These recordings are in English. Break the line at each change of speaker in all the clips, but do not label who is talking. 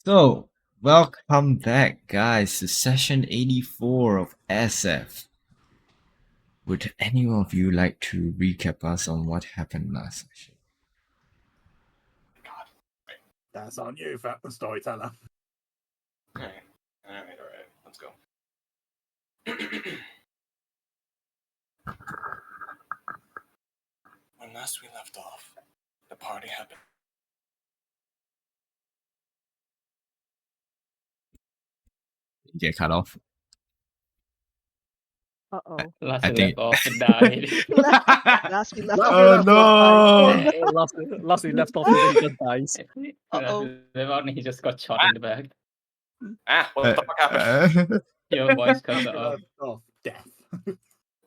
So, welcome back, guys, to session 84 of Aseth. Would any of you like to recap us on what happened last session?
God, that's on you, storyteller.
Alright. Let's go. When last we left off, the party happened.
You get cut off.
Uh-oh.
Last
I
we
think-
left off, it died.
Last we left
Last
off.
we left
no!
Last we left off, he just dies.
Then he just got shot in the back.
What the fuck happened?
Your voice cut
Last we
off.
left off, death.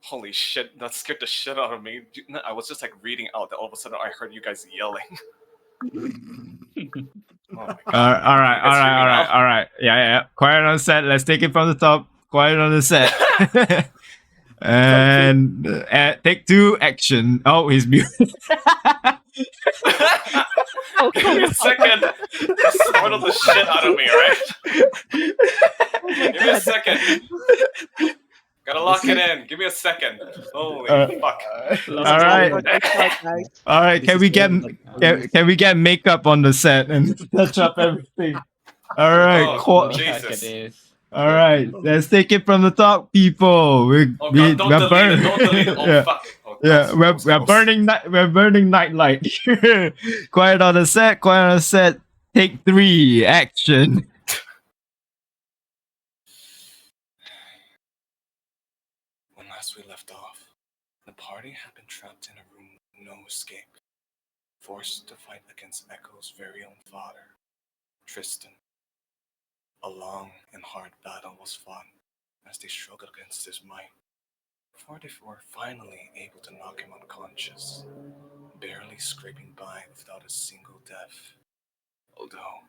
Holy shit, that scared the shit out of me. I was just like reading out, that all of a sudden I heard you guys yelling. Oh my god.
All right. Yeah. Quiet on the set. Let's take it from the top. Quiet on the set. and take two, action. Oh, he's muted.
Give me a second. Startled the shit out of me, right? Give me a second. Gotta lock it in. Give me a second. Holy fuck.
All right. All right. Can we get makeup on the set and touch up everything? All right.
Oh, Jesus.
All right. Let's take it from the top, people. We're
Don't delete it. Don't delete it. Oh,
Yeah.
fuck. Oh,
Yeah,
gross,
we're
gross.
burning nightlight. Quiet on the set. Quiet on the set. Take 3, action.
When last we left off, the party had been trapped in a room with no escape, forced to fight against Echo's very own father, Tristan. A long and hard battle was fought as they struggled against his might, before they were finally able to knock him unconscious, barely scraping by without a single death. Although,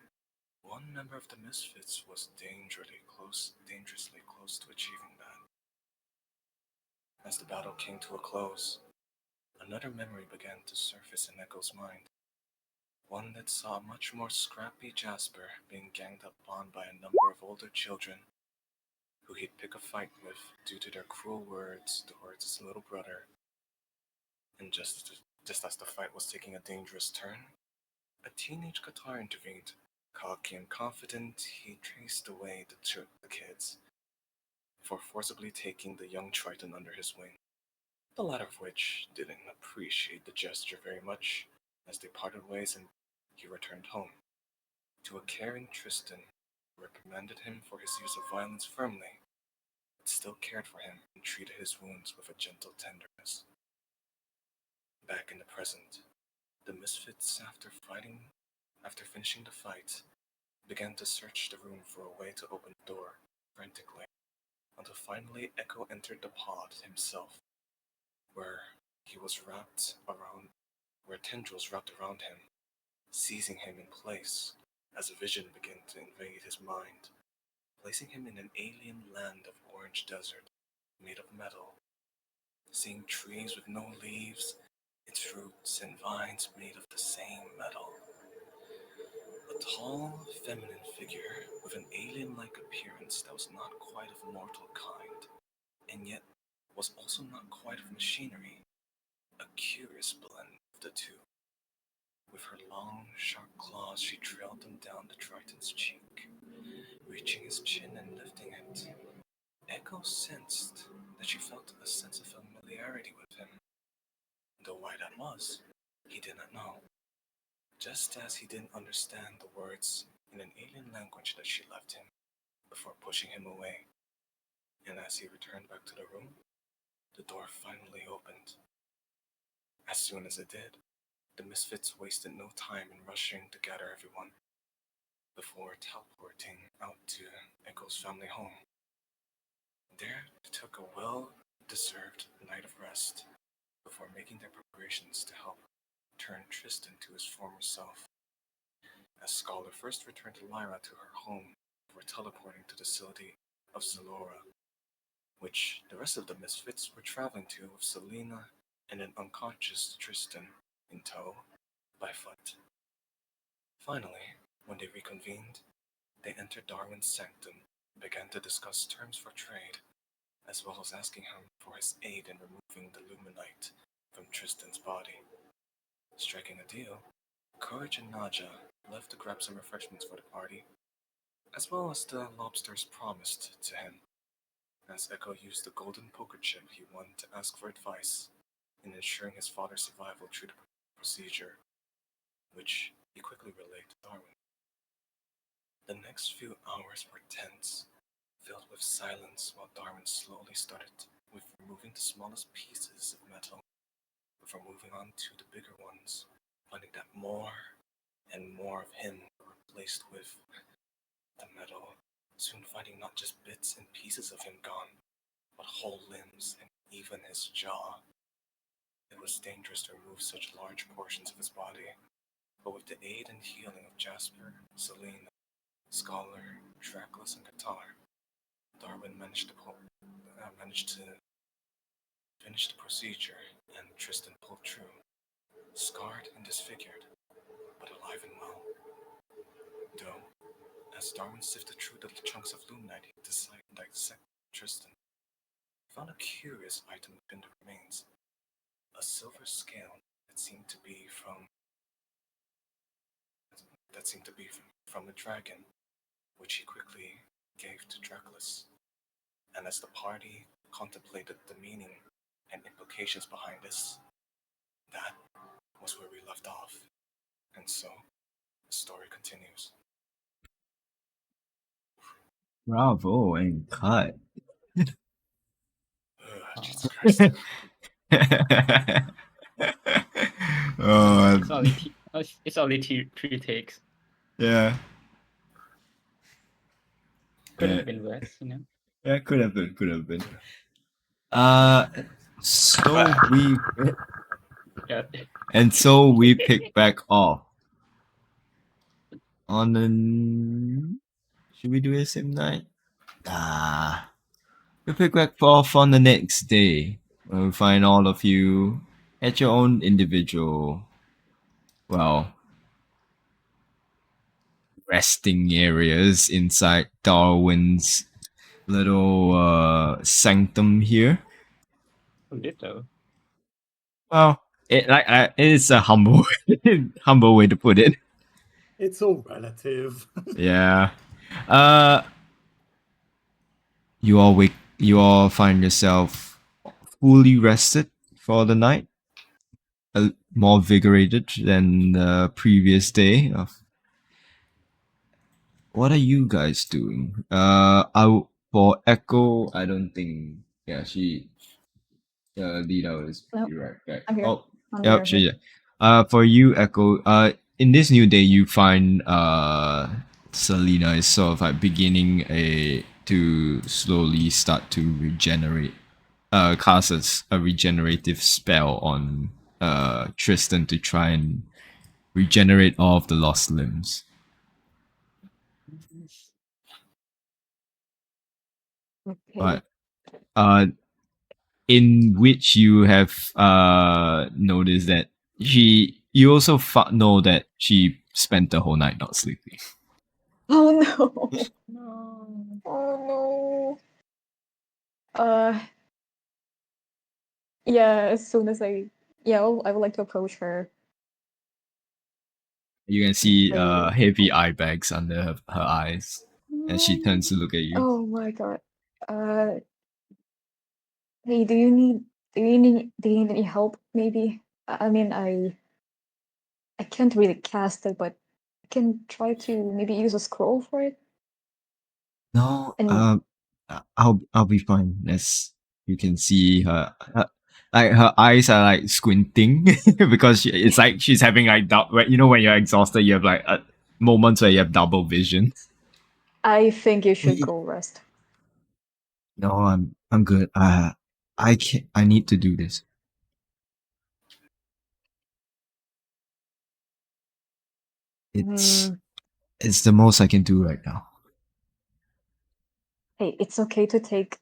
one member of the Misfits was dangerously close to achieving that. As the battle came to a close, another memory began to surface in Echo's mind. One that saw a much more scrappy Jasper being ganged up on by a number of older children who he'd pick a fight with due to their cruel words towards his little brother. And just as the fight was taking a dangerous turn, a teenage Qatar intervened. Cocky and confident, he traced away the kids before forcibly taking the young Triton under his wing, the latter of which didn't appreciate the gesture very much, as they parted ways and he returned home to a caring Tristan who reprimanded him for his use of violence firmly, but still cared for him and treated his wounds with a gentle tenderness. Back in the present, the Misfits, after finishing the fight, began to search the room for a way to open the door frantically, until finally Echo entered the pod himself, where tendrils wrapped around him, seizing him in place as a vision began to invade his mind, placing him in an alien land of orange desert made of metal, seeing trees with no leaves, its roots and vines made of the same metal. A tall, feminine figure with an alien-like appearance that was not quite of mortal kind, and yet was also not quite of machinery, a curious blend of the two. With her long, sharp claws, she trailed them down the Triton's cheek, reaching his chin and lifting it. Echo sensed that she felt a sense of familiarity with him, though why that was, he did not know. Just as he didn't understand the words in an alien language that she left him before pushing him away. And as he returned back to the room, the door finally opened. As soon as it did, the Misfits wasted no time in rushing to gather everyone before teleporting out to Echo's family home. There they took a well-deserved night of rest before making their preparations to help turn Tristan to his former self. As Scholar first returned to Lyra to her home before teleporting to the city of Zalora, which the rest of the Misfits were traveling to with Selena and an unconscious Tristan in tow by foot. Finally, when they reconvened, They entered Darwin's sanctum and began to discuss terms for trade, as well as asking him for his aid in removing the luminite from Tristan's body. Striking a deal, Courage and Naja left to grab some refreshments for the party, as well as the lobsters promised to him, as Echo used the golden poker chip he won to ask for advice in ensuring his father's survival through the procedure, which he quickly relayed to Darwin. The next few hours were tense, filled with silence while Darwin slowly started with removing the smallest pieces of metal before moving on to the bigger ones, finding that more and more of him were replaced with the metal, soon finding not just bits and pieces of him gone, but whole limbs and even his jaw. It was dangerous to remove such large portions of his body, but with the aid and healing of Jasper, Selena, Scholar, Dracula, and Guitar, Darwin managed to finish the procedure, and Tristan pulled through, scarred and disfigured, but alive and well. Though, as Darwin sifted through the chunks of luminite he decided to dissect Tristan, he found a curious item within the remains, a silver scale that seemed to be from a dragon, which he quickly gave to Dracula. And as the party contemplated the meaning and implications behind this, that was where we left off. And so, the story continues.
Bravo and cut.
Jesus Christ.
Oh,
It's only three takes.
yeah.
Could
Yeah.
have been worse, you know.
Yeah, could have been. So we
Yeah.
so we pick back off on the. Should we do the same night? We pick back off on the next day. Where we find all of you at your own individual, well, resting areas inside Darwin's little sanctum here.
Who did though?
Well, it's a humble humble way to put it.
It's all relative.
Yeah. You all find yourself fully rested for the night, more vigorated than the previous day. What are you guys doing? For Echo, I don't think. Yeah, she. Lita is
No,
right back.
I'm here.
Oh,
I'm
yep,
here.
she. For you, Echo. In this new day, you find Selena is sort of like beginning to slowly start to regenerate. Casts a regenerative spell on Tristan to try and regenerate all of the lost limbs.
Okay.
But in which you have noticed that you also know that she spent the whole night not sleeping.
Oh no.
No.
Oh no. Yeah, as soon as I would like to approach her.
You can see
I-
heavy eye bags under her eyes, and she turns to look at you.
Oh my god. Hey, do you need any help maybe? I mean, I can't really cast it, but I can try to maybe use a scroll for it.
No,
And
I'll be fine. As you can see, like her eyes are like squinting because it's like she's having like you know when you're exhausted, you have like moments where you have double vision.
I think you should go rest.
No, I'm good. I can I need to do this.
Mm,
It's the most I can do right now.
hey, it's okay to take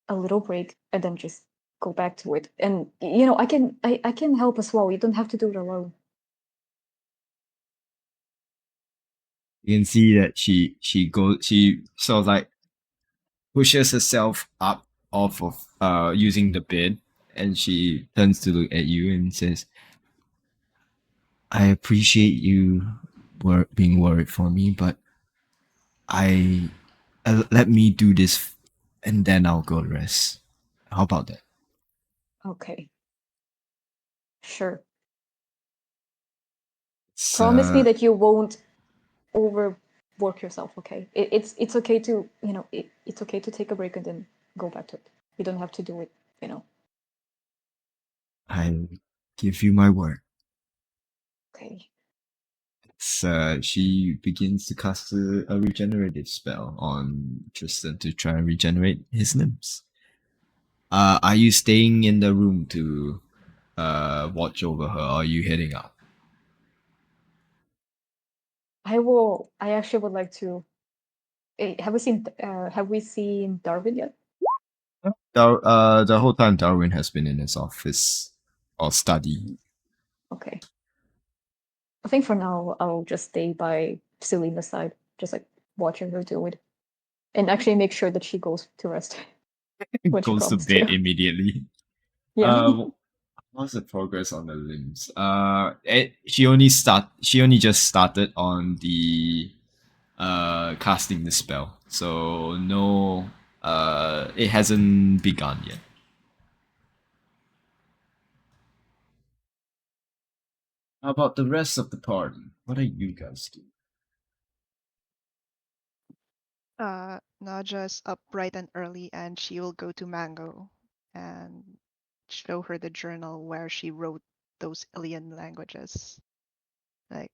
a little break and then just go back to it. And you know, I can help as well. You don't have to do it alone.
You can see that she sort of like pushes herself up off of using the bed, and she turns to look at you and says, I appreciate you being worried for me, but I let me do this and then I'll go rest. How about that?
Okay. Sure.
It's,
Promise me that you won't overwork yourself, okay? It's okay to, it's okay to take a break and then go back to it. You don't have to do it.
I give you my word.
Okay.
She begins to cast a regenerative spell on Tristan to try and regenerate his limbs. Are you staying in the room to watch over her, or are you heading out?
I actually would like to. Have we seen Darwin yet?
The whole time Darwin has been in his office or study.
Okay. I think for now I'll just stay by Selena's side, just like watching her do it, and actually make sure that she goes to rest when she
Goes to
promised
bed
to.
immediately.
Yeah.
What's the progress on the limbs? She only just started on the casting the spell, so no, it hasn't begun yet. How about the rest of the party? What are you guys doing?
Naja's up bright and early, and she will go to Mango and show her the journal where she wrote those alien languages. Like,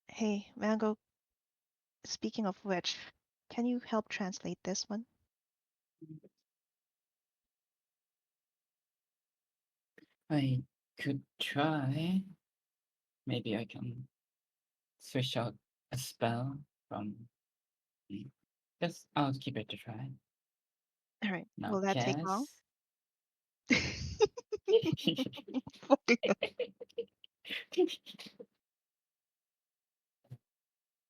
hey, Mango, speaking of which, can you help translate this one?
I could try. Maybe I can switch out a spell from. Just I'll give it a try.
All right,
Now
will that take long?
cast.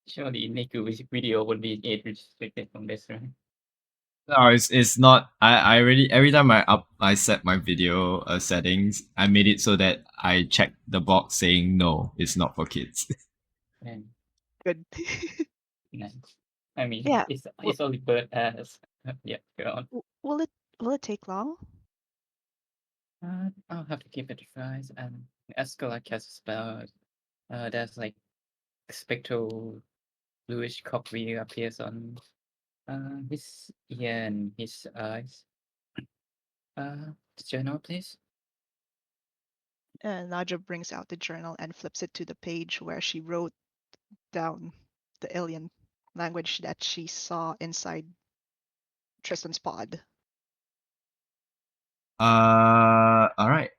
Surely Niku's video would be age restricted from this, right?
No, it's not. I really every time I set my video settings, I made it so that I check the box saying no, it's not for kids.
And
Good.
nice. I mean,
Yeah.
it's only bird as yeah. Go on.
Will it take long?
I'll have to keep it advised. And as Scholar casts a spell, there's like spectral bluish coppery appears on his ear and his eyes. The journal, please.
Naja brings out the journal and flips it to the page where she wrote down the alien language that she saw inside Tristan's pod.
All right.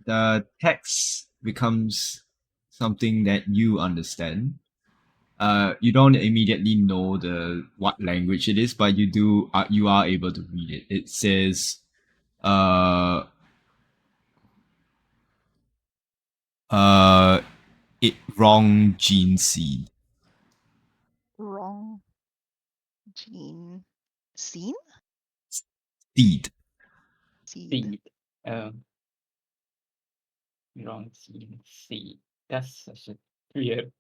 The text becomes something that you understand. You don't immediately know the what language it is, but you are able to read it. It says, uh, uh, it wrong gene seed.
Wrong gene. Scene?
Seed.
Seed.
Seed. Wrong scene. Seed. That's such a weird.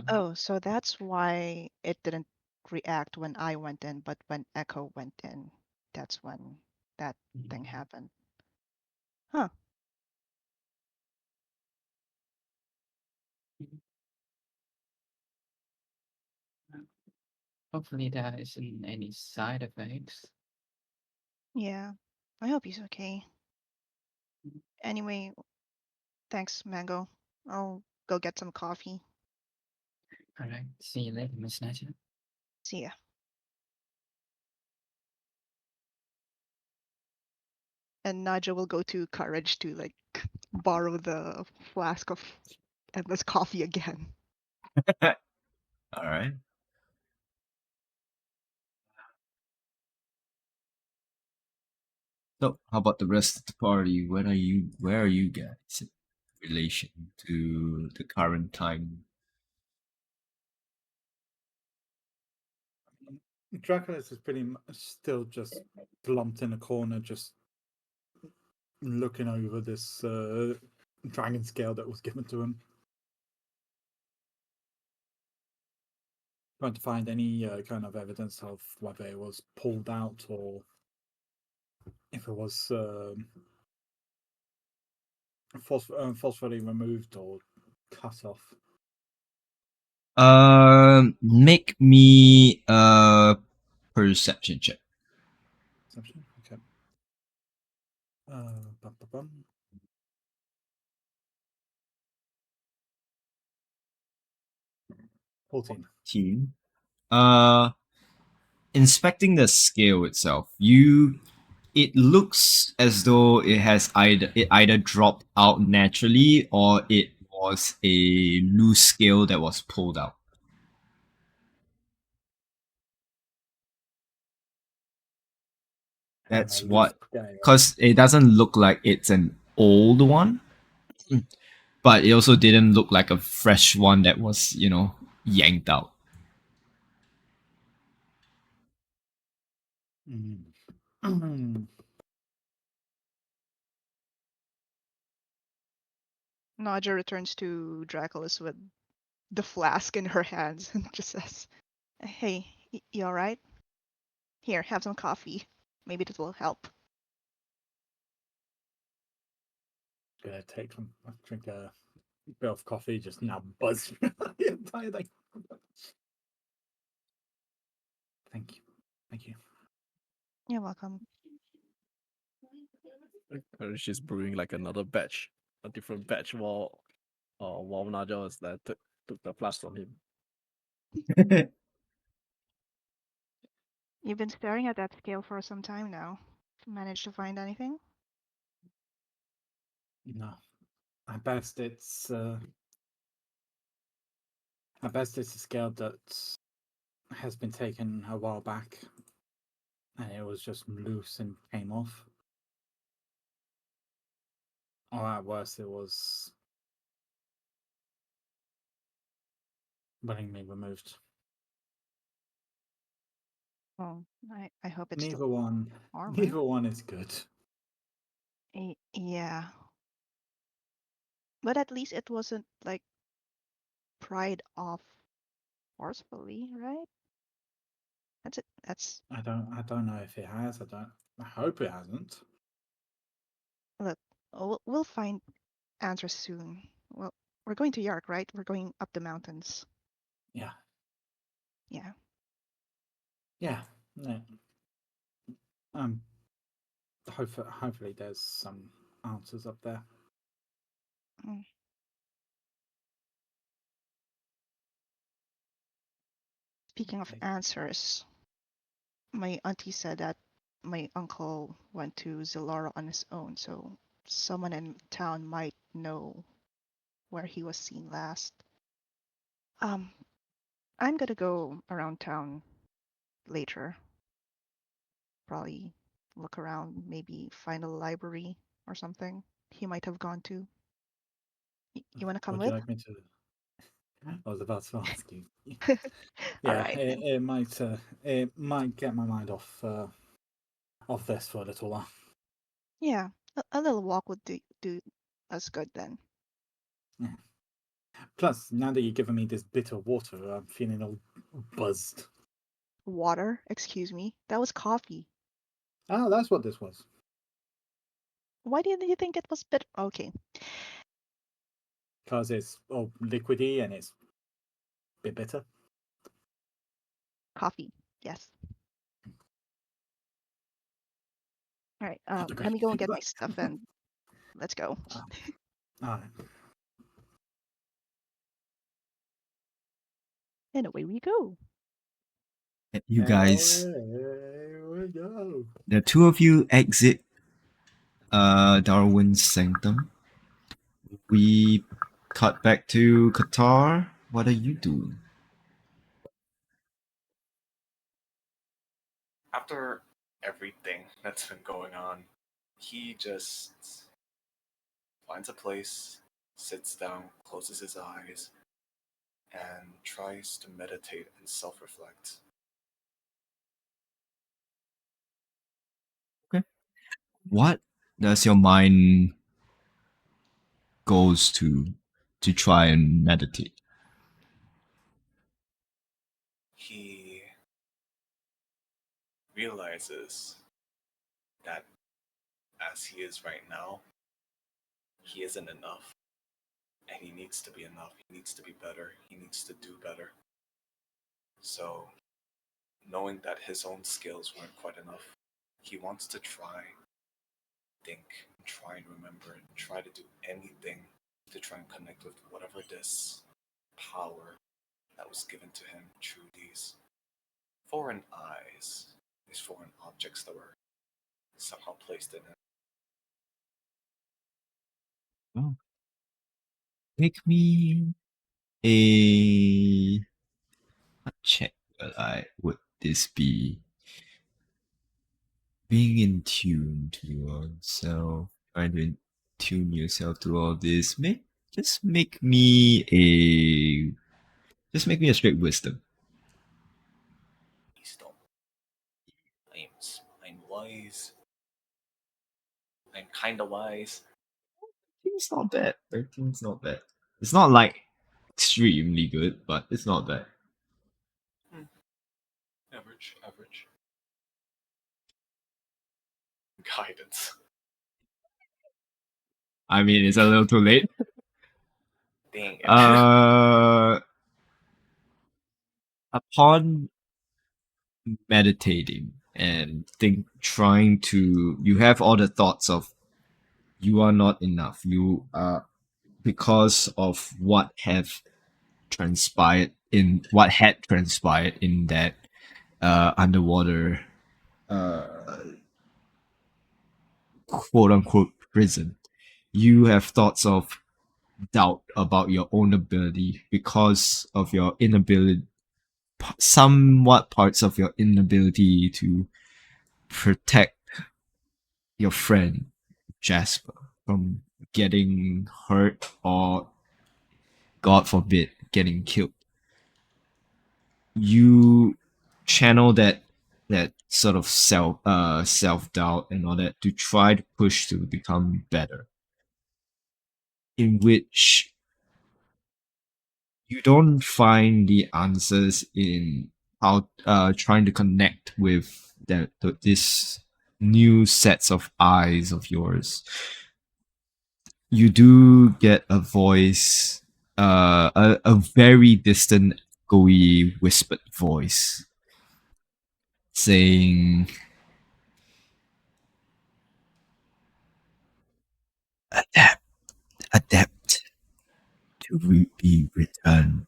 Oh, so that's why it didn't react when I went in, but when Echo went in, that's when that thing happened. Huh.
Hopefully there isn't any side effects.
Yeah. I hope he's okay. Anyway, thanks, Mango. I'll go get some coffee.
All right. See you later, Miss Naja.
See ya. And Naja will go to Courage to like borrow the flask of endless coffee again.
All right. So, how about the rest of the party? Where are you guys in relation to the current time?
Draculus is pretty much still just slumped in a corner, just looking over this dragon scale that was given to him. Trying to find any kind of evidence of whether it was pulled out or if it was forcefully removed or cut off.
Make me a perception check.
Perception? Okay. Bum, bum, bum. $14.
Team. Uh, Inspecting the scale itself, it looks as though it either dropped out naturally or it was a loose scale that was pulled out. That's what, because it doesn't look like it's an old one, but it also didn't look like a fresh one that was, yanked out.
Naja returns to Draculus with the flask in her hands and just says, "Hey, you alright? Here, have some coffee. Maybe this will help."
Gonna take some, drink a bit of coffee, just now buzz the entire thing. Thank you. Thank you.
You're welcome.
She's brewing like another batch, a different batch while Naja was there took the flask from him.
You've been staring at that scale for some time now. Managed to find anything?
No. At best it's a scale that has been taken a while back and it was just loose and came off. Or at worst it was willingly removed.
Well, I hope it's
Neither
still
one
armor.
neither one is good.
Yeah. But at least it wasn't like pried off forcefully, right? That's it. That's
I don't know if it has. I hope it hasn't.
look. We'll find answers soon. Well, we're going to Yark, right? We're going up the mountains.
Yeah.
Yeah.
Yeah. No. Hopefully there's some answers up there.
Mm. Speaking of answers, my auntie said that my uncle went to Zillara on his own, so someone in town might know where he was seen last. I'm gonna go around town later. Probably look around, maybe find a library or something he might have gone to. You want to come
Would you
with?
like me to? I was about to ask you.
All
Yeah,
right.
it might get my mind off this for a little while.
Yeah, a little walk would do us good then.
Yeah. Plus, now that you've given me this bitter water, I'm feeling all buzzed.
Water? Excuse me. That was coffee.
Oh, that's what this was.
Why didn't you think it was bitter? Okay.
Because it's all liquidy and it's a bit bitter.
Coffee. Yes. All right.
Okay.
Let me go and get my stuff and let's go.
All right.
And away we go.
You guys,
Here we go.
the two of you exit Darwin's sanctum. We cut back to Qatar. What are you doing?
After everything that's been going on, he just finds a place, sits down, closes his eyes, and tries to meditate and self reflect.
what does your mind goes to try and meditate?
He realizes that as he is right now, he isn't enough. And he needs to be enough. He needs to be better. He needs to do better. So, knowing that his own skills weren't quite enough, he wants to try, think, and try and remember, and try to do anything to try and connect with whatever this power that was given to him through these foreign eyes, these foreign objects that were somehow placed in him.
Oh. Make me a check. Would this be being in tune to yourself, trying to tune yourself to all this? Just make me a straight wisdom.
Wisdom. I'm wise. I'm kinda wise.
It's not bad. 13's not bad. It's not like extremely good, but it's not bad.
Average. Guidance.
I mean, it's a little too late.
Dang it.
Upon meditating and you have all the thoughts of you are not enough. You are, because of what had transpired in that underwater quote unquote prison. You have thoughts of doubt about your own ability because of your inability, somewhat parts of your inability to protect your friend Jasper from getting hurt or, God forbid, getting killed. You channel that sort of self doubt and all that to try to push to become better. In which you don't find the answers in how trying to connect with this new sets of eyes of yours. You do get a voice, a very distant, echoey, whispered voice saying, adapt to be returned.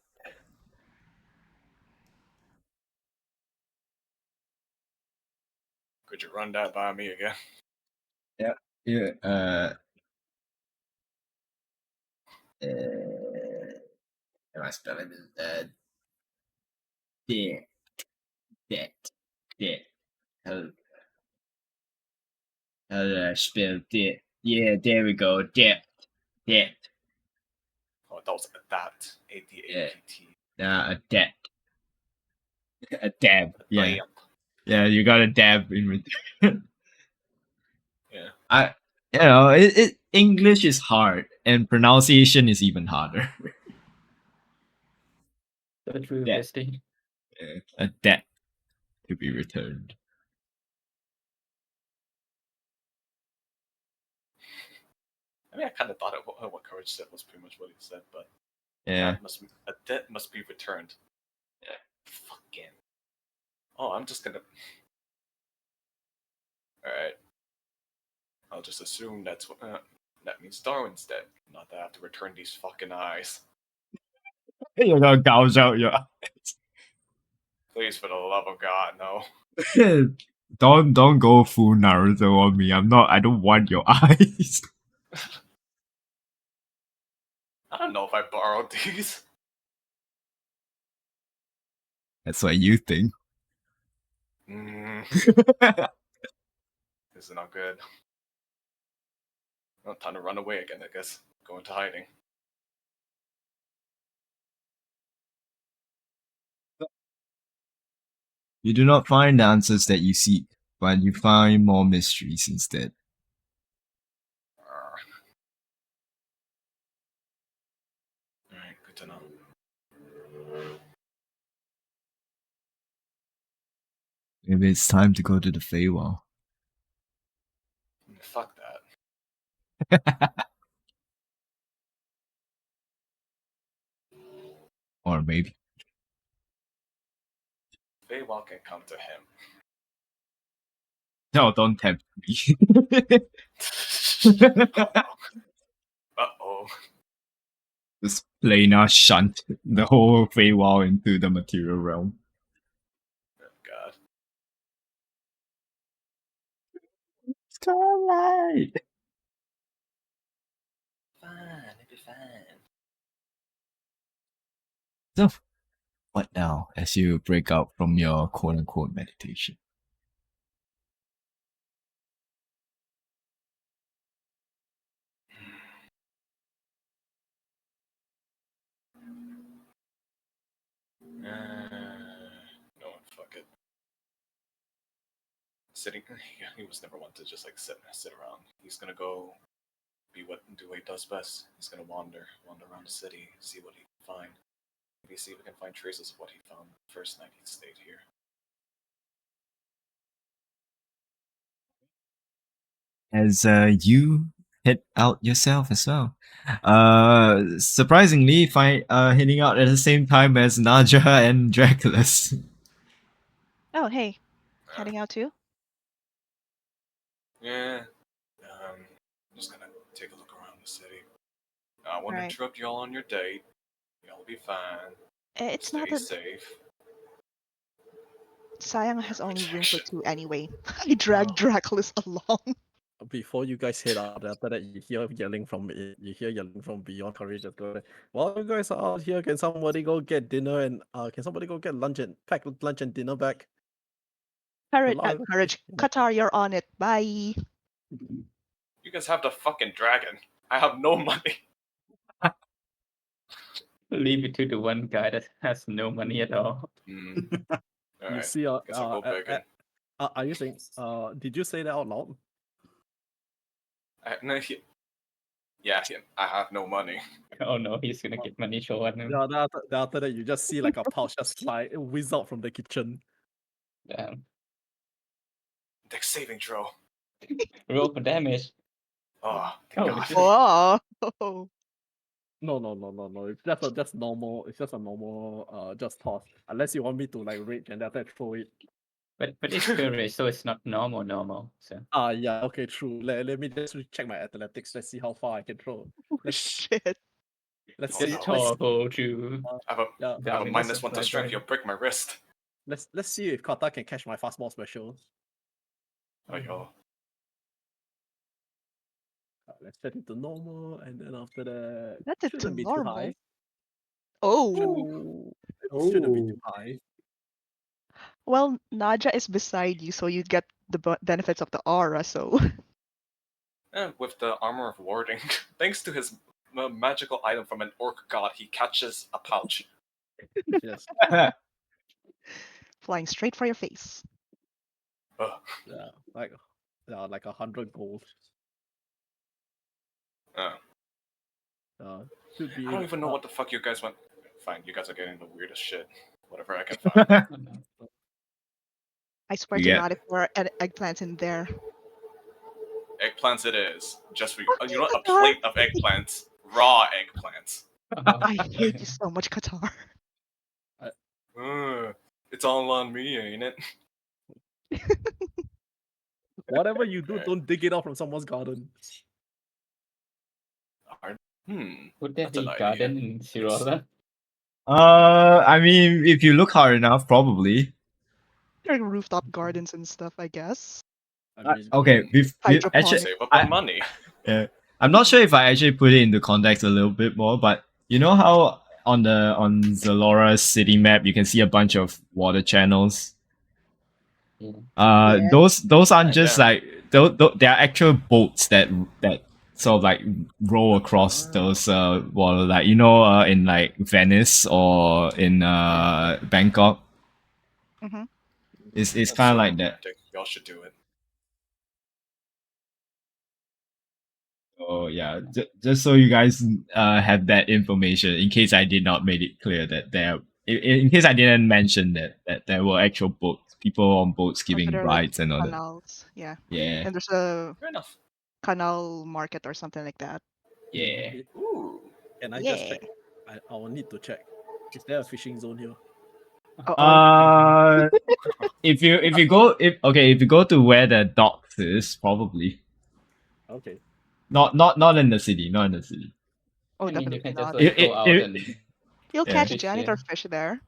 Could you run that by me again?
Yeah. Am I spelling this? Debt. How did I spell debt? Yeah, there we go. Debt.
Oh, that was adapt. ADAPT.
Adapt. A dab. Yeah.
Damn.
Yeah, you got a dab in return.
Yeah.
English is hard and pronunciation is even harder.
So true,
Yeah.
bestie.
A debt to be returned.
I mean, I kind of thought what Courage said was pretty much what he said, but
Yeah.
a debt must be returned.
Yeah.
Fucking. Oh, I'm just gonna. All right. I'll just assume that means Darwin's dead. Not that I have to return these fucking eyes.
You're gonna gouge out your
Please, for the love of God, no.
don't go full Naruto on me. I don't want your eyes.
I don't know if I borrowed these.
That's what you think.
This is not good. Well, time to run away again, I guess. Go into hiding.
You do not find the answers that you seek, but you find more mysteries instead. Maybe it's time to go to the Feywild.
Fuck that.
Or maybe.
Feywild can come to him.
No, don't tempt me.
Uh-oh.
Just planar shunt the whole Feywild into the material realm.
Oh, God.
Starlight!
Fine, it'll be fine.
So, what now as you break out from your quote unquote meditation?
No, fuck it. Sitting, he was never one to just like sit around. He's gonna go do what he does best. He's gonna wander around the city, see what he can find. Maybe see if we can find traces of what he found the first night he stayed here.
As you head out yourself as well. Surprisingly, heading out at the same time as Naja and Draculus.
Oh, hey, heading out too?
Yeah. Just gonna take a look around the city. I won't
Right.
interrupt y'all on your date. Y'all be fine.
It's
Stay
not that
safe.
Sayang has only room for
Protection.
2 anyway. I dragged Draculus along.
Before you guys head out, after that you hear yelling from beyond Courageous. Go, while you guys are out here, can somebody go get dinner and can somebody go get pack lunch and dinner back?
Courage,
Alive.
courage.
Yeah.
Qatar, you're on it. Bye.
You guys have the fucking dragon. I have no money.
Leave it to the one guy that has no money at all.
All
You
right.
see,
Guess I'll go begging.
are you saying? Did you say that out loud?
Yeah, I have no money.
Oh no, he's gonna get money show on him.
Yeah. After that, you just see like a pouch just slide whiz out from the kitchen.
Damn.
Dex saving throw.
Roll for damage.
Oh, thank
Holy
God.
shit.
Oh.
No. It's just normal. It's just a normal just toss. Unless you want me to like rage and after that throw it.
But it's courage, so it's not normal. So
Yeah, okay, true. Let me just check my athletics. Let's see how far I can throw.
Shit.
Let's
Oh,
see.
no.
just tore a hole through.
I have a
Darwin.
-1 to
Right,
strength.
right.
You'll break my wrist.
Let's see if Kata can catch my fastball special.
Oh, yo.
Let's set it to normal, and then after that,
That's it to
shouldn't be too
normal.
high.
Oh.
Shouldn't be
Oh.
too high.
Well, Naja is beside you, so you get the benefits of the aura, so.
With the armor of warding, thanks to his magical item from an orc god, he catches a pouch.
Yes.
Flying straight for your face.
Ugh.
Yeah, like 100 gold. Should be.
I don't even know what the fuck you guys went. Fine, you guys are getting the weirdest shit. Whatever I can find.
Oh, no.
I swear to
Yeah.
God, if there are eggplants in there.
Eggplants it is. Just for you.
Fuck
You
you,
know what? A
Qatar.
plate of eggplants. Raw eggplants.
I hate you so much, Qatar.
It's all on me, ain't it?
Whatever you do,
Okay.
don't dig it out from someone's garden.
Would there
That's an
be
idea.
garden in Sirola?
I mean, if you look hard enough, probably.
There are rooftop gardens and stuff, I guess.
I mean,
Okay,
Hydroponic.
actually,
Save up on money.
yeah, I'm not sure if I actually put it into context a little bit more, but you know how on Zalora's city map you can see a bunch of water channels.
Yeah.
Yeah.
Those aren't just
Yeah.
like they are actual boats that sort of like roll across those water, like in like Venice or in Bangkok.
Mhm.
It's
That's
kind
so
of like that.
romantic. Y'all should do it.
Oh yeah, just so you guys have that information in case I did not make it clear that there in case I didn't mention that there were actual boats, people on boats
Also,
giving
there are like
rides and all that.
canals. Yeah.
Yeah,
And there's a
Fair enough.
canal market or something like that.
yeah.
Ooh.
Can I
Yeah.
just check? I will need to check. Is there a fishing zone here?
Uh-oh.
If you go if you go to where the docks is, probably
Okay.
not in the city, not in the city.
Oh,
I mean, you
definitely
can just
not.
like go out
If-
and
You'll
yeah.
catch
fish
janitor
here.
fish there.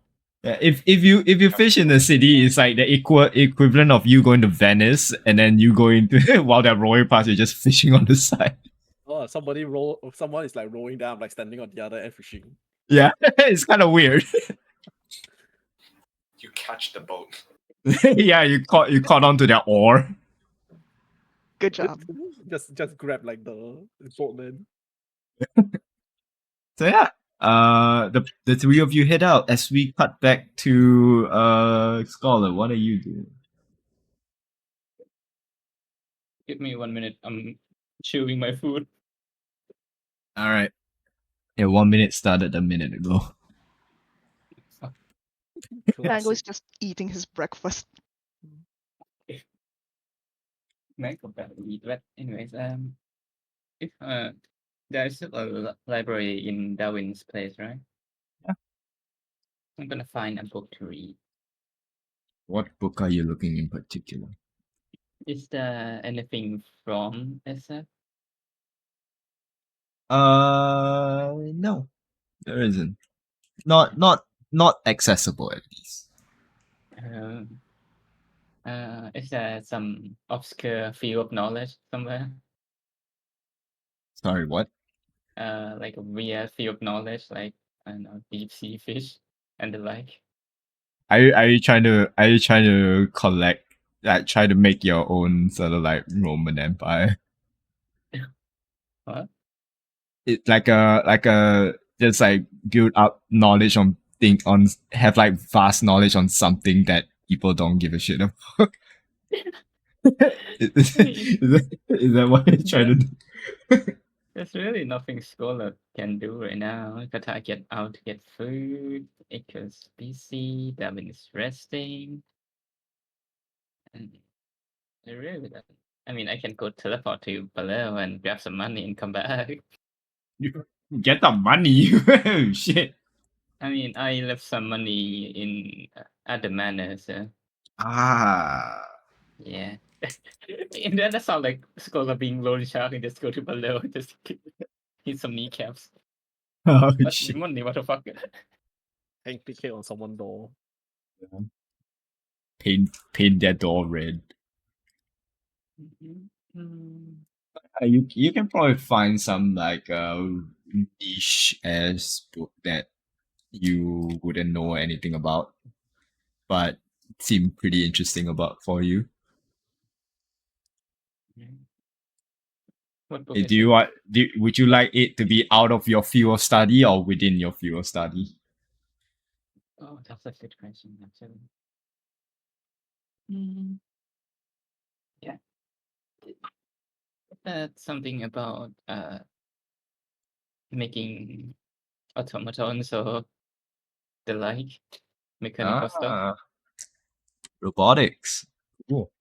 Yeah, if you fish in the city, it's like the equivalent of you going to Venice and then you going to while they're rowing past, you're just fishing on the side.
Oh, someone is like rowing down, like standing on the other end fishing.
Yeah, it's kind of weird.
You catch the boat.
Yeah, you caught onto their oar.
Good job.
just grab like the boatman.
So yeah, the three of you head out as we cut back to Scholar. What are you doing?
Give me 1 minute. I'm chewing my food.
All right. Yeah, 1 minute started a minute ago.
Mango's just eating his breakfast.
Mango badly eat that. Anyways, if there's a library in Darwin's place, right?
Yeah.
I'm gonna find a book to read.
What book are you looking in particular?
Is there anything from Aseth?
No, there isn't. Not accessible at least.
Is there some obscure field of knowledge somewhere?
Sorry, what?
Like a weird field of knowledge, like I don't know, deep sea fish and the like.
Are you trying to collect, like try to make your own sort of like Roman Empire?
What?
It's like a just like build up knowledge on have like vast knowledge on something that people don't give a shit about. is, is that what you're trying to do?
There's really nothing Scholar can do right now. Kata get out to get food. Echo's busy. Darwin is resting. And I really don't. I mean, I can go teleport to below and grab some money and come back.
Get the money. Oh, shit.
I mean, I left some money in at the manor, so
Ah.
yeah. And then that sounds like Scholar being loan shark and just go to below and just hit some kneecaps.
Oh,
That's
shit.
money, motherfucker.
Hang PK on someone's door.
Paint their door red.
Mm.
You can probably find some like niche ass book that you wouldn't know anything about, but seem pretty interesting about for you.
What book
Do
is
you
it?
want? Would you like it to be out of your field of study or within your field of study?
Oh, that's a good question, actually. Mm. Yeah. That's something about making automatons or the like mechanical stuff.
Ah, robotics. Cool.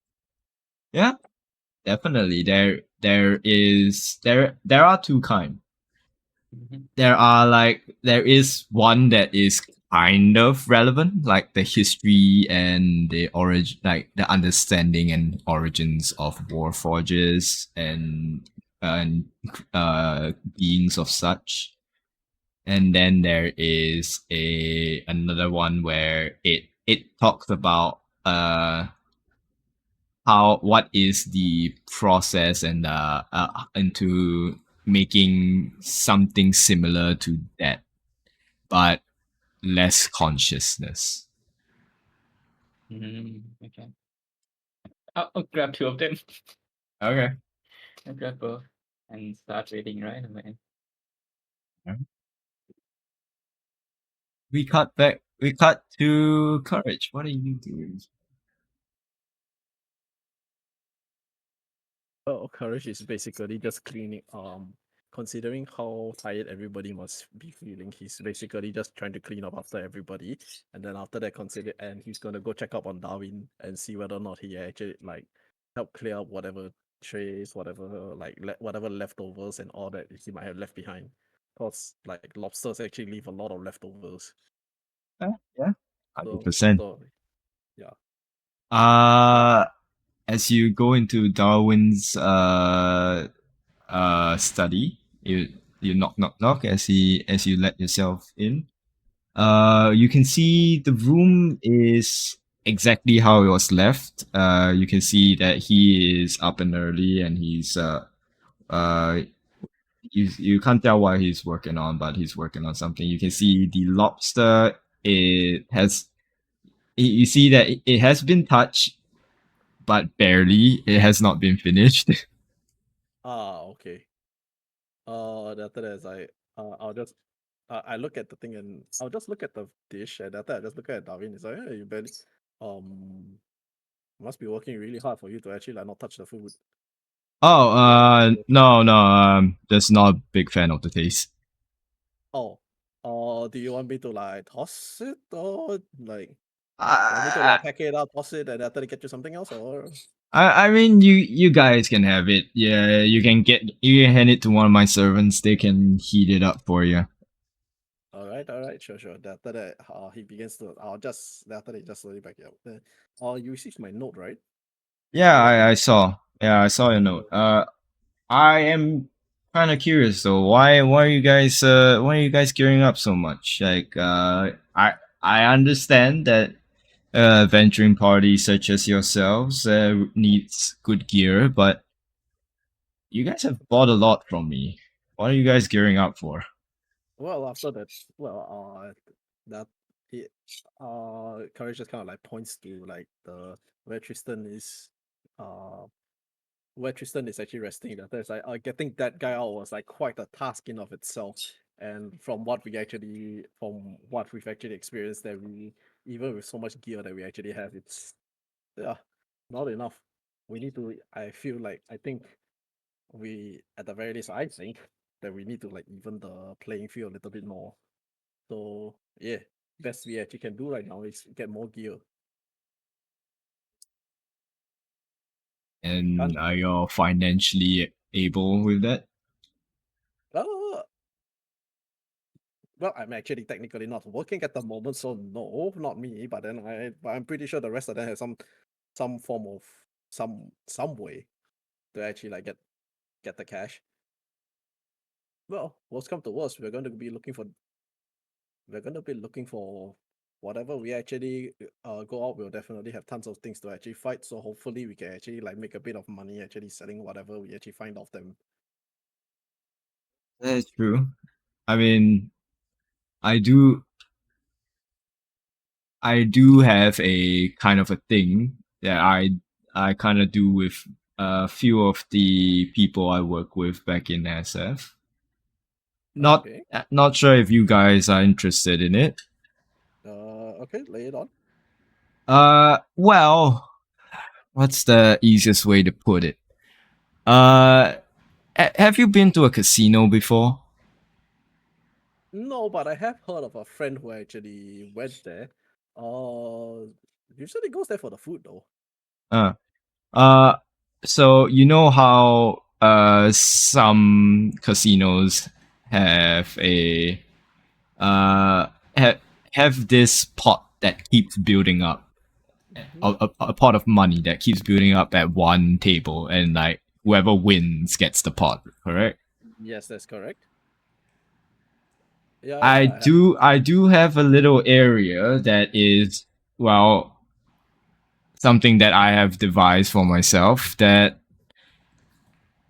Yeah, definitely. There are two kinds.
Mhm.
There is one that is kind of relevant, like the history and the origin, like the understanding and origins of warforges and beings of such. And then there is another one where it talks about what is the process and into making something similar to that, but less consciousness.
Okay. I'll grab two of them.
Okay.
I'll grab both and start reading right away.
We cut back. We cut to courage. What are you doing?
Oh, courage is basically just cleaning considering how tired everybody must be feeling, he's basically just trying to clean up after everybody, and then after that, he's gonna go check up on Darwin and see whether or not he actually like help clear up whatever trays, whatever whatever leftovers and all that he might have left behind. Cause like lobsters actually leave a lot of leftovers.
Yeah,
So
100%.
so yeah.
Uh, as you go into Darwin's study, you knock as you let yourself in. You can see the room is exactly how it was left. You can see that he is up and early, and uh you can't tell what he's working on, but he's working on something. You can see the lobster. It has you see that it has been touched, but barely. It has not been finished.
Okay. After that, is I'll just I look at the thing and I'll just look at the dish, and after I just look at Darwin. It's like, hey, you barely um must be working really hard for you to actually like not touch the food.
Oh,
Yeah.
no, just not a big fan of the taste.
Oh, do you want me to like toss it, or like want me to
I,
like pack it up, toss it, and after they get you something else, or
I mean, you guys can have it. Yeah, you can hand it to one of my servants. They can heat it up for you.
all right, sure, sure. Then after that, he begins to. I'll just after that, just slowly back it up. Then, you received my note, right?
Yeah,
Just to
I
make
saw. Yeah, I saw your note.
sure.
I am kind of curious though. Why are you guys gearing up so much? Like, I understand that venturing parties such as yourselves needs good gear, but you guys have bought a lot from me. What are you guys gearing up for?
Well, after that, that he, Courage just kind of like points to like the where Tristan is, uh, where Tristan is actually resting. That there's like, getting that guy out was like quite a task in of itself. And from what we've actually experienced, that we even with so much gear that we actually have, it's yeah, not enough. We need to. I think we at the very least, I think that we need to like even the playing field a little bit more. So yeah, best we actually can do right now is get more gear.
And
Can't
are you financially able with that?
uh, well, I'm actually technically not working at the moment, so no, not me. But I'm pretty sure the rest of them have some form of some way to actually like get the cash. Well, worst come to worst, we're going to be looking for whatever we actually go out. We'll definitely have tons of things to actually fight. So hopefully we can actually like make a bit of money actually selling whatever we actually find off them.
That's true. I mean, I do I do have a kind of a thing that I kind of do with a few of the people I work with back in SF. Not
Okay.
not sure if you guys are interested in it.
Okay, lay it on.
Well, what's the easiest way to put it? Uh, have you been to a casino before?
No, but I have heard of a friend who actually went there. Usually goes there for the food though.
Uh, uh, so you know how some casinos have a uh have have this pot that keeps building up, a pot of money that keeps building up at one table, and like whoever wins gets the pot, correct?
Yes, that's correct. Yeah,
I
yeah, I have.
do have a little area that is, well, something that I have devised for myself, that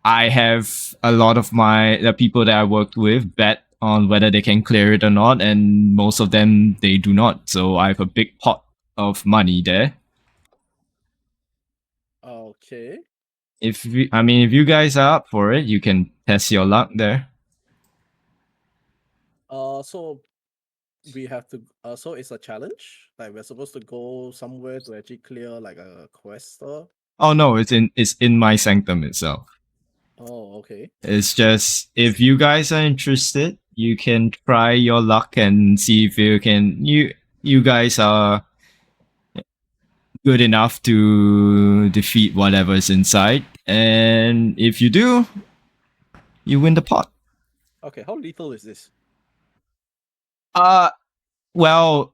I have a lot of the people that I worked with bet on whether they can clear it or not, and most of them they do not. So I have a big pot of money there.
Okay.
If you guys are up for it, you can test your luck there.
So we have to. So it's a challenge. Like we're supposed to go somewhere to actually clear like a quest.
Oh no, it's in my sanctum itself.
Oh, okay.
It's just if you guys are interested, you can try your luck and see if you guys are good enough to defeat whatever's inside. And if you do, you win the pot.
Okay, how lethal is this?
Well,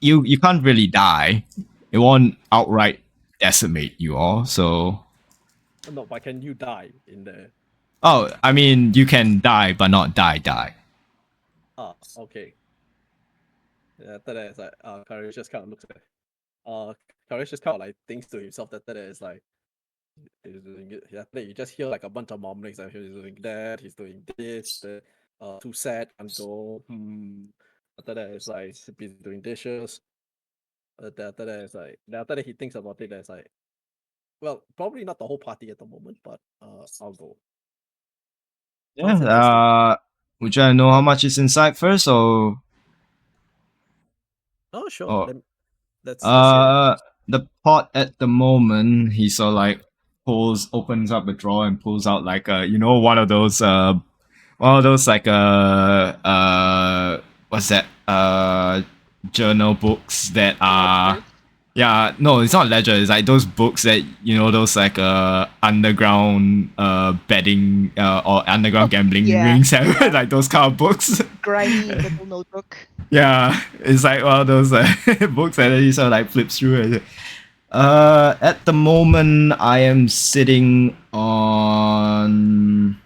you can't really die. It won't outright decimate you all. So,
No, but can you die in there?
oh, I mean, you can die, but not die.
Ah, okay. Yeah, after that it's like Courage just kind of looks at Courage just kind of like thinks to himself that is like he's doing it. Yeah, then you just hear like a bunch of mumblings like he's doing that, he's doing this, too sad and go, After that it's like he's busy doing dishes. Then after that it's like then after that he thinks about it, it's like well, probably not the whole party at the moment, but I'll go. Sounds interesting.
Yeah. Would you know how much is inside first, or
Oh sure.
or
Let's hear it.
the pot at the moment he sort of like opens up a drawer and pulls out like one of those like what's that journal books that are
Ledgers.
yeah, no, it's not ledger, it's like those books that those like underground betting or underground gambling
yeah,
rings have
yeah.
like those kind of books.
Grimy little notebook.
Yeah, it's like one of those books that you sort of like flips through. At the moment, I am sitting on.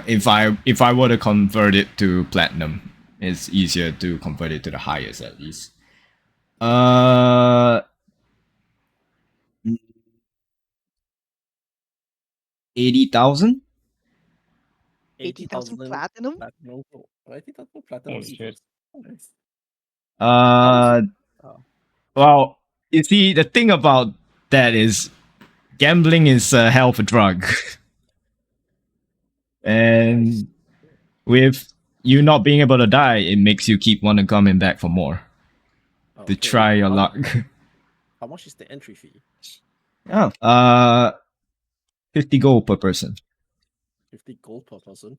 If I were to convert it to platinum, it's easier to convert it to the highest at least. 80,000.
80,000
80,000
platinum.
platinum. 80,000 platinum
Holy
is
shit.
nice.
Uh,
Oh,
well, you see, the thing about that is gambling is a hell of a drug. And with you not being able to die, it makes you keep wanting coming back for more to
okay.
try your
How-
luck.
How much is the entry fee?
Oh, 50 gold per person.
50 gold per person.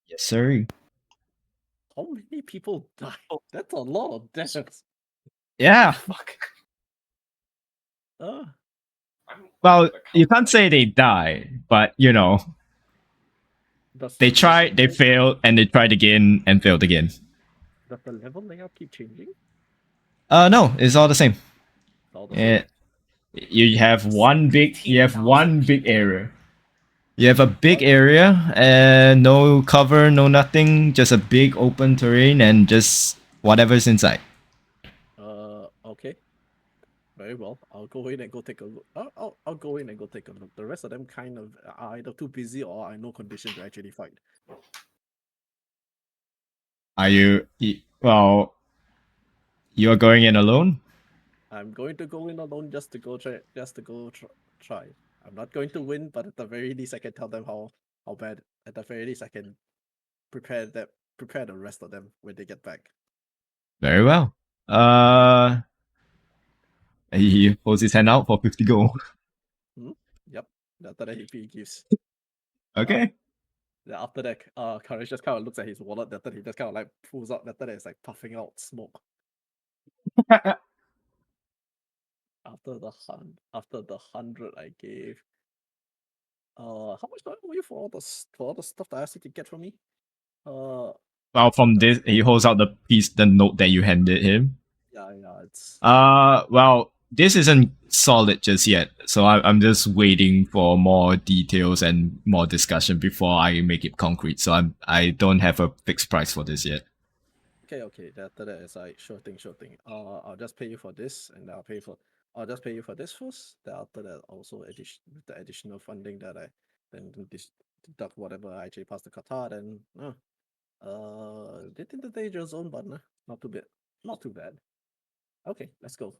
Yes, sir.
How many people die? That's a lot of deaths.
Yeah.
Fuck.
Uh,
Well, you can't say they die, but
does
they
the
tried, they
level-
failed, and they tried again and failed again.
Does the level layout keep changing?
No, it's all the same.
All the same.
You have one big area. You have a big
What?
area and no cover, no nothing, just a big open terrain and just whatever's inside.
Okay. Very well. I'll go in and go take a look. I'll go in and go take a look. The rest of them kind of are either too busy or are in no condition to actually fight.
Are you well? You're going in alone?
I'm going to go in alone just to go try. I'm not going to win, but at the very least, I can tell them how bad. At the very least, I can prepare the rest of them when they get back.
Very well. He holds his hand out for 50 gold.
Yep. After that, he gives.
Okay.
Then after that, Courage just kind of looks at his wallet. After that, he just kind of like pulls out. After that, it's like puffing out smoke. After the 100 I gave. How much do I owe you for all the stuff that I asked you to get from me?
Well, from this, he holds out the note that you handed him.
Yeah, it's
Well, this isn't solid just yet, so I'm just waiting for more details and more discussion before I make it concrete. So I don't have a fixed price for this yet.
okay. After that, it's like sure thing. I'll just pay you for this, and I'll just pay you for this first. Then after that, also the additional funding that I then deduct whatever I actually pass to Qatar. Then did in the danger zone, but not too bad. Not too bad. Okay, let's go.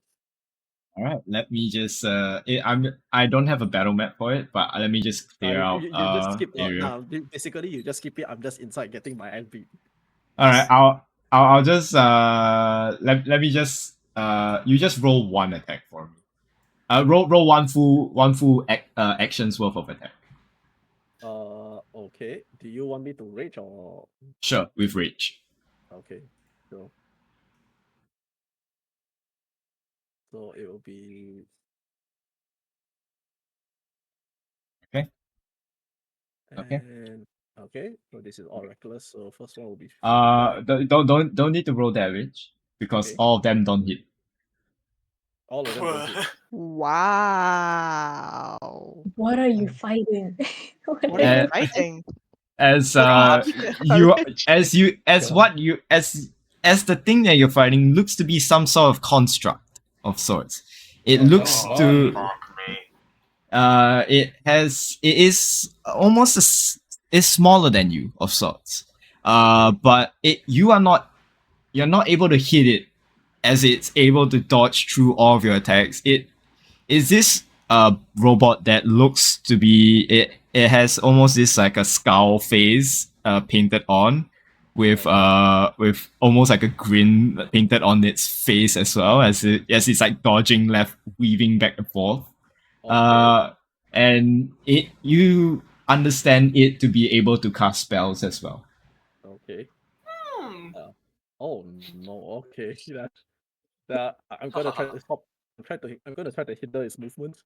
All right, let me just I don't have a battle map for it, but let me just clear out
You just skip out
area.
now. Basically, you just skip it. I'm just inside getting my MP.
All right, I'll just let me just you just roll one attack for me. Roll one full action's worth of attack.
Okay. Do you want me to rage or
Sure, with rage.
okay? So it will be
Okay. Okay.
and okay. So this is all reckless. So first one will be
Don't need to roll damage because
Okay.
all of them don't hit.
all of them don't hit.
Wow.
What are you fighting?
What are you
Uh,
fighting?
as
What?
you
Courage?
as what you as the thing that you're fighting looks to be some sort of construct of sorts. It looks
Oh,
to
fuck me.
it is almost is smaller than you of sorts. But you're not able to hit it as it's able to dodge through all of your attacks. It is this robot that looks to be it has almost this like a skull face painted on with almost like a grin painted on its face as well as it's like dodging left, weaving back and forth.
Okay.
And it you understand it to be able to cast spells as well.
Okay.
Hmm.
Oh no. Okay. I'm gonna try to stop. I'm gonna try to hinder his movement.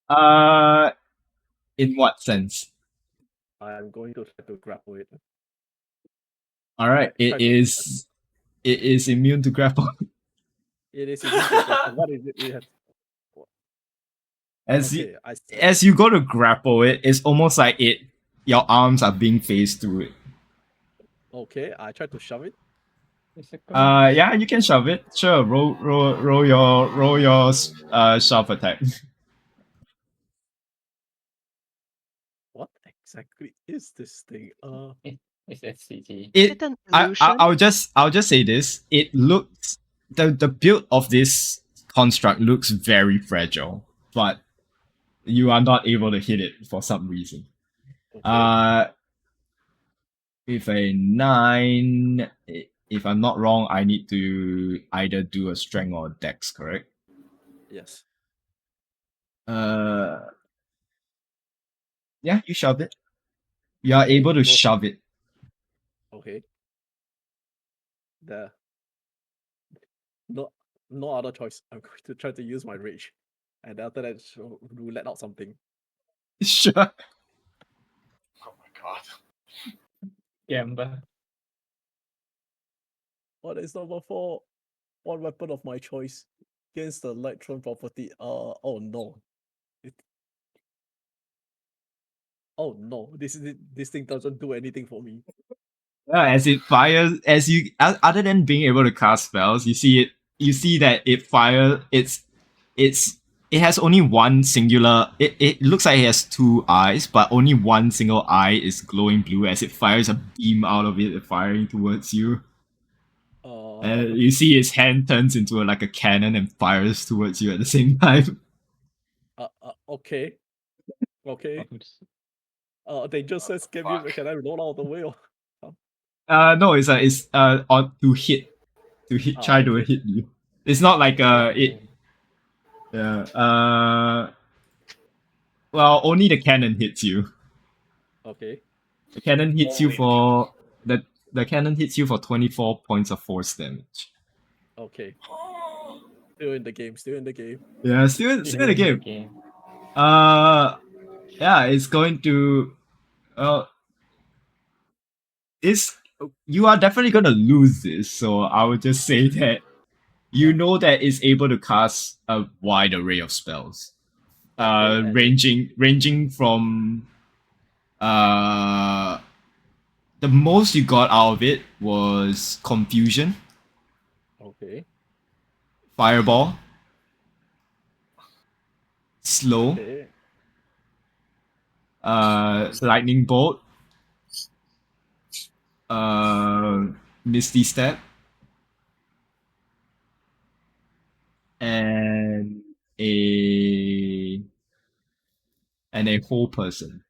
Uh, in what sense?
I'm going to try to grapple it.
All right,
Try to.
it is immune to grapple.
It is immune to grapple. What is it? It has.
As you
Okay. I see.
as you go to grapple it, it's almost like your arms are being faced to it.
Okay. I try to shove it.
Yeah, you can shove it. Sure, roll your shove attack.
What exactly is this thing?
It's SCG.
Is it an illusion?
I'll just say this. It looks the build of this construct looks very fragile, but you are not able to hit it for some reason.
Okay.
With a 9, if I'm not wrong, I need to either do a strength or a dex, correct?
Yes.
Uh, yeah, you shove it. You are
Okay.
able to
So
shove it.
okay. The no no other choice. I'm going to try to use my rage, and after that, we'll let out something.
Sure.
Oh my god.
Gamble.
What is number 4? One weapon of my choice against the electron property. Oh no. It, oh no. This thing doesn't do anything for me.
Yeah, as it fires, other than being able to cast spells, you see that it fires, it's, it has only one singular, it looks like it has two eyes, but only one single eye is glowing blue as it fires a beam out of it, firing towards you. And you see his hand turns into like a cannon and fires towards you at the same time.
Okay. Okay. They just says can
fuck?
I roll out of the way or
No, it's on to hit, try to
okay.
hit you. It's not like
Okay.
yeah. Well, only the cannon hits you.
Okay.
The cannon hits you
Only the
for the cannon hits you for 24 points of force damage.
Okay.
Oh.
Still in the game. Still in the game.
Yeah, still in the game. Yeah, it's going to it's you are definitely gonna lose this, so I would just say that you know that it's able to cast a wide array of spells.
Okay. And
Ranging from uh the most you got out of it was confusion,
okay.
fireball, slow,
Okay.
lightning bolt, uh misty step, and a a whole person.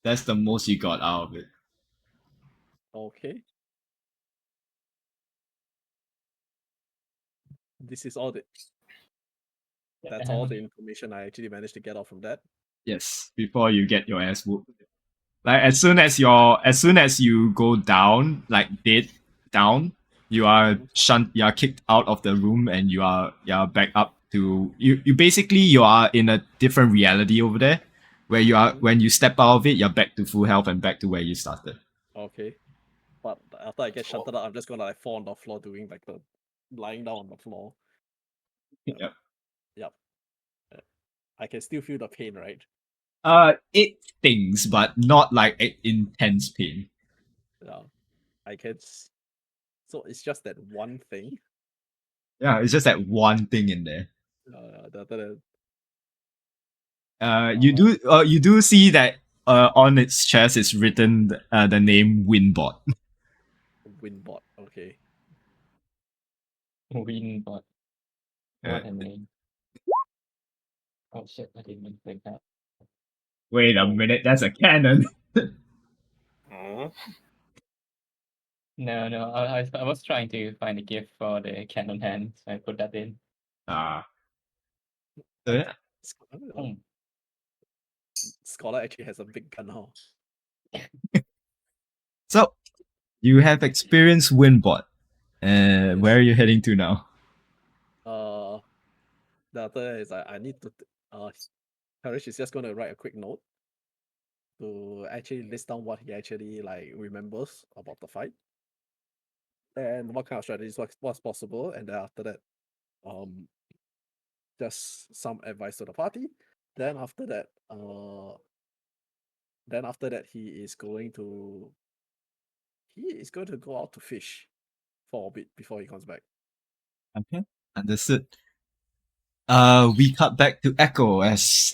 That's the most you got out of it.
Okay. This is all the That's all the information I actually managed to get out from that.
Yes, before you get your ass whooped. Like as soon as you go down, like dead down, you are you are kicked out of the room and you are back up to you basically you are in a different reality over there where you are when you step out of it, you're back to full health and back to where you started.
Okay. But after I get shunted out, I'm just gonna like fall on the floor doing like the lying down on the floor.
Yep.
Yep. I can still feel the pain, right?
It stings, but not like intense pain.
Yeah. I can. So it's just that one thing.
Yeah, it's just that one thing in there.
The
You do see that on its chest is written the name Winbot.
Winbot. Okay.
Winbot. What
Uh,
a name. Oh shit, I didn't even think that.
Wait a minute, that's a cannon.
Oh.
No, I was trying to find a gift for the cannon hand, so I put that in.
So yeah.
Mm.
Scholar actually has a big gun now.
So you have experienced Winbot. Where are you heading to now?
The other is I need to. Courage is just gonna write a quick note to actually list down what he actually like remembers about the fight and what kind of strategies what's possible, and then after that, just some advice to the party. Then after that, he is going to go out to fish for a bit before he comes back.
Okay, understood. We cut back to Echo as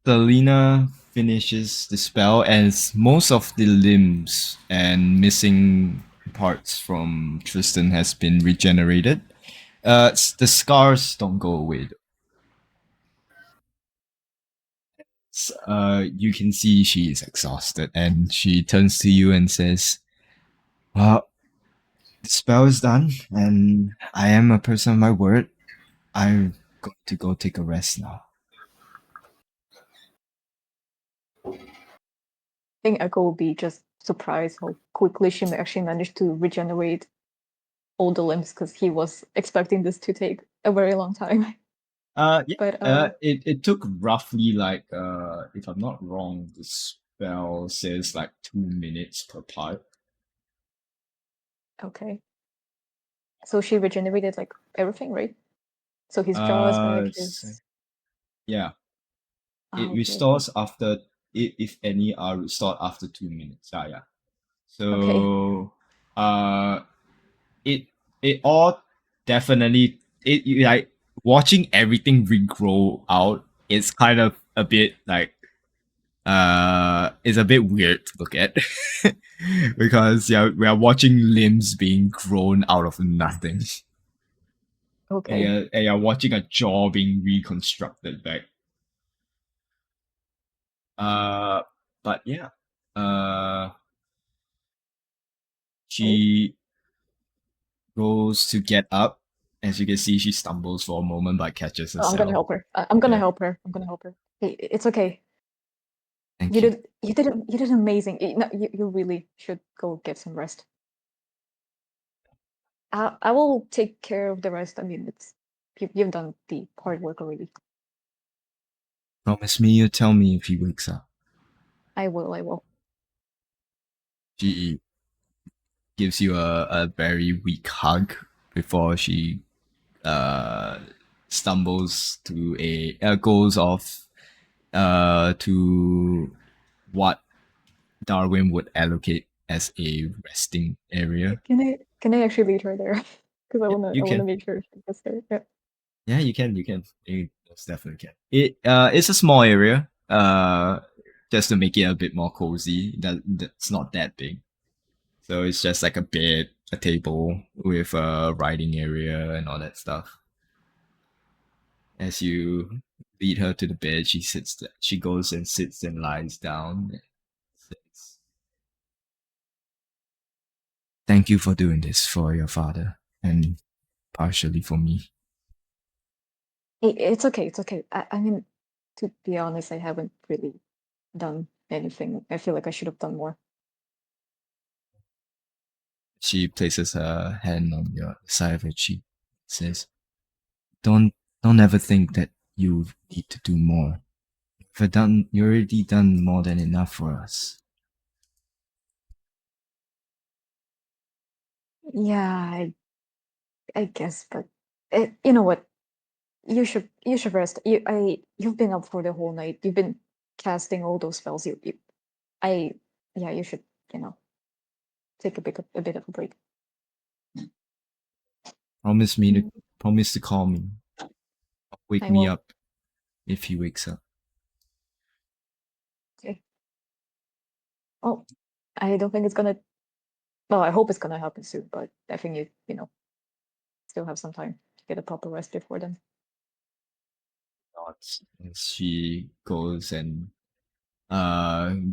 Selena finishes the spell as most of the limbs and missing parts from Tristan has been regenerated. The scars don't go away. You can see she is exhausted and she turns to you and says, well, the spell is done and I am a person of my word. I'm going to go take a rest now.
I think Echo will be just surprised how quickly she actually managed to regenerate all the limbs because he was expecting this to take a very long time.
Yeah.
But
It took roughly like if I'm not wrong, the spell says like 2 minutes per part.
okay. So she regenerated like everything, right? So his jaw is back, his
Yeah. It
okay.
restores after if any are restored after 2 minutes. Yeah.
Okay.
So it it all definitely like watching everything regrow out. It's kind of a bit like it's a bit weird to look at because yeah, we are watching limbs being grown out of nothing.
Okay.
And you're watching a jaw being reconstructed back. But yeah, she goes to get up. As you can see, she stumbles for a moment but catches
Oh, I'm gonna
herself.
help her. I'm gonna
Yeah.
help her. I'm gonna help her. Hey, it's okay.
Thank
You
you.
did amazing. No, you really should go get some rest. I will take care of the rest. I mean, you've done the hard work already.
Promise me you'll tell me if he wakes up.
I will.
She gives you a very weak hug before she stumbles to goes off to what Darwin would allocate as a resting area.
Can I actually lead her there? Because
You
I wanna
can.
make sure she gets there. Yeah.
Yeah, you can. You most definitely can. It's a small area. Just to make it a bit more cozy. That's not that big. So it's just like a bed, a table with a writing area and all that stuff. As you lead her to the bed, she goes and sits and lies down. And says, thank you for doing this for your father and partially for me.
It's okay. It's okay. I mean, to be honest, I haven't really done anything. I feel like I should have done more.
She places her hand on your side of your cheek, says, Don't ever think that you need to do more. You already done more than enough for us.
Yeah, I guess, but you know what? You should rest. You've been up for the whole night. You've been casting all those spells. I yeah, you should, you know, take a bit of a break. Mm,
Promise to call me. Wake
I
me
will.
up if he wakes up.
Okay. Oh, I don't think it's gonna. Well, I hope it's gonna happen soon, but I think you know still have some time to get a proper rest before then.
Nods as she goes and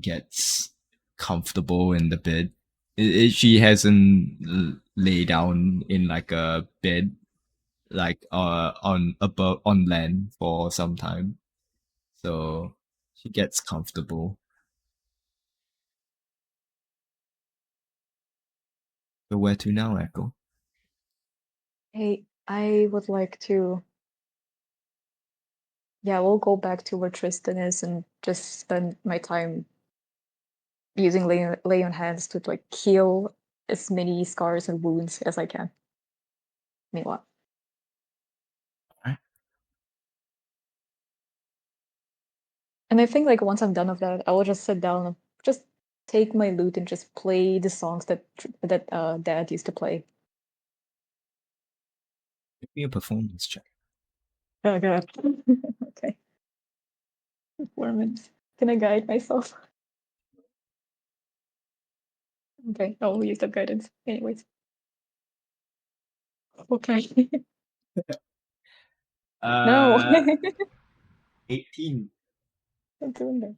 gets comfortable in the bed. She hasn't lay down in like a bed like on above on land for some time. So she gets comfortable. So where to now, Echo?
Hey, I would like to. Yeah, we'll go back to where Tristan is and just spend my time using lay on hands to like heal as many scars and wounds as I can. Meanwhile.
Alright.
And I think like once I'm done with that, I will just sit down and just take my lute and just play the songs that Dad used to play.
Give me a performance check.
Oh god. Okay. Performance. Can I guide myself? Okay, I will use that guidance. Anyways. Okay. No.
18.
I'm doing that.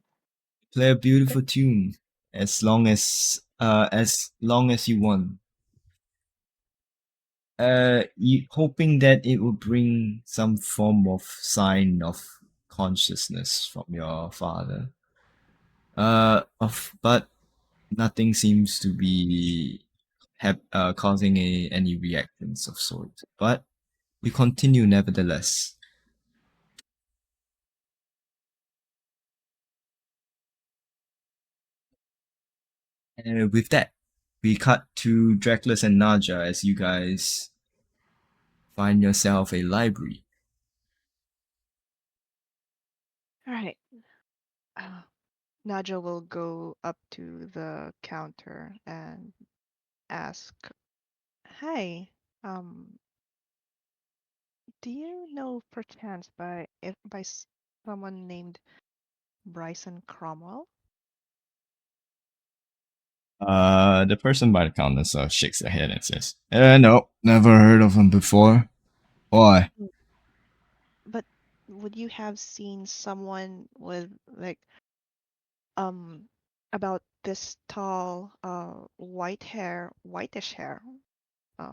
Play a beautiful tune as long as you want. Hoping that it will bring some form of sign of consciousness from your father. But nothing seems to be causing any reactions of sort. But we continue nevertheless. And with that, we cut to Dracula and Naja as you guys find yourself a library.
All right. Uh, Naja will go up to the counter and ask, "Hi, um, do you know perchance by someone named Bryson Cromwell?"
The person by the counter shakes their head and says, no, never heard of him before. Why?
Mm. But would you have seen someone with like um about this tall, whitish hair,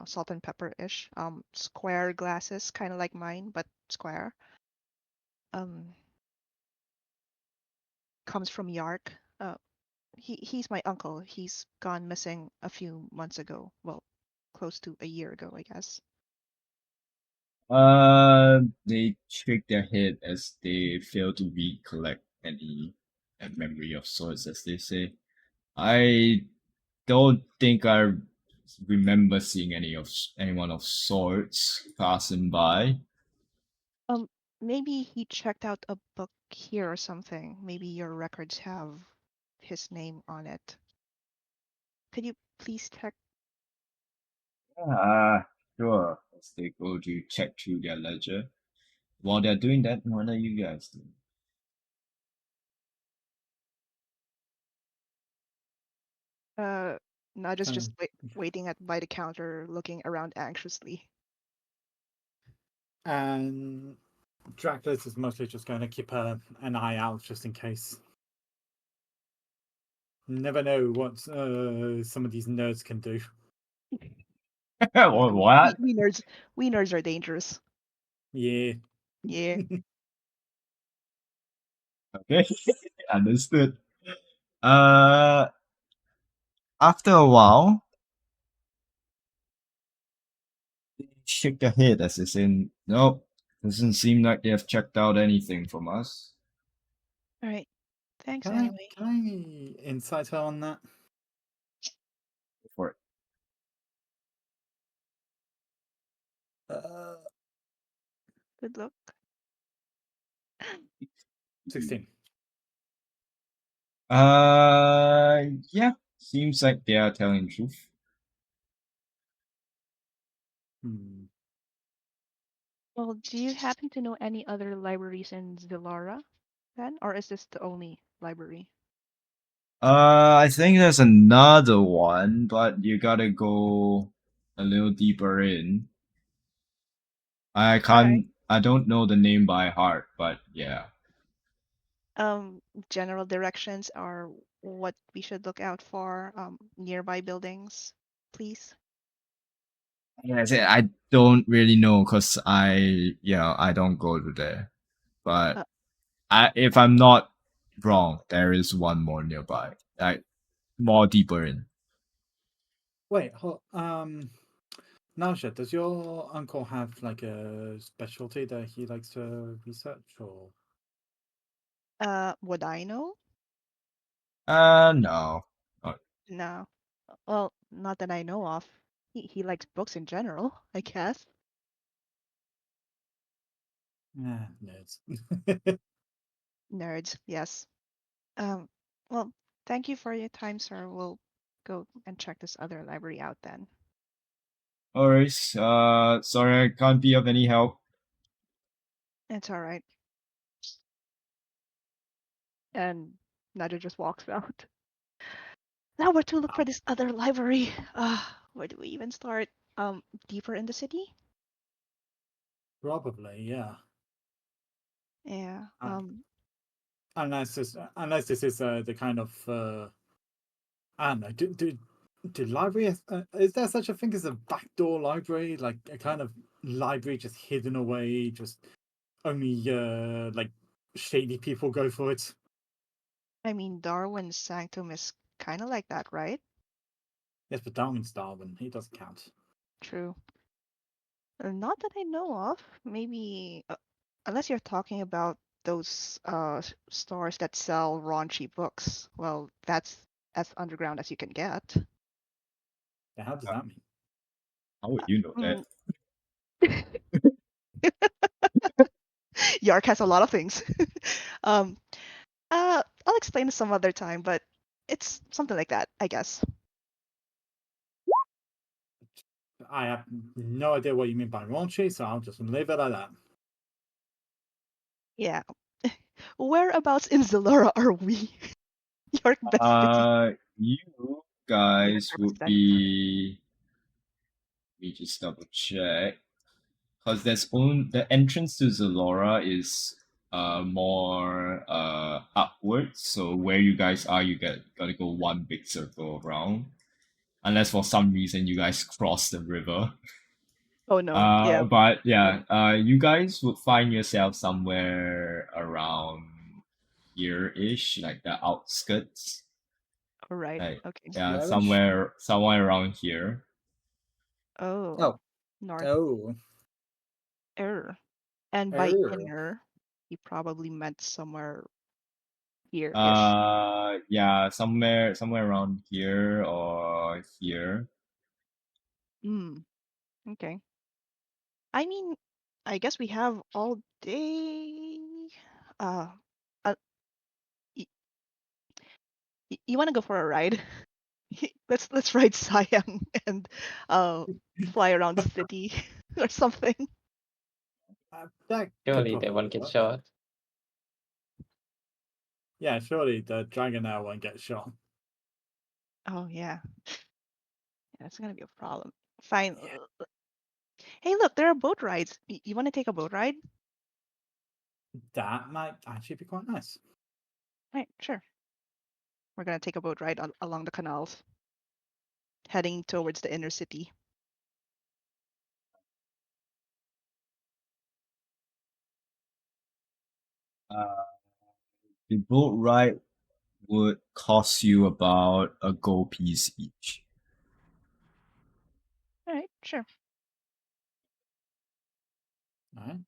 salt and pepper-ish, square glasses, kind of like mine, but square. Um, comes from Yark. He's my uncle. He's gone missing a few months ago. Well, close to a year ago, I guess.
They shake their head as they fail to recollect any memory of sorts, as they say. I don't think I remember seeing anyone of sorts passing by.
Um, maybe he checked out a book here or something. Maybe your records have his name on it. Could you please check?
Sure. As they go to check through their ledger. While they're doing that, what are you guys doing?
Nada's
Kind
just waiting at by the counter, looking around anxiously.
and Dracula's is mostly just going to keep an eye out just in case. Never know what some of these nerds can do.
Yeah,
What?
we nerds are dangerous.
Yeah,
Yeah.
Okay, understood. Uh, After a while, they shake their head as if saying, "Nope, doesn't seem like they have checked out anything from us."
All right. Thanks
Can I
anyway.
can I insight her on that?
For it.
Uh,
Good luck.
16.
Yeah, seems like they are telling the truth.
Hmm.
Well, do you happen to know any other libraries in Zilara then? Or is this the only library?
I think there's another one, but you gotta go a little deeper in.
Alright.
I don't know the name by heart, but yeah.
General directions are what we should look out for. Nearby buildings, please.
Yeah, I don't really know because I don't go to there. But
Uh,
if I'm not wrong, there is one more nearby, like more deeper in.
Wait, Nausha, does your uncle have like a specialty that he likes to research, or?
would I know?
No.
No. Well, not that I know of. He likes books in general, I guess.
Nah, nerds.
Nerds, yes. Um, well, thank you for your time, sir. We'll go and check this other library out then.
Alright. Sorry I can't be of any help.
It's all right. And Nadia just walks out. Now where to look for this other library? Where do we even start? Deeper in the city?
Probably, yeah.
Yeah.
Uh, unless this is the kind of I don't know. Do library is there such a thing as a backdoor library, like a kind of library just hidden away, just only like shady people go for it?
I mean, Darwin's Sanctum is kind of like that, right?
Yes, but Darwin's Darwin. He doesn't count.
True. Not that I know of. Maybe, unless you're talking about those stores that sell raunchy books. Well, that's as underground as you can get.
Yeah, how does that mean?
How would you know that?
Mm. Yark has a lot of things. um, I'll explain some other time, but it's something like that, I guess.
I have no idea what you mean by raunchy, so I'll just leave it at that.
Yeah. Whereabouts in Zalora are we? York Best City
You guys would
100%.
be. Let me just double check. Because the entrance to Zalora is more upwards. So where you guys are, gotta go one big circle around. Unless for some reason you guys cross the river.
Oh no. Yeah.
But yeah, you guys would find yourself somewhere around here-ish, like the outskirts.
All right.
Like
Okay.
yeah,
Squarish?
somewhere around here.
Oh.
Oh,
North
oh,
error. And by
err.
inner, he probably meant somewhere here-ish.
Yeah, somewhere around here or here.
Hmm. Okay. I mean, I guess we have all day. Uh, uh y you want to go for a ride? Let's ride Sayang and uh fly around the city or something.
That could
Surely they
probably
won't get
work.
shot.
Yeah, surely the Dragonair won't get shot.
Oh yeah. Yeah, it's gonna be a problem. Fine.
Yeah,
Hey, look, there are boat rides. You want to take a boat ride?
that might actually be quite nice.
Right, sure. We're gonna take a boat ride along the canals, heading towards the inner city.
The boat ride would cost you about a gold piece each.
All right, sure.
Alright.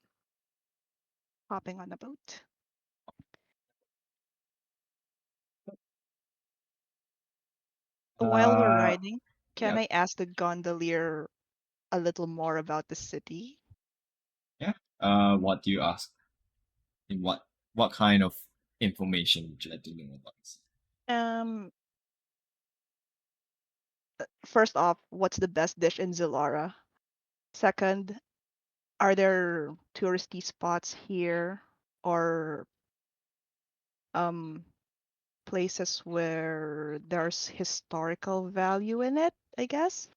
Hopping on the boat. While we're riding, can
Yep.
I ask the gondolier a little more about the city?
Yeah. What do you ask? In what kind of information would you like to know about this?
Um, First off, what's the best dish in Zilara? Second, are there touristy spots here or um places where there's historical value in it, I guess?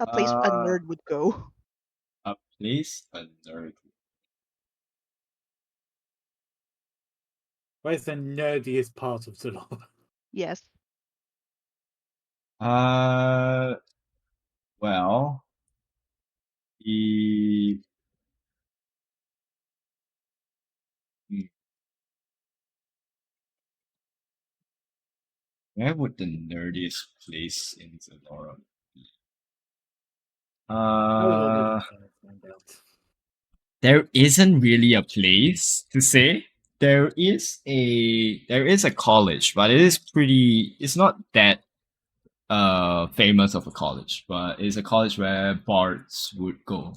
A place a
Uh,
nerd would go.
a place, a nerd.
Where's the nerdiest part of Zulala?
Yes.
Uh, well, the hmm, where would the nerdiest place in Sonora be?
I was wondering the same thing about.
There isn't really a place to say. There is a college, but it's not that famous of a college, but it's a college where bards would go.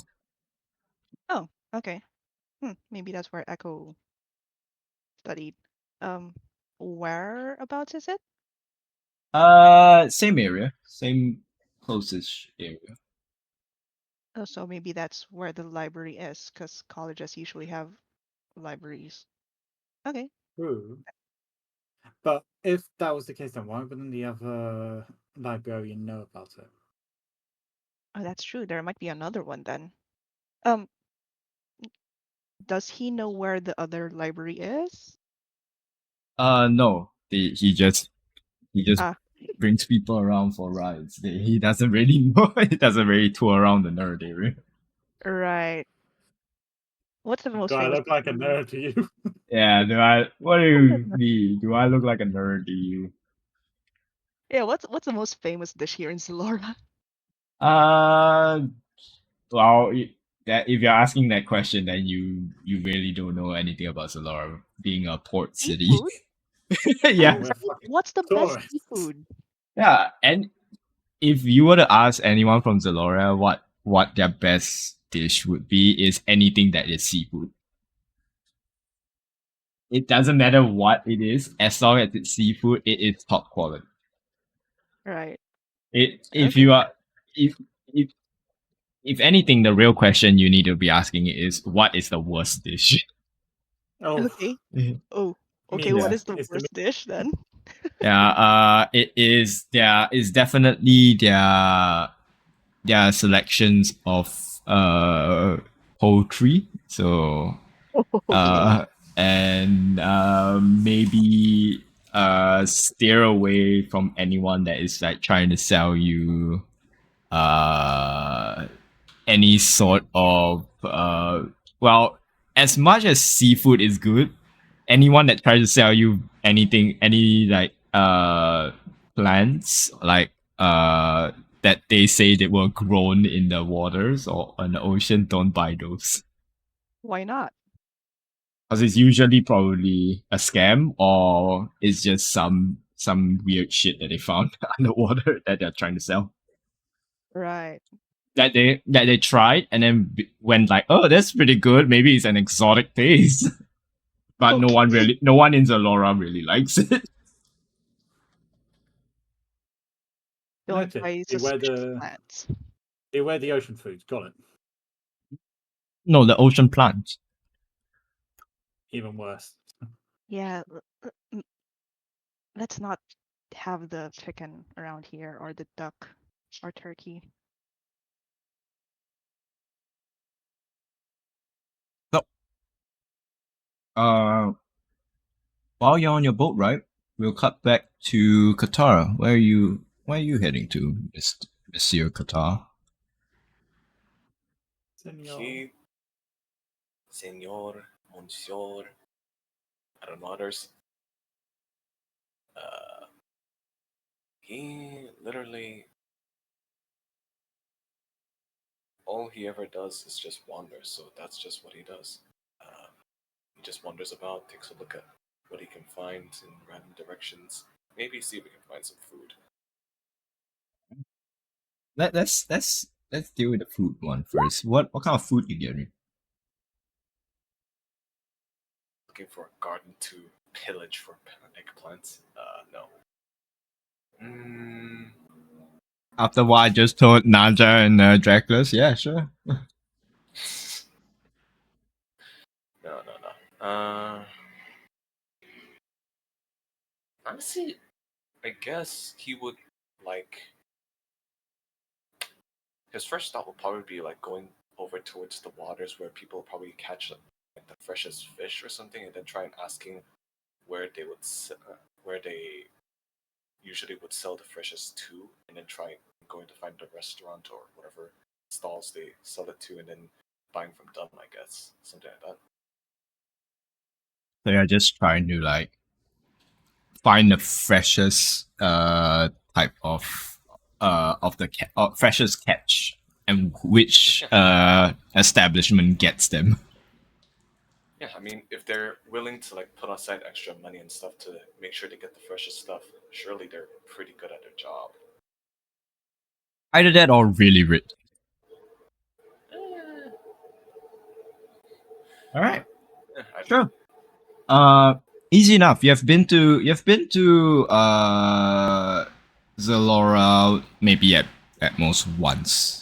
Oh, okay. Maybe that's where Echo studied. Um, whereabouts is it?
Same area, same closest area.
Oh, so maybe that's where the library is, because colleges usually have libraries. Okay.
True. But if that was the case, then why wouldn't the other librarian know about it?
Oh, that's true. There might be another one then. Um, does he know where the other library is?
No, he just
Ah,
brings people around for rides. He doesn't really know. He doesn't really tour around the nerd area.
right. What's the most
Do I
famous
look like a
dish?
nerd to you?
Yeah, do I? What do
I don't
you
know.
mean? Do I look like a nerd to you?
Yeah, what's the most famous dish here in Zalora?
Uh, well, that if you're asking that question, then you really don't know anything about Solara being a port city.
Seafood?
Yeah,
Oh,
Right?
we're fucking
What's the best
tourists.
seafood?
yeah. And if you were to ask anyone from Zalora what their best dish would be, is anything that is seafood. It doesn't matter what it is, as long as it's seafood, it is top quality.
Right.
It if
Okay.
you are if if if anything, the real question you need to be asking is what is the worst dish?
Oh,
Okay. Oh, okay.
means
What
Yeah.
is the
it's the
worst dish then?
Yeah, it is there is definitely their selections of poultry. So
Okay.
and maybe steer away from anyone that is like trying to sell you uh any sort of well, as much as seafood is good, anyone that tries to sell you anything, any like plants like that they say they were grown in the waters or on the ocean, don't buy those.
Why not?
Because it's usually probably a scam or it's just some weird shit that they found underwater that they're trying to sell.
Right.
That they tried and then went like, oh, that's pretty good. Maybe it's an exotic taste, but
Okay.
no one in Zalora really likes it.
Don't
noted.
buy suspicious plants.
Beware the ocean foods. Got it.
No, the ocean plant.
Even worse.
Yeah, let's not have the chicken around here or the duck or turkey.
So, uh, while you're on your boat, right? We'll cut back to Qatar. Where are you heading to, Monsieur Qatar?
Senor.
He, Senor, Monsieur, I don't know others. He literally, all he ever does is just wander. So that's just what he does. He just wanders about, takes a look at what he can find in random directions. Maybe see if we can find some food.
Let's deal with the food one first. What kind of food you getting?
Looking for a garden to pillage for eggplants. No. Mm,
After what I just told Naja and Dracula's, yeah, sure.
no, no. Honestly, I guess he would like. His first stop will probably be like going over towards the waters where people probably catch like the freshest fish or something, and then try and asking where they would where they usually would sell the freshest to, and then try going to find the restaurant or whatever stalls they sell it to, and then buying from them. I guess something like that.
So you're just trying to like find the freshest type of the freshest catch and which establishment gets them.
Yeah, I mean, if they're willing to like put aside extra money and stuff to make sure they get the freshest stuff, surely they're pretty good at their job.
Either that or really rich. All right, sure. Easy enough. You've been to Zalora maybe at most once.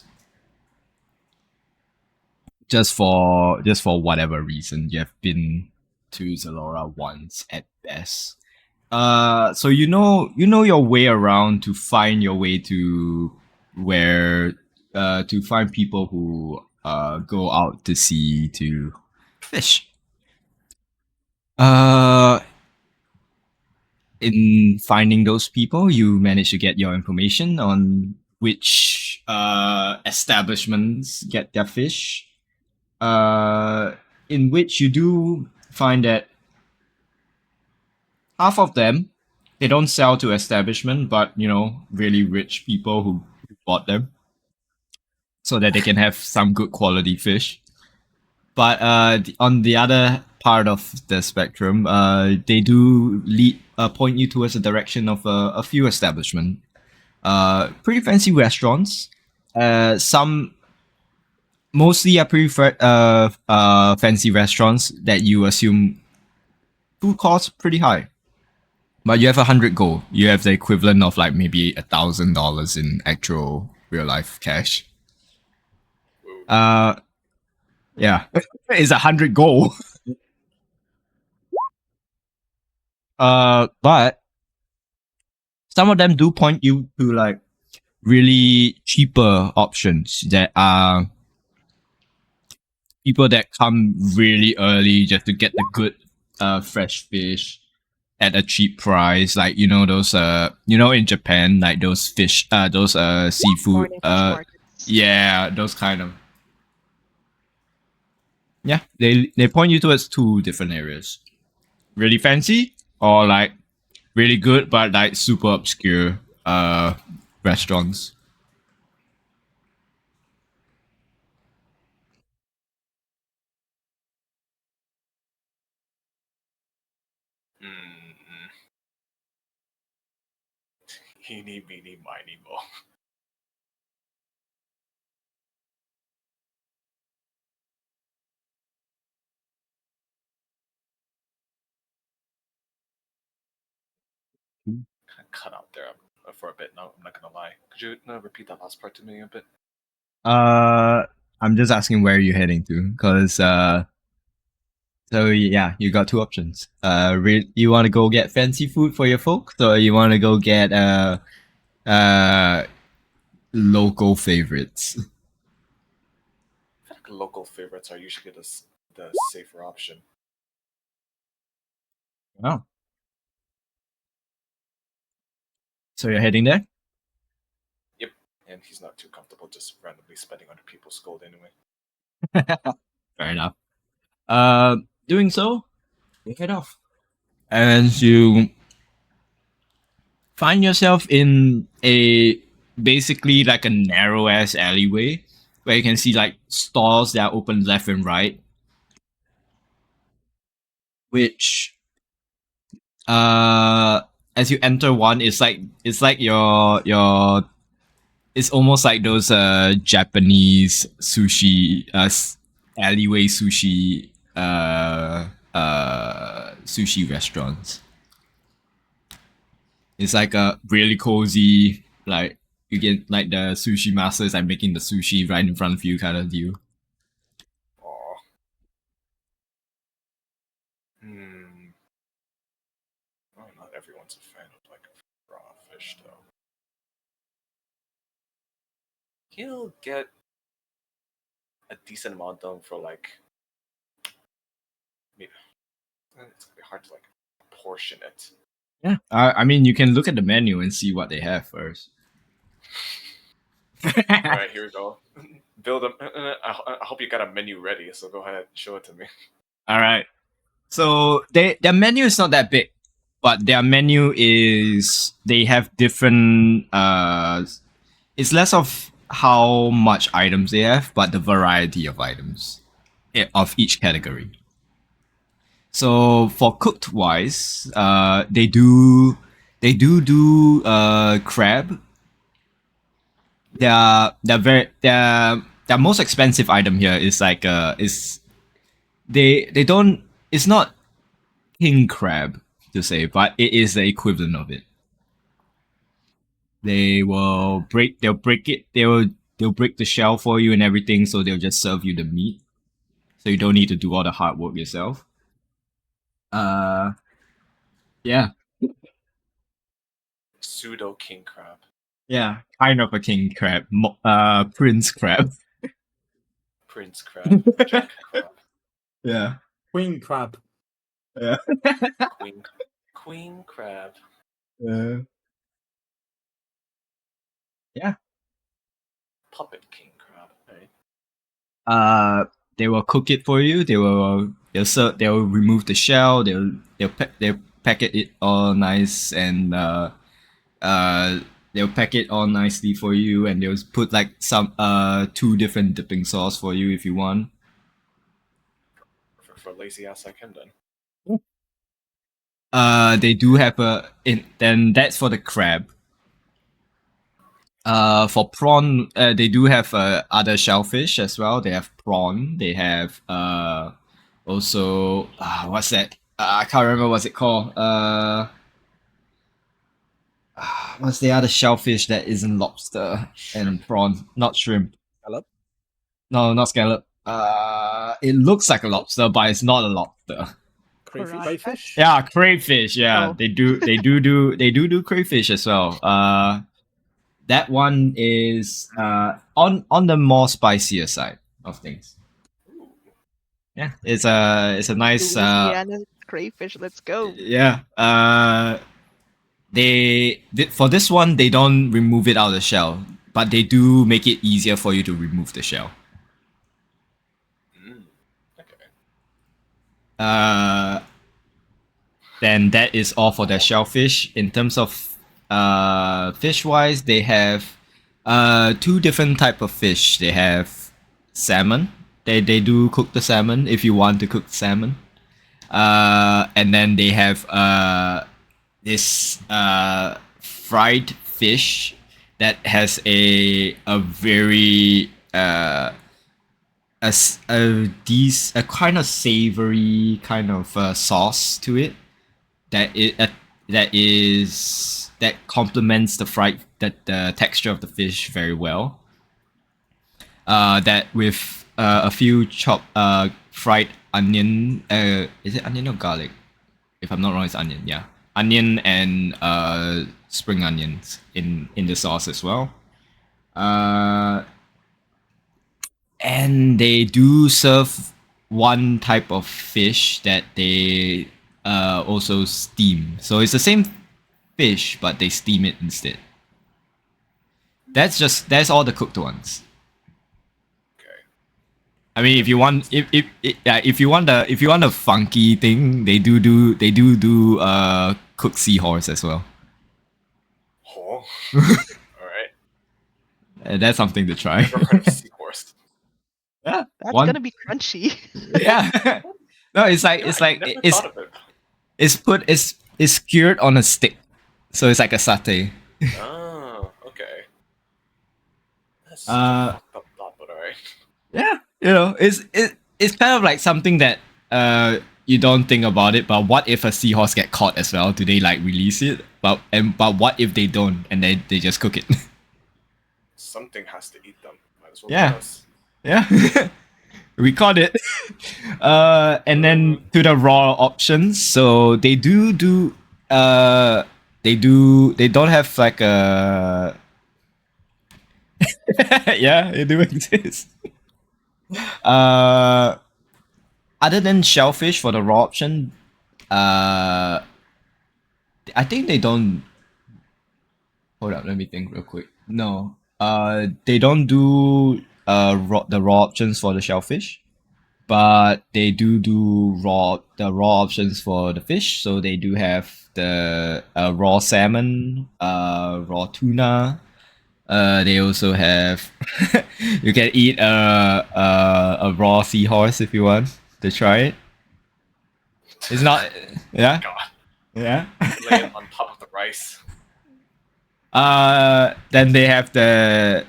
Just for whatever reason, you've been to Zalora once at best. So you know your way around to find your way to where to find people who go out to sea to fish. Uh, in finding those people, you manage to get your information on which establishments get their fish. In which you do find that half of them they don't sell to establishment, but really rich people who bought them so that they can have some good quality fish. But on the other part of the spectrum, they do point you towards the direction of a few establishment, pretty fancy restaurants. Some mostly are pretty fancy restaurants that you assume food costs pretty high. But you have 100 gold. You have the equivalent of like maybe $1,000 in actual real life cash. Yeah, it's 100 gold. But some of them do point you to like really cheaper options that are people that come really early just to get the good fresh fish at a cheap price, like those in Japan, like those fish those seafood
Morning fish markets.
yeah, those kind of, yeah, they point you towards two different areas: really fancy or like really good but like super obscure restaurants.
Mm-mm. Eeny, meeny, miny, mo. Cut out there for a bit. No, I'm not gonna lie. Could you repeat that last part to me a bit?
I'm just asking where you're heading to, because so yeah, you got two options. You want to go get fancy food for your folks, or you want to go get uh local favorites?
I feel like local favorites are usually the safer option.
Oh, so you're heading there?
Yep. And he's not too comfortable just randomly spending other people's gold anyway.
Fair enough. doing so, you head off. And you find yourself in a basically like a narrow ass alleyway where you can see like stalls that are open left and right. Which as you enter one, it's like your it's almost like those Japanese sushi alleyway sushi restaurants. It's like a really cozy, like you get like the sushi masters are making the sushi right in front of you kind of deal.
Aw. Hmm. Oh, not everyone's a fan of like raw fish though. He'll get a decent amount done for like maybe it's gonna be hard to like portion it.
Yeah. I mean, you can look at the menu and see what they have first.
All right, here we go. Build them. I hope you got a menu ready, so go ahead, show it to me.
All right. So their menu is not that big, but their menu is they have different. It's less of how much items they have, but the variety of items of each category. So for cooked wise, they do crab. Their most expensive item here is like is they don't it's not king crab to say, but it is the equivalent of it. They'll break it, they'll break the shell for you and everything, so they'll just serve you the meat. So you don't need to do all the hard work yourself. Yeah.
Pseudo king crab.
Yeah, kind of a king crab. Prince crab.
Prince crab. Jack crab.
Yeah.
Queen crab.
Yeah.
Queen crab.
Yeah.
Puppet king crab, right?
They will cook it for you. They'll remove the shell. They'll packet it all nice and they'll pack it all nicely for you, and they'll put like some 2 different dipping sauce for you if you want.
For lazy ass like him then.
They do have then that's for the crab. For prawn, they do have other shellfish as well. They have prawn. They have also what's that? I can't remember what's it called. What's the other shellfish that isn't lobster and prawn? Not shrimp.
Scallop?
No, not scallop. It looks like a lobster, but it's not a lobster.
Crayfish?
Crayfish?
Yeah, crayfish. Yeah,
Oh.
they do crayfish as well. That one is on the more spicier side of things. Yeah, it's a nice
Louisiana crayfish, let's go.
yeah. For this one they don't remove it out of the shell, but they do make it easier for you to remove the shell.
Okay.
Then that is all for their shellfish. In terms of fish wise, they have 2 different type of fish. They have salmon. They do cook the salmon if you want to cook salmon. And then they have this fried fish that has a very a kind of savory kind of sauce to it that complements the texture of the fish very well. That with a few chopped fried onion. Is it onion or garlic? If I'm not wrong, it's onion. Yeah, onion and spring onions in the sauce as well. And they do serve one type of fish that they also steam. So it's the same fish, but they steam it instead. That's all the cooked ones.
Okay.
I mean, if you want, if you want a funky thing, they do cooked seahorse as well.
Oh. Alright.
That's something to try.
Never heard of seahorse.
Yeah,
That's
one.
gonna be crunchy.
Yeah. No, it's like
Yeah, I never
it's
thought of it.
it's skewered on a stick, so it's like a satay.
Oh, okay. That's such
Uh,
a fucked up thought, but alright.
Yeah, it's kind of like something that you don't think about it, but what if a seahorse get caught as well? Do they like release it? But what if they don't and they just cook it?
Something has to eat them. Might as well
Yeah.
be us.
Yeah. We caught it. And then to the raw options, so they don't have like a yeah, they do exist. Other than shellfish for the raw option, I think they don't. Hold up, let me think real quick. No, they don't do the raw options for the shellfish, but they do the raw options for the fish. So they do have the raw salmon, raw tuna. They also have you can eat a raw seahorse if you want to try it. It's not yeah
God.
yeah.
Lay it on top of the rice.
Then they have the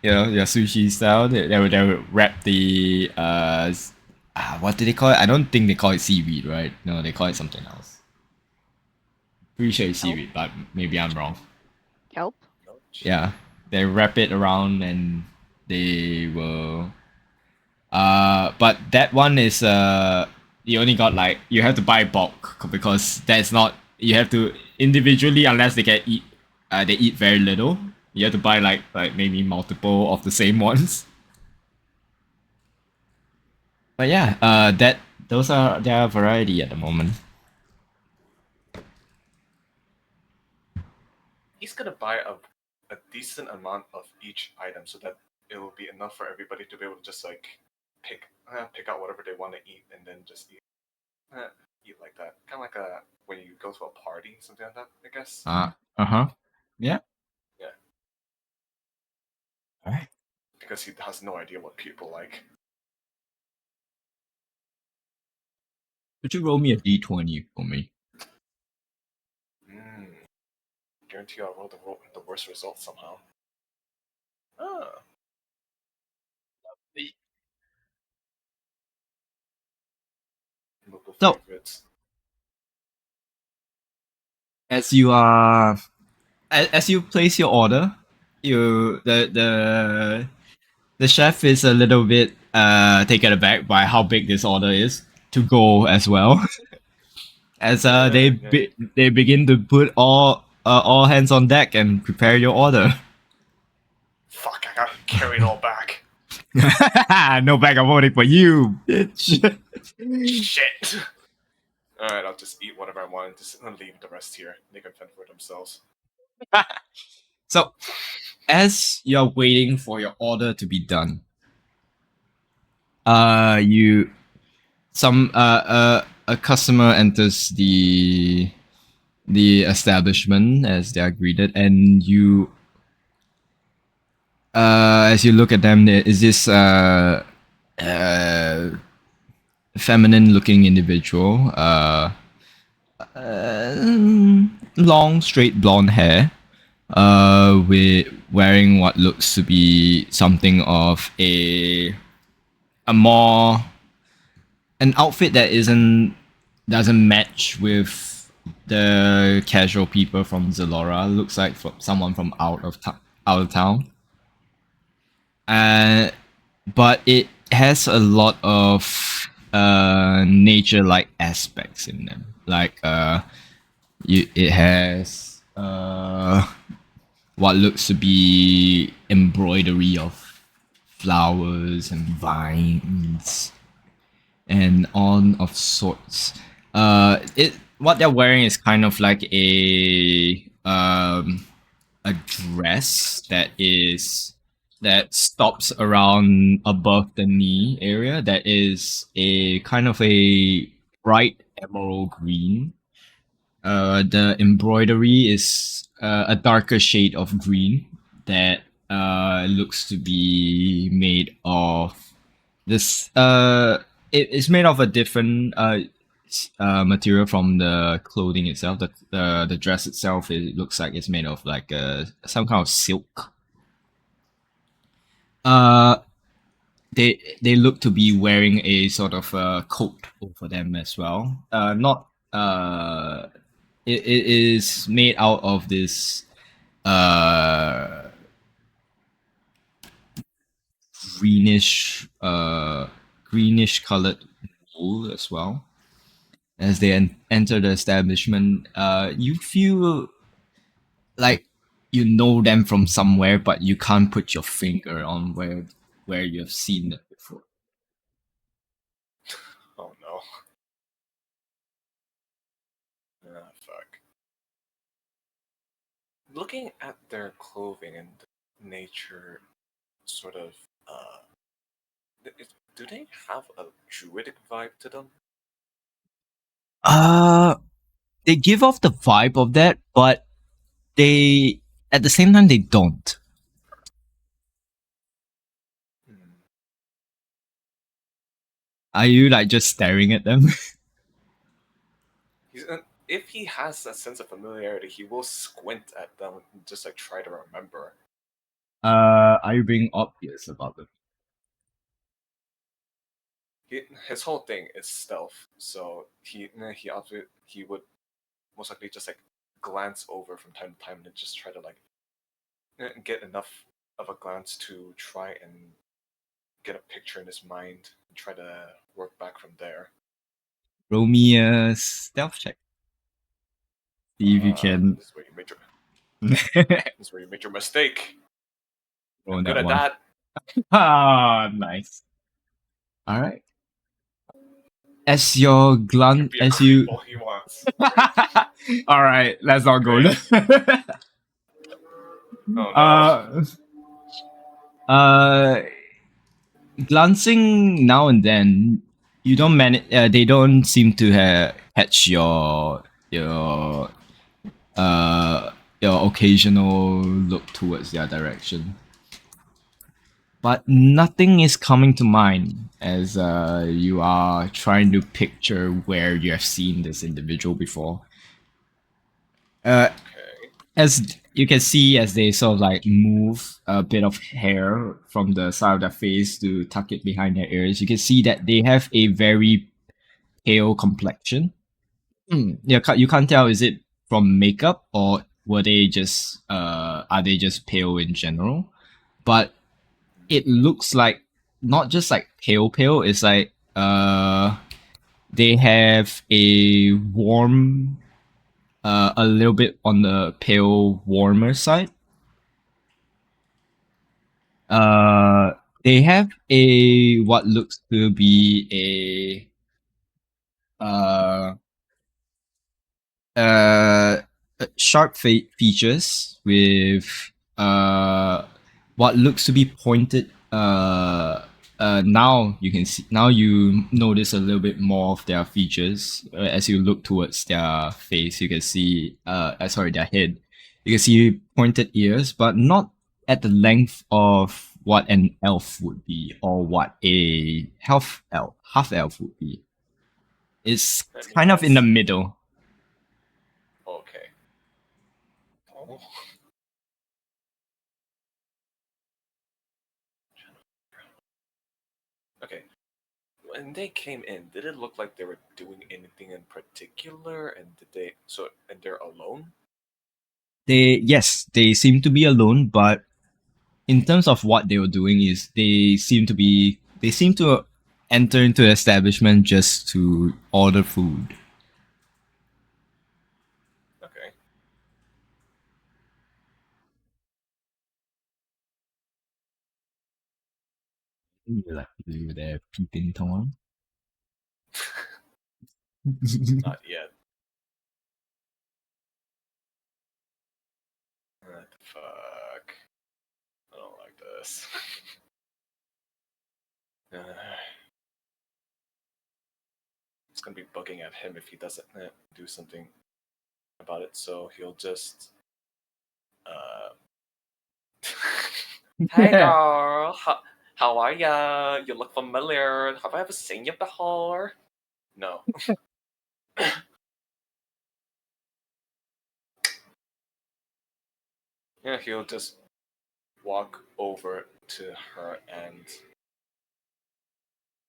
your sushi style. They would wrap the what do they call it? I don't think they call it seaweed, right? No, they call it something else. Pretty sure it's seaweed, but maybe I'm wrong.
Kelp.
No,
Yeah, they wrap it around and they will. But that one is you only got like you have to buy bulk because that's not you have to individually unless they can eat. They eat very little. You have to buy like maybe multiple of the same ones. But yeah, there are variety at the moment.
He's gonna buy a decent amount of each item so that it will be enough for everybody to be able to just like pick out whatever they want to eat and then just eat like that. Kind of like when you go to a party, something like that. I guess.
Uh-huh. Yeah.
Yeah.
Alright.
Because he has no idea what people like.
Could you roll me a d20 for me?
Guarantee I'll roll the worst result somehow. Ah. Local
So-
favorites.
As you as you place your order, the chef is a little bit taken aback by how big this order is to go as well. As they begin to put all hands on deck and prepare your order.
Fuck! I gotta carry it all back.
No bag of voting for you, bitch.
Shit. All right, I'll just eat whatever I want and just leave the rest here. They can fend for themselves.
So, as you're waiting for your order to be done, a customer enters the establishment as they are greeted, and you as you look at them, there is this feminine looking individual, long straight blonde hair, with wearing what looks to be something of an outfit that doesn't match with the casual people from Zalora. Looks like someone from out of town. But it has a lot of nature-like aspects in them. Like it has what looks to be embroidery of flowers and vines and on of sorts. What they're wearing is kind of like a dress that is that stops around above the knee area. That is a kind of a bright emerald green. The embroidery is a darker shade of green that looks to be made of this. It is made of a different material from the clothing itself. The dress itself, it looks like it's made of like some kind of silk. Uh, they look to be wearing a sort of coat over them as well. Not it is made out of this uh greenish greenish colored wool as well. As they enter the establishment, you feel like you know them from somewhere, but you can't put your finger on where you have seen them before.
Oh no. Ah, fuck. Looking at their clothing and nature, sort of, do they have a druidic vibe to them?
Uh, they give off the vibe of that, but they at the same time they don't.
Hmm.
Are you like just staring at them?
If he has a sense of familiarity, he will squint at them and just like try to remember.
Are you being obvious about them?
His whole thing is stealth, so he would most likely just like glance over from time to time and just try to like get enough of a glance to try and get a picture in his mind and try to work back from there.
Roll me a stealth check. See if you can
This is where you made your this is where you made your mistake.
roll
I'm good
that
at
one.
that.
Ah, nice. All right. As your
He
glance,
can be a
as
creep
you.
all he wants.
All right, let's not go
Great.
there.
Oh no.
Uh, glancing now and then, you don't manage. They don't seem to catch your your occasional look towards their direction. But nothing is coming to mind as you are trying to picture where you have seen this individual before.
Okay.
As you can see, as they sort of like move a bit of hair from the side of their face to tuck it behind their ears, you can see that they have a very pale complexion. Yeah, you can't tell, is it from makeup or were they just are they just pale in general? But it looks like not just like pale, it's like they have a warm a little bit on the pale warmer side. They have a what looks to be uh sharp features with what looks to be pointed now you can see, now you notice a little bit more of their features as you look towards their face. You can see sorry, their head. You can see pointed ears, but not at the length of what an elf would be or what a half elf would be. It's
I mean,
kind of in the
that's
middle.
okay. Oh. Okay. When they came in, did it look like they were doing anything in particular? And they're alone?
They seem to be alone, but in terms of what they were doing is they seem to enter into the establishment just to order food.
Okay.
You're like you there peeping Tom.
Not yet. What the fuck? I don't like this. It's gonna be bugging at him if he doesn't do something about it. So he'll just. Hey girl, how are ya? You look familiar. Have I ever seen you before? No. Yeah, he'll just walk over to her and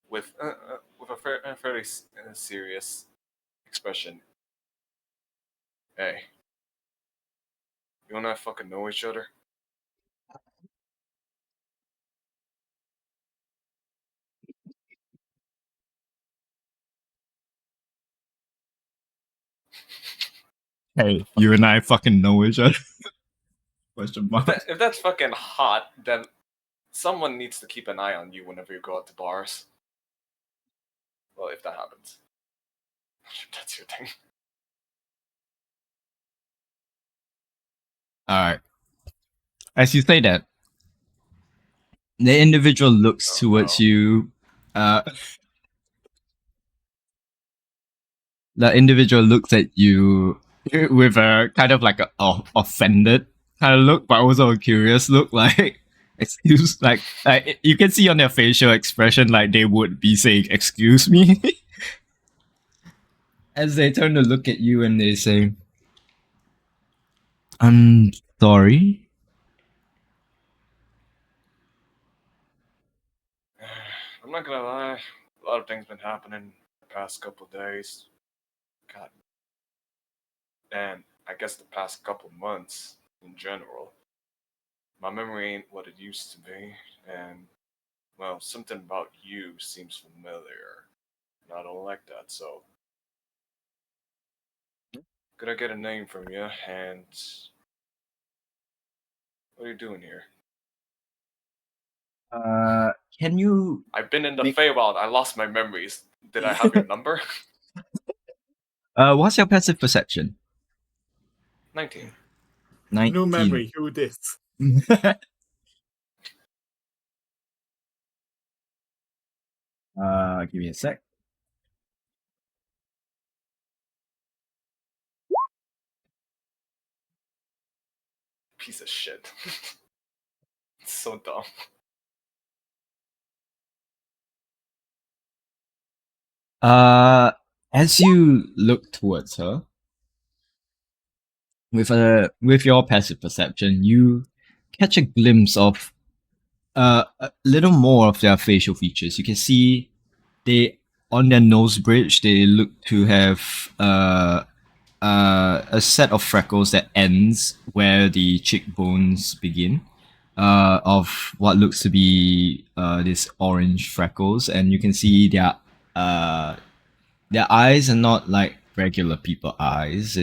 with a fairly serious expression. Hey, you and I fucking know each other?
Hey, you and I fucking know each other. Question mark.
If that's fucking hot, then someone needs to keep an eye on you whenever you go out to bars. Well, if that happens. That's your thing.
Alright. As you say that, the individual looks towards you. The individual looks at you with a kind of like a offended kind of look, but also a curious look. Like, excuse, like you can see on their facial expression, like they would be saying, "Excuse me," as they turn to look at you and they say, "I'm sorry."
I'm not gonna lie, a lot of things been happening the past couple days. God. And I guess the past couple months in general. My memory ain't what it used to be, and well, something about you seems familiar. And I don't like that, so could I get a name from you? And what are you doing here?
Can you?
I've been in the
Make-
Feywild. I lost my memories. Did I have your number?
What's your passive perception?
19.
19.
No memory. Who this?
Give me a sec.
Piece of shit. It's so dumb.
As you look towards her, with your passive perception, you catch a glimpse of a little more of their facial features. You can see they on their nose bridge they look to have a set of freckles that ends where the cheekbones begin. Of what looks to be these orange freckles, and you can see their eyes are not like regular people eyes.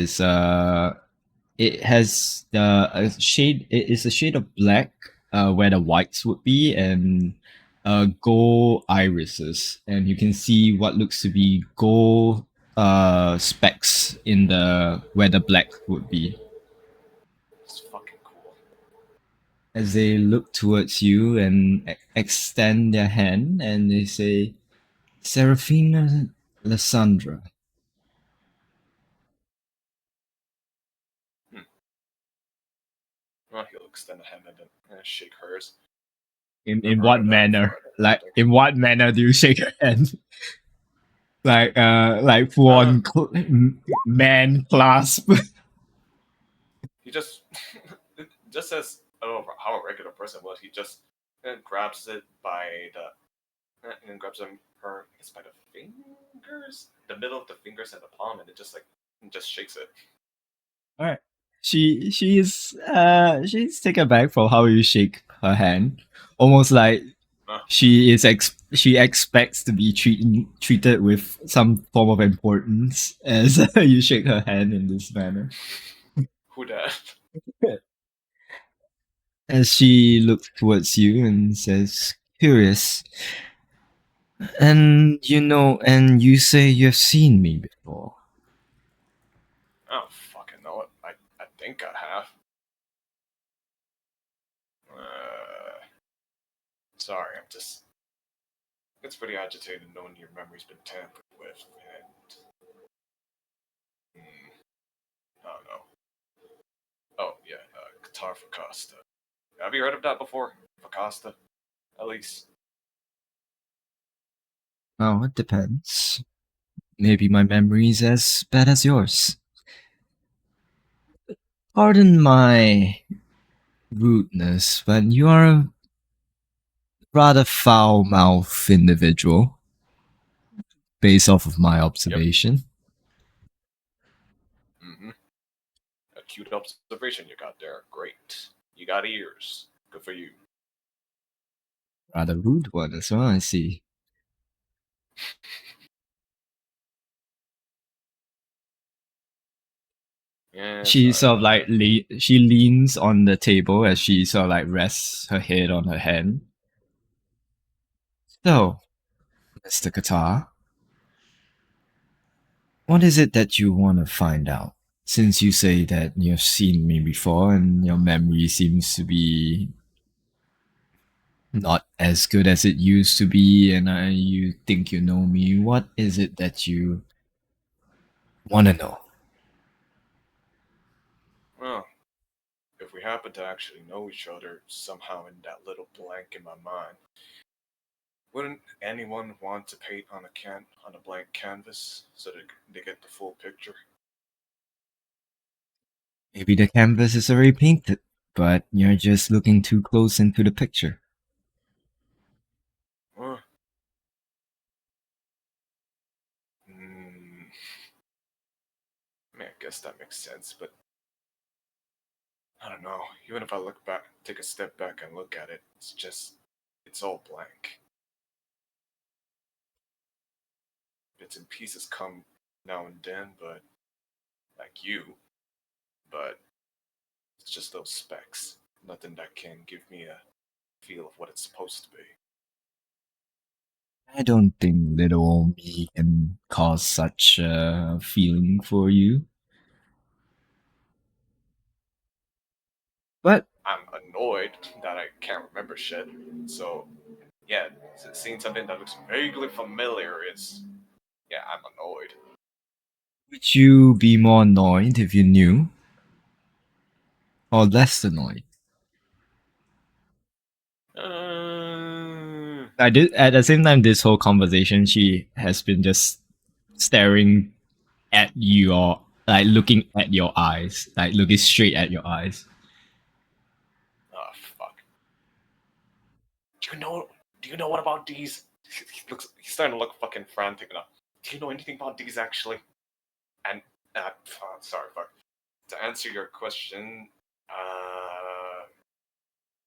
It has a shade. It is a shade of black, where the whites would be, and gold irises, and you can see what looks to be gold specks in the where the black would be.
It's fucking cool.
As they look towards you and extend their hand, and they say, "Serafina Lysandra."
Well, he'll extend a hand and then shake hers.
In
Never
what
heard of that
manner?
before, I don't
Like
think.
in what manner do you shake her hand? Like full on man clasp.
He just just says, I don't know how a regular person would. He just grabs it by the and grabs her I guess by the fingers, the middle of the fingers and the palm, and it just like just shakes it.
All right. She's taken aback from how you shake her hand, almost like she expects to be treated with some form of importance as you shake her hand in this manner.
Who dat?
As she looks towards you and says, "Curious. And and you say you've seen me before."
I don't fucking know it. I think I have. Sorry, I'm just. It's pretty agitating knowing your memory's been tampered with, and. I don't know. Oh, yeah, Qatar for Costa. Have you heard of that before? For Costa? At least.
Well, it depends. Maybe my memory's as bad as yours. Pardon my rudeness, but you are a rather foul-mouthed individual, based off of my observation.
Mm-hmm. Acute observation you got there. Great. You got ears. Good for you.
Rather rude one as well, I see.
Yeah,
She
sorry
sort of
about
like
that.
she leans on the table as she sort of like rests her head on her hand. So, Mr. Qatar, what is it that you want to find out? Since you say that you've seen me before and your memory seems to be not as good as it used to be, and you think you know me, what is it that you want to know?
Well, if we happen to actually know each other somehow in that little blank in my mind, wouldn't anyone want to paint on a blank canvas so that they get the full picture?
Maybe the canvas is already painted, but you're just looking too close into the picture.
Well, hmm. I mean, I guess that makes sense, but I don't know. Even if I look back, take a step back and look at it, it's all blank. Bits and pieces come now and then, but like you, but it's just those specks. Nothing that can give me a feel of what it's supposed to be.
I don't think little old me can cause such a feeling for you. But
I'm annoyed that I can't remember shit. So, yeah, seeing something that looks vaguely familiar is, yeah, I'm annoyed.
would you be more annoyed if you knew? Or less annoyed? I did at the same time this whole conversation she has been just staring at your like looking at your eyes. Like looking straight at your eyes.
Oh fuck. Do you know? Do you know what about these? He's starting to look fucking frantic now. Do you know anything about these actually? And sorry, fuck. To answer your question, I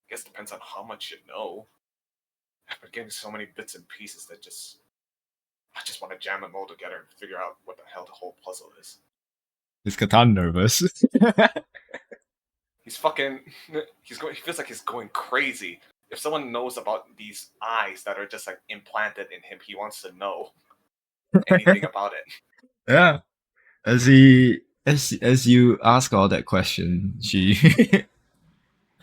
guess it depends on how much you know. I've getting so many bits and pieces that I just want to jam them all together and figure out what the hell the whole puzzle is.
Is Catan nervous?
He's fucking. He's going. He feels like he's going crazy. If someone knows about these eyes that are just like implanted in him, he wants to know anything about it.
Yeah. As you ask all that question, she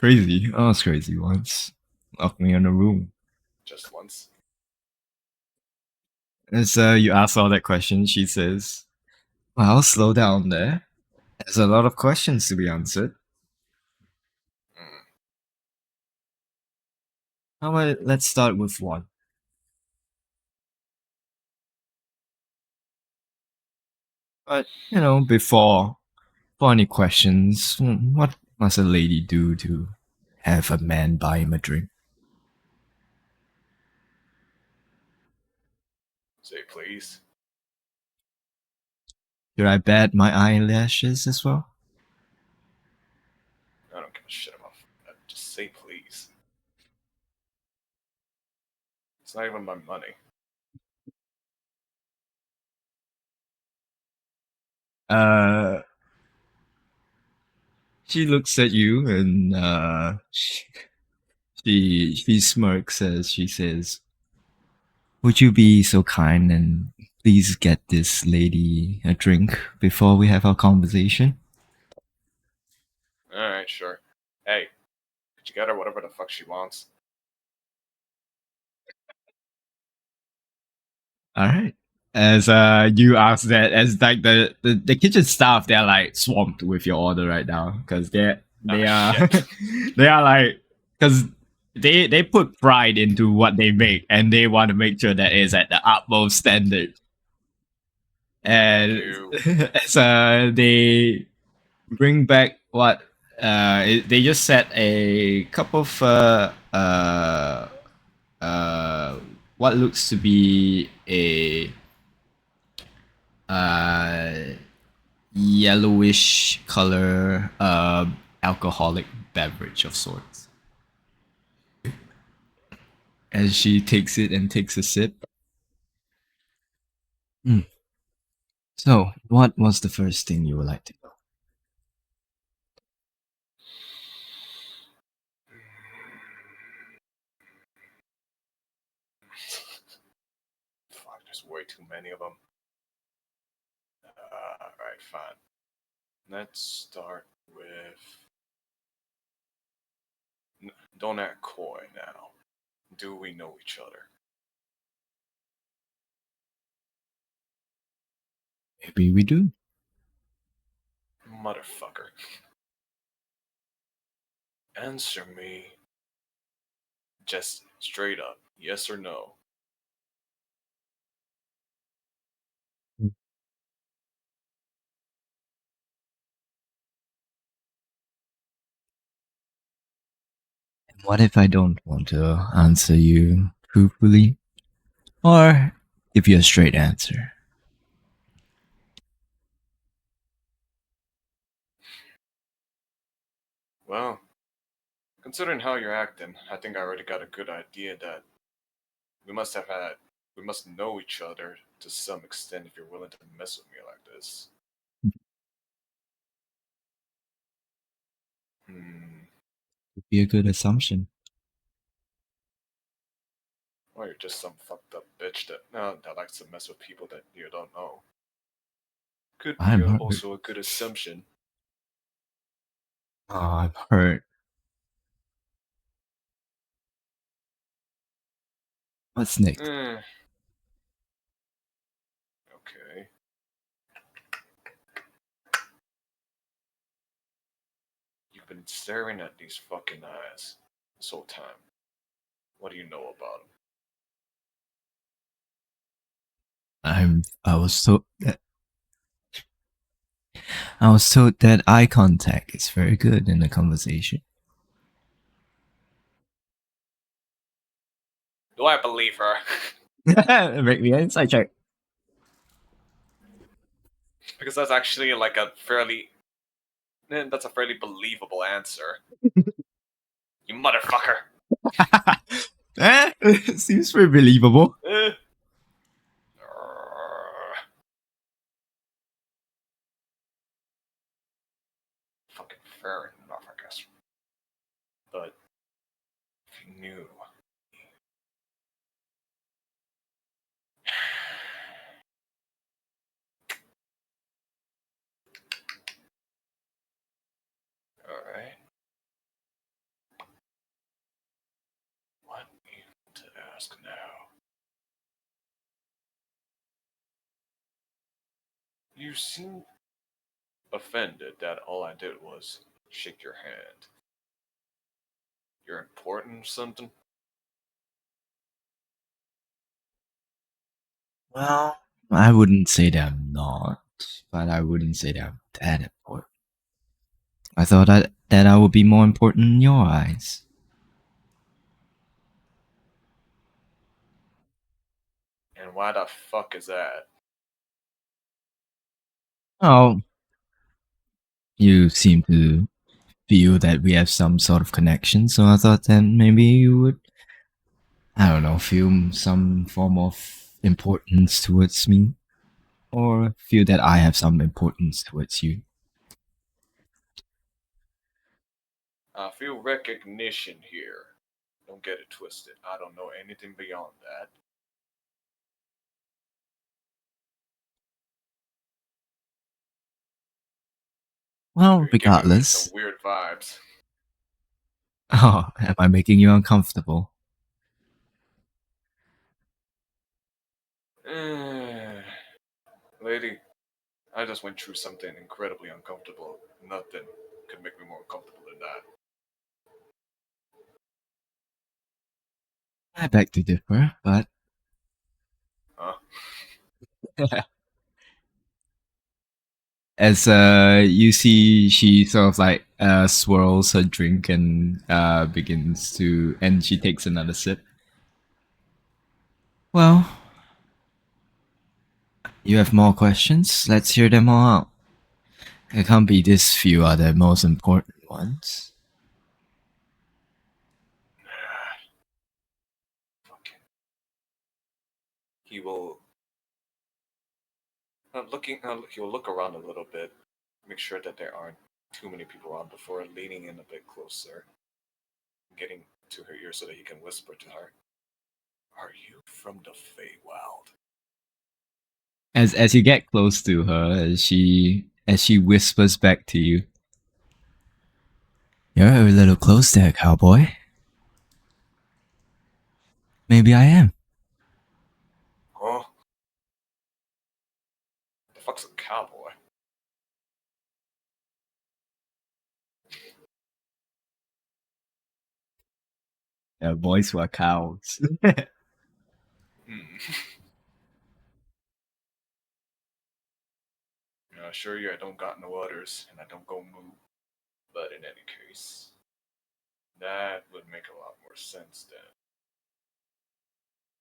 crazy. I was crazy once. Locked me in a room.
Just once.
As you ask all that question, she says, well, slow down there. There's a lot of questions to be answered.
Mm.
How about let's start with one. But, before any questions, what must a lady do to have a man buy him a drink?
Say please.
Should I bat my eyelashes as well?
I don't give a shit about that. Just say please. It's not even my money.
Uh, she looks at you and she smirks as she says, would you be so kind and please get this lady a drink before we have our conversation?
Alright, sure. Hey, could you get her whatever the fuck she wants?
All right. As you ask that, as like the kitchen staff, they're like swamped with your order right now because they are
shit.
they are like because they put pride into what they make and they want to make sure that it's at the utmost standard. And
you.
as they bring back what they just set a cup of what looks to be a uh, yellowish color alcoholic beverage of sorts. As she takes it and takes a sip. So, what was the first thing you would like to know?
Fuck, there's way too many of them. Alright, fine. Let's start with. Don't act coy now. Do we know each other?
Maybe we do.
Motherfucker. Answer me. Just straight up, yes or no.
What if I don't want to answer you truthfully? Or give you a straight answer?
Well, considering how you're acting, I think I already got a good idea that we must know each other to some extent if you're willing to mess with me like this.
Would be a good assumption.
Or you're just some fucked up bitch that likes to mess with people that you don't know. Could be
I'm hurt.
also a good assumption.
Oh, I'm hurt. What's next?
Okay. You've been staring at these fucking eyes this whole time. What do you know about them?
I was told that eye contact is very good in a conversation.
Do I believe her?
Make me an insight check.
Because that's actually like that's a fairly believable answer. You motherfucker.
Seems very believable.
Fucking fair enough, I guess. But if you knew. Alright. What even to ask now? You seem offended that all I did was shake your hand. You're important or something?
Well, I wouldn't say that I'm not, but I wouldn't say that I'm that important. I thought that I would be more important in your eyes.
And why the fuck is that?
Oh, you seem to feel that we have some sort of connection, so I thought that maybe you would, I don't know, feel some form of importance towards me, or feel that I have some importance towards you.
I feel recognition here. Don't get it twisted. I don't know anything beyond that.
Well,
You're giving me
regardless.
some weird vibes.
Oh, am I making you uncomfortable?
Lady, I just went through something incredibly uncomfortable. Nothing could make me more uncomfortable than that.
I beg to differ, but
Huh?
as you see, she sort of like swirls her drink and begins to, and she takes another sip. Well, you have more questions? Let's hear them all out. It can't be these few are the most important ones.
Fuck it. He will. He will look around a little bit, make sure that there aren't too many people around before leaning in a bit closer, getting to her ear so that he can whisper to her, "Are you from the Feywild?"
As you get close to her, as she whispers back to you, "You're a little close there, cowboy." Maybe I am.
Huh? The fuck's a cowboy?
Boys were cows.
Hmm. I assure you I don't got no others, and I don't go moo. But in any case, that would make a lot more sense then.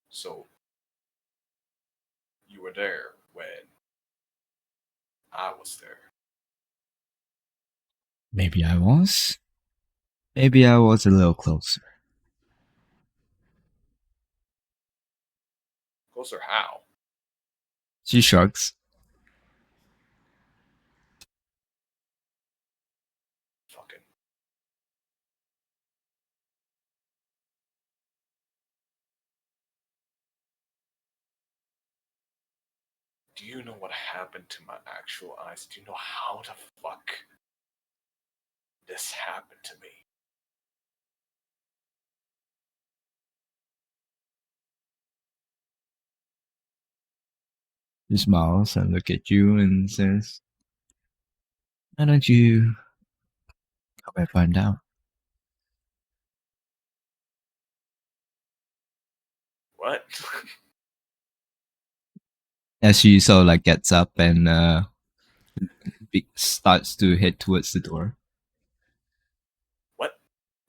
So, you were there when I was there.
Maybe I was. Maybe I was a little closer.
Closer how?
She shrugs.
Fucking. Do you know what happened to my actual eyes? Do you know how the fuck this happened to me?
She smiles and look at you and says, "Why don't you help me find out?"
What?
As she sort of like gets up and starts to head towards the door.
What?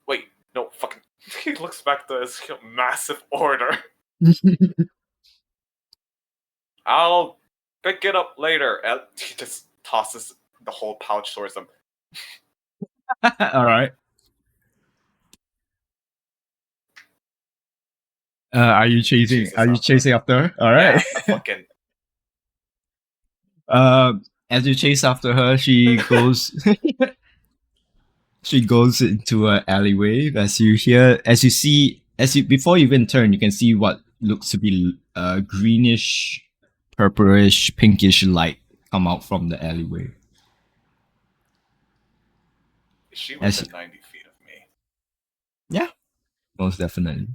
Wait, no, fucking. He looks back to his massive order. I'll pick it up later. And he just tosses the whole pouch towards him.
All right. Are you chasing?
Chases
Are you
after.
chasing after her? All right.
Yeah, fucking.
As you chase after her, she goes. She goes into an alleyway. As you before you even turn, you can see what looks to be greenish, purplish, pinkish light come out from the alleyway.
Is she
As
within 90 feet of me?
Yeah, most definitely.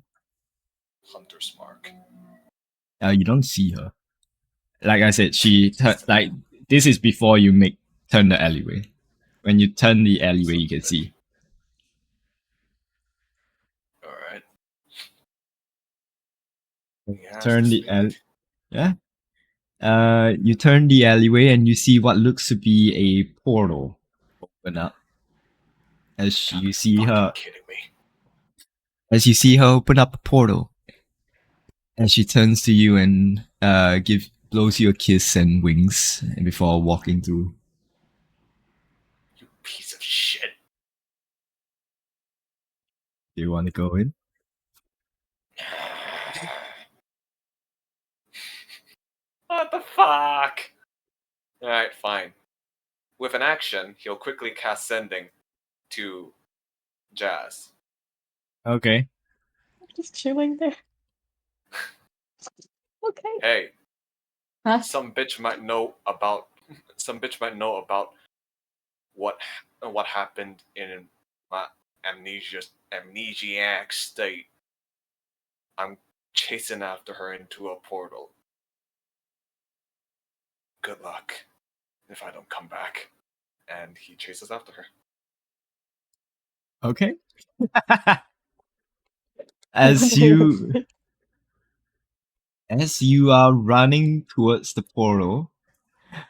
Hunter's mark.
You don't see her. Like I said, like this is before you turn the alleyway. When you turn the alleyway, you can see.
Alright. He has
Turn
to
the
speak.
Yeah. You turn the alleyway and you see what looks to be a portal open up. As you see her,
Kidding me.
open up a portal, and she turns to you and blows you a kiss and winks, and before walking through.
You piece of shit.
Do you want to go in?
What the fuck? Alright, fine. With an action, he'll quickly cast Sending to Jazz.
Okay.
Just chilling there. Okay.
Hey,
Huh?
some bitch might know about what happened in my amnesiac state. I'm chasing after her into a portal. Good luck if I don't come back. And he chases after her.
Okay. as you as you are running towards the portal,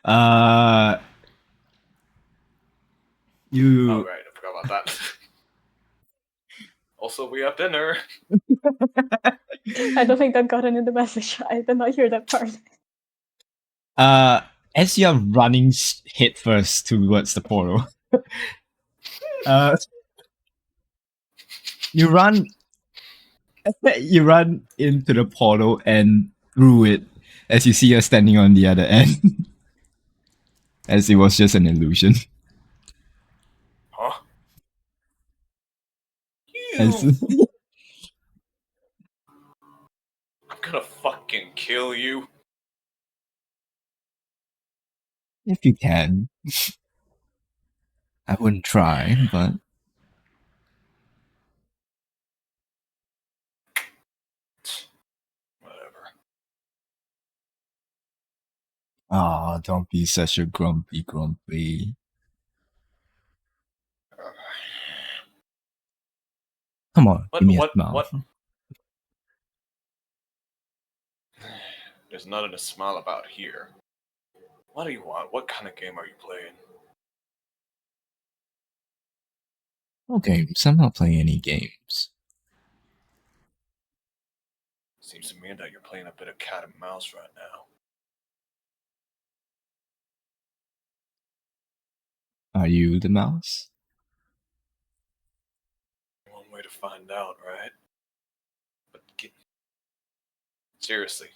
Oh,
you
right, I forgot about that. Also, we have dinner.
I don't think that got into the message. I did not hear that part.
as you're running head first towards the portal, uh, you run you run into the portal and through it as you see her standing on the other end, as it was just an illusion.
Huh?
As,
You! I'm gonna fucking kill you.
if you can, I wouldn't try, but
Whatever.
don't be such a grumpy. Come on, give me a smile.
What? There's nothing to smile about here. What do you want? What kind of game are you playing?
No games. I'm not playing any games.
Seems to me that you're playing a bit of cat and mouse right now.
Are you the mouse?
One way to find out, right? But seriously,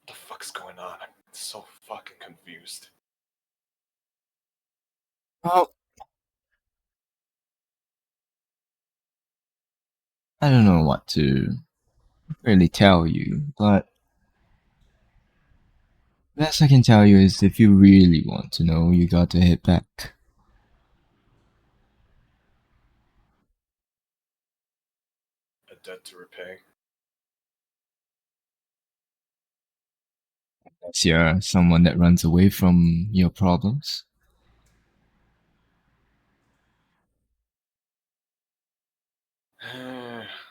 what the fuck's going on? I'm so fucking confused.
Well, I don't know what to really tell you, but best I can tell you is if you really want to know, you got to hit back.
A debt to repay.
Unless you're someone that runs away from your problems.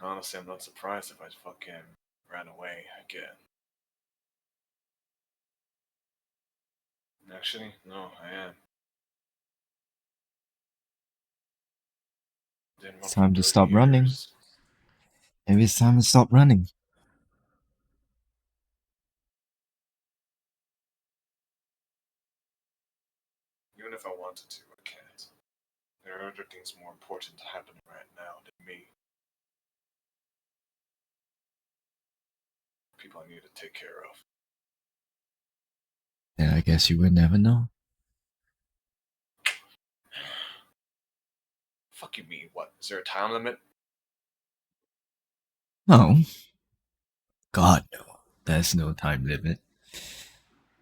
Honestly, I'm not surprised if I fucking ran away again. Actually, no, I am. Didn't run
It's
for
time to
30
stop running.
years.
Maybe it's time to stop running.
Even if I wanted to, I can't. There are other things more important happening right now than me. People I need to take care of.
Then I guess you would never know.
Fuck you mean, what? Is there a time limit?
No. God, no. There's no time limit.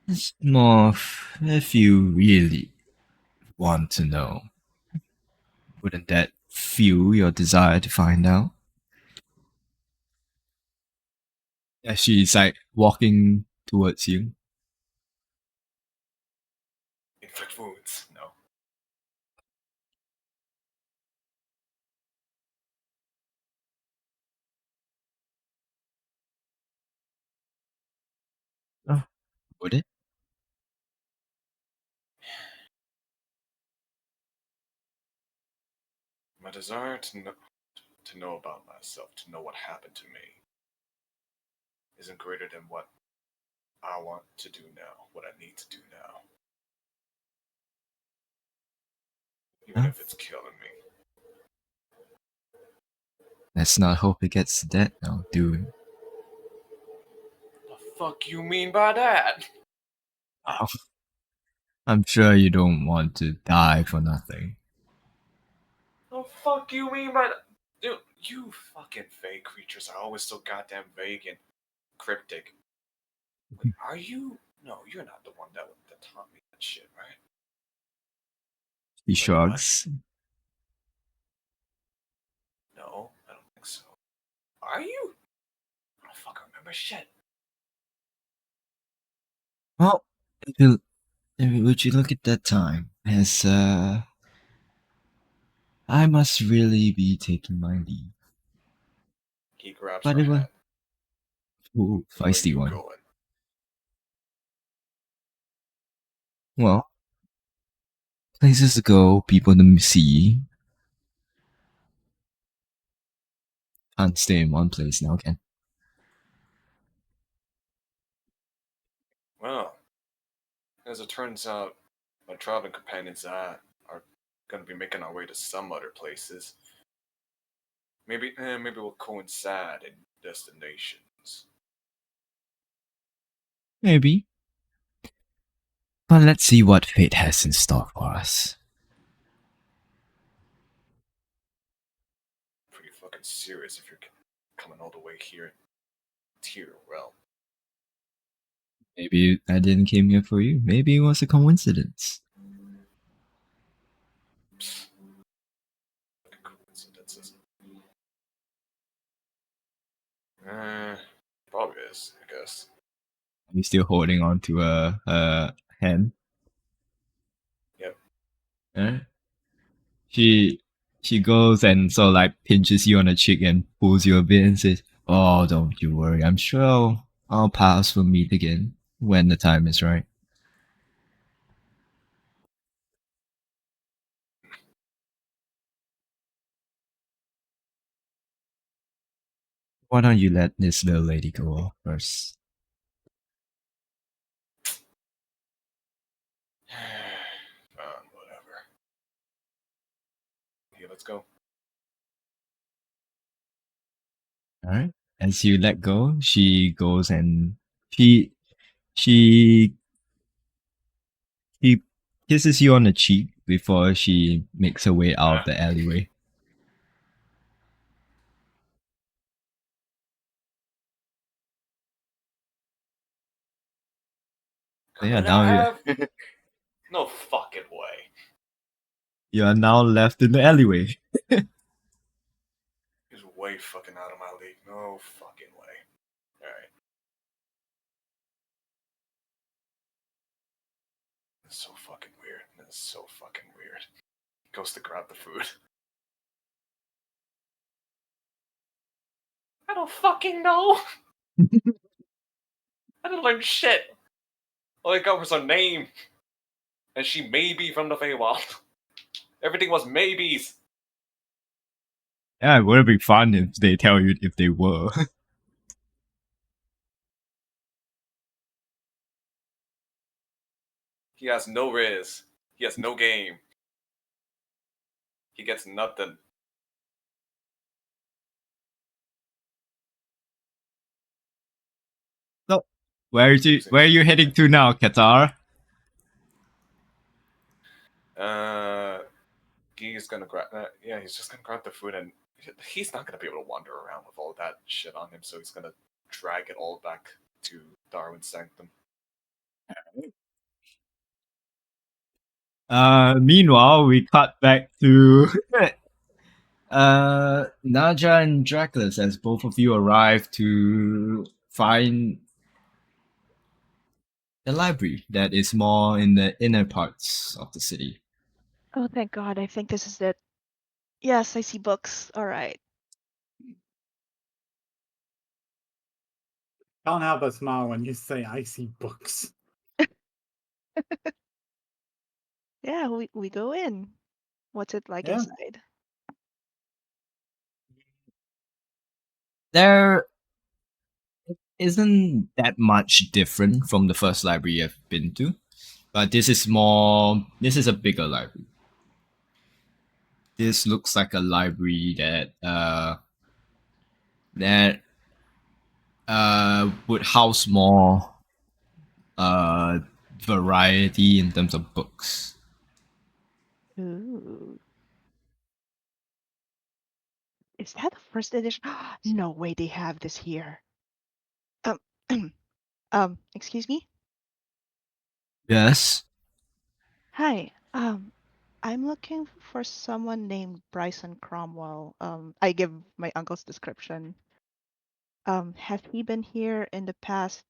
It's more if you really want to know. Wouldn't that fuel your desire to find out? Yeah, she's like walking towards you.
Inflict wounds? No.
Oh, would it?
My desire to know about myself, to know what happened to me, isn't greater than what I want to do now, what I need to do now. Even
Huh?
if it's killing me.
Let's not hope it gets to that now, do we?
The fuck you mean by that?
Oh, I'm sure you don't want to die for nothing.
The fuck you mean by that? Dude, you fucking vague creatures are always so goddamn vague and cryptic. Wait, are you? No, you're not the one that taught me that shit, right?
He
Wait,
shrugs.
No, I don't think so. Are you? I don't fucking remember shit.
Well, If would you look at that time? As I must really be taking my leave.
He grabs
But
her
it was
hand.
ooh,
Where are
feisty
you
one.
going?
Well, places to go, people to see. Can't stay in one place now, can?
Well, as it turns out, my traveling companions are going to be making our way to some other places. Maybe we'll coincide in destinations.
Maybe. But let's see what fate has in store for us.
Pretty fucking serious if you're coming all the way here to your realm.
Maybe I didn't came here for you. Maybe it was a coincidence.
Fucking coincidences. Probably is, I guess.
He's still holding on to a hand.
Yep.
Eh? She she goes and so like pinches you on the cheek and pulls you a bit and says, "Oh, don't you worry. I'm sure our paths will meet again when the time is right." Why don't you let this little lady go off first?
Whatever. Okay, let's go.
Alright. As you let go, she goes and she she she kisses you on the cheek before she makes her way out of the alleyway. So yeah,
Could
now
I have? No fucking way.
you are now left in the alleyway.
He's way fucking out of my league. No fucking way. Alright. It's so fucking weird. It's so fucking weird. He goes to grab the food. I don't fucking know. I didn't learn shit. All I got was her name. And she may be from the Feywild. Everything was maybes.
Yeah, it would be fun if they tell you if they were.
He has no riz. He has no game. He gets nothing.
So, where are you heading to now, Qatar?
Uh, he's gonna grab. Yeah, he's just gonna grab the food, and he's not gonna be able to wander around with all that shit on him. So he's gonna drag it all back to Darwin's sanctum.
Meanwhile, we cut back to Naja and Draculus as both of you arrive to find the library that is more in the inner parts of the city.
Oh, thank God. I think this is it. Yes, I see books. All right.
Can't help but smile when you say I see books.
Yeah, we go in. What's it like
Yeah.
inside?
There isn't that much different from the first library you've been to, but this is a bigger library. This looks like a library that would house more variety in terms of books.
Ooh. Is that the first edition? No way they have this here. Um, excuse me?
Yes.
Hi. I'm looking for someone named Bryson Cromwell. I give my uncle's description. Has he been here in the past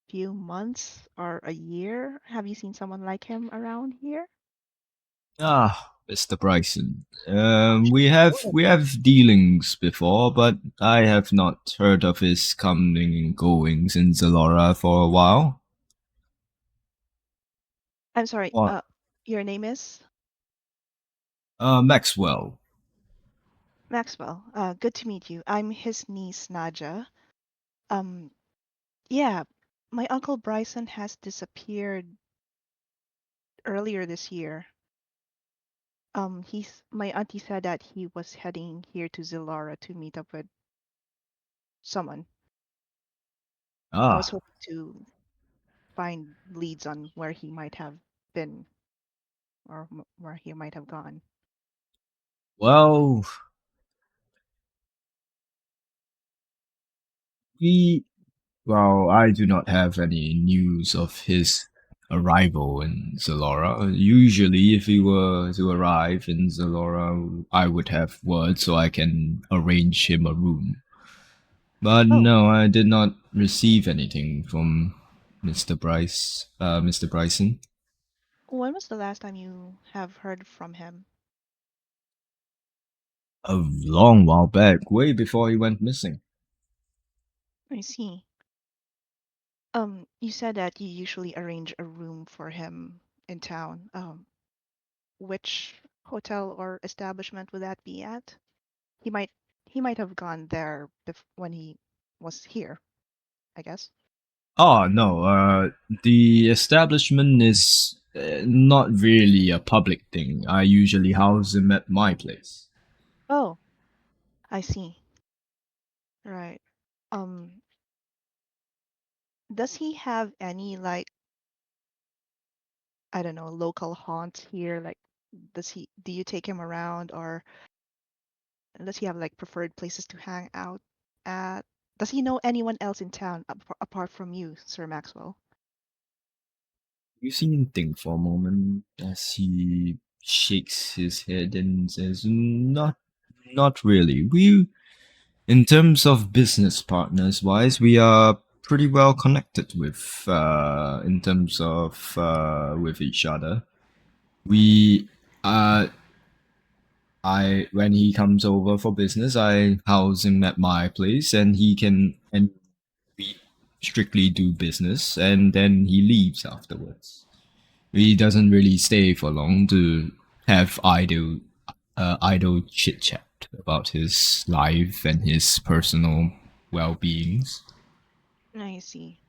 few months or a year? Have you seen someone like him around here?
Ah, Mr. Bryson. We have dealings before, but I have not heard of his coming and goings in Zalora for a while.
I'm sorry.
What?
Your name is
Maxwell.
Maxwell. Good to meet you. I'm his niece Naja. Um, yeah, my uncle Bryson has disappeared earlier this year. My auntie said that he was heading here to Zilara to meet up with someone. I was
Ah,
hoping to find leads on where he might have been or where he might have gone.
well, we Well, I do not have any news of his arrival in Zalora. Usually, if he were to arrive in Zalora, I would have word so I can arrange him a room. But
Oh,
no, I did not receive anything from Mr. Bryson.
when was the last time you have heard from him?
A long while back, way before he went missing.
I see. You said that you usually arrange a room for him in town. Which hotel or establishment would that be at? He might he might have gone there when he was here, I guess.
Oh no, the establishment is not really a public thing. I usually house him at my place.
Oh, I see. Right. Um, does he have any like I don't know, local haunts here? Like, do you take him around or does he have like preferred places to hang out at? Does he know anyone else in town apart from you, Sir Maxwell?
You see him think for a moment as he shakes his head and says, not really. In terms of business partners wise, we are pretty well connected in terms of, with each other. We, uh, when he comes over for business, I house him at my place, and we strictly do business, and then he leaves afterwards. He doesn't really stay for long to have idle chit chat about his life and his personal well beings.
I see.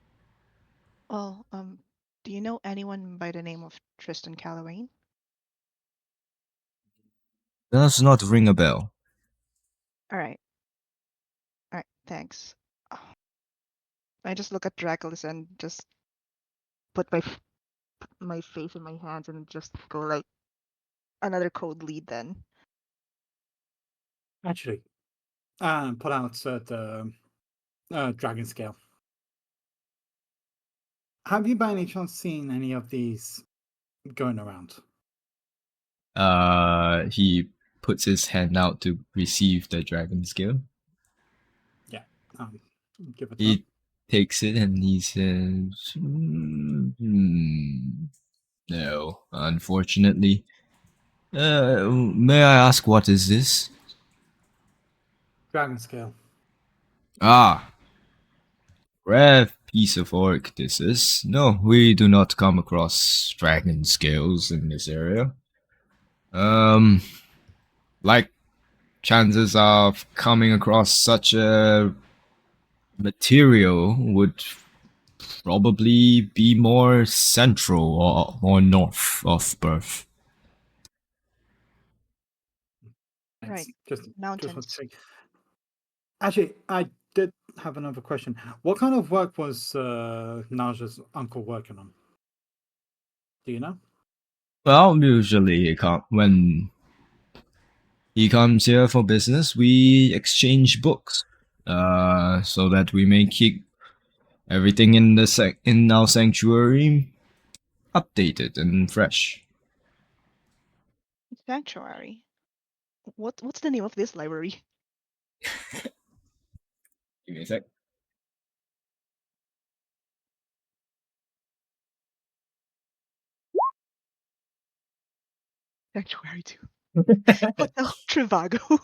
Well, do you know anyone by the name of Tristan Calloway?
Does not ring a bell.
All right. All right. Thanks. I just look at Draculus and just put my face in my hands and just go like another code lead then.
Actually, put out the dragon scale. Have you by any chance seen any of these going around?
He puts his hand out to receive the dragon scale.
Yeah. Give it to him.
He takes it and he says, no, unfortunately. May I ask what is this?
Dragon scale.
Ah, rare piece of orc this is. No, we do not come across dragon scales in this area. Um, like chances of coming across such a material would probably be more central or north of Birth.
Thanks.
Right.
Just want to
Mountains.
check. Actually, I did have another question. What kind of work was Naja's uncle working on? Do you know?
Well, usually when he comes here for business, we exchange books, so that we may keep everything in our sanctuary updated and fresh.
Sanctuary. What's the name of this library?
Give me a sec.
Sanctuary 2. Hotel Trivago.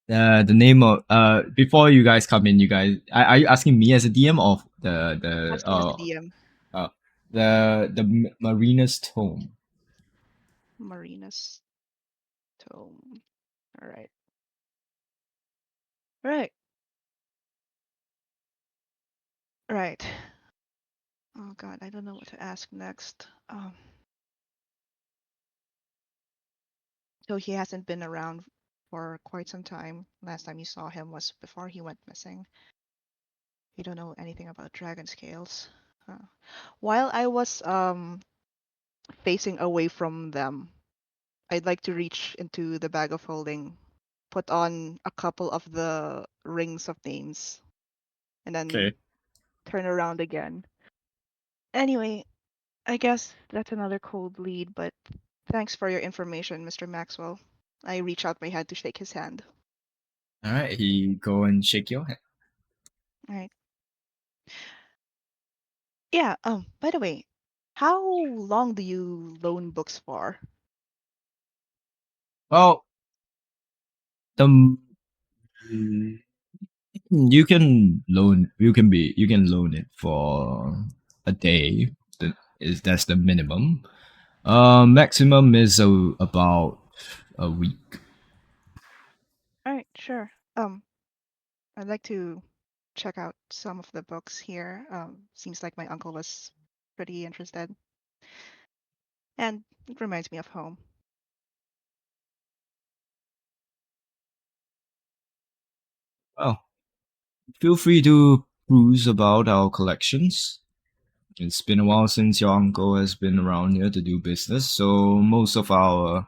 The name of before you guys come in, you guys are you asking me as a DM or
Asking as a DM.
the Marina's Tome?
Marina's Tome. Alright. Right. Right. Oh god, I don't know what to ask next. So he hasn't been around for quite some time. Last time you saw him was before he went missing. You don't know anything about dragon scales. Huh. While I was facing away from them, I'd like to reach into the bag of holding, put on a couple of the rings of names, and then turn around again. Anyway, I guess that's another cold lead, but thanks for your information, Mr. Maxwell. I reach out my hand to shake his hand.
All right, he go and shake your hand.
Right. Yeah, by the way, how long do you loan books for?
Well, the you can loan it for a day. That's the minimum. Maximum is about a week.
Alright, sure. I'd like to check out some of the books here. Seems like my uncle was pretty interested. And it reminds me of home.
Well, feel free to peruse about our collections. It's been a while since your uncle has been around here to do business, so most of our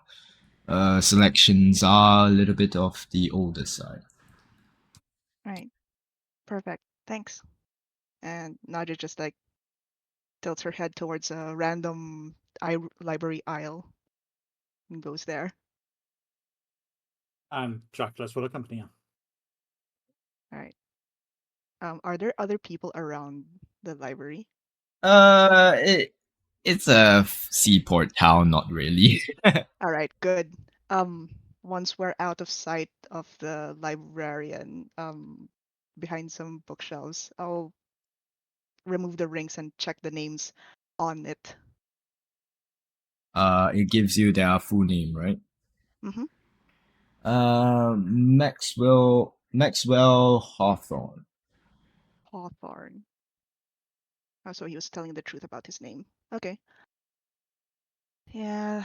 selections are a little bit of the older side.
Right. Perfect. Thanks. And Nadia just like tilts her head towards a random library aisle and goes there.
And Dracula's will accompany her.
All right. Are there other people around the library?
It's a seaport town, not really.
All right, good. Um, Once we're out of sight of the librarian, behind some bookshelves, I'll remove the rings and check the names on it.
It gives you their full name, right?
Mm-hmm.
Maxwell Hawthorne.
Hawthorne. Oh, so he was telling the truth about his name. Okay. Yeah.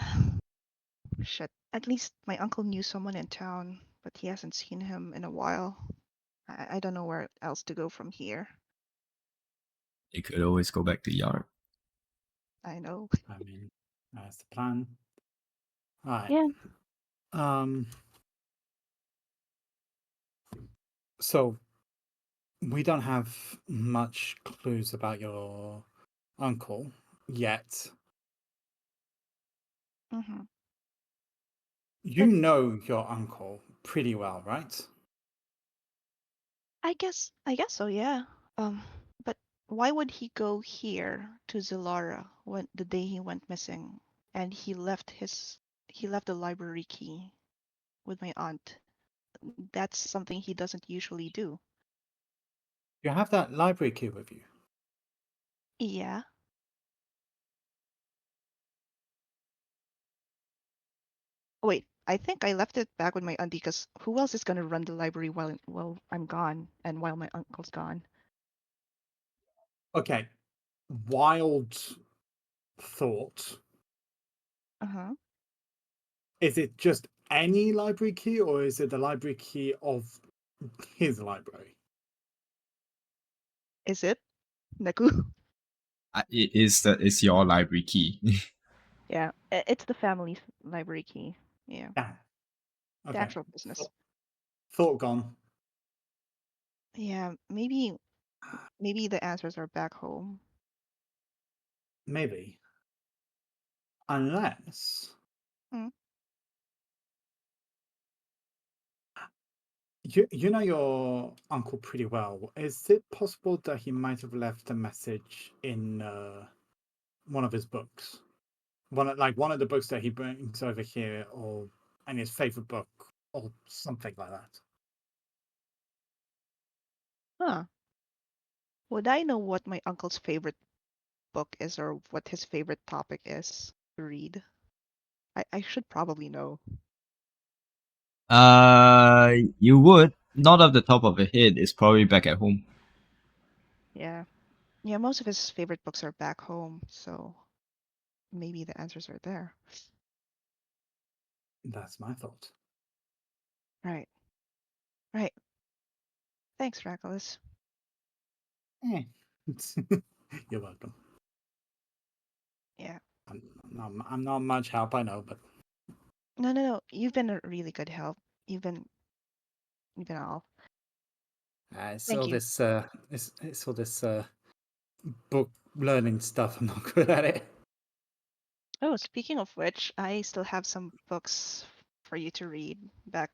Shit. At least my uncle knew someone in town, but he hasn't seen him in a while. I don't know where else to go from here.
You could always go back to yard.
I know.
I mean, that's the plan. Right.
Yeah.
So we don't have much clues about your uncle yet.
Mm-hmm.
You know your uncle pretty well, right?
I guess so, yeah. Um, but why would he go here to Zilara when the day he went missing and he left the library key with my aunt. That's something he doesn't usually do.
You have that library key with you.
Yeah. Wait, I think I left it back with my auntie because who else is gonna run the library while I'm gone and while my uncle's gone?
Okay. Wild thought.
Uh-huh.
Is it just any library key or is it the library key of his library?
Is it? Naku?
It's your library key.
Yeah, it's the family's library key. Yeah,
Yeah.
the
Okay.
actual business.
Thought gone.
Yeah, maybe the answers are back home.
Maybe. Unless
Hmm.
You know your uncle pretty well. Is it possible that he might have left a message in one of his books? One of the books that he brings over here, or and his favorite book, or something like that.
Huh. Would I know what my uncle's favorite book is or what his favorite topic is to read? I should probably know.
You would not off the top of your head. It's probably back at home.
Yeah. Yeah, most of his favorite books are back home, so maybe the answers are there.
That's my thought.
Right. Right. Thanks, Rakulis.
Eh. You're welcome.
Yeah.
I'm not much help, I know, but
No. You've been a really good help. You've been all.
it's
Thank
all
you.
this it's all this book learning stuff. I'm not good at it.
Oh, speaking of which, I still have some books for you to read back.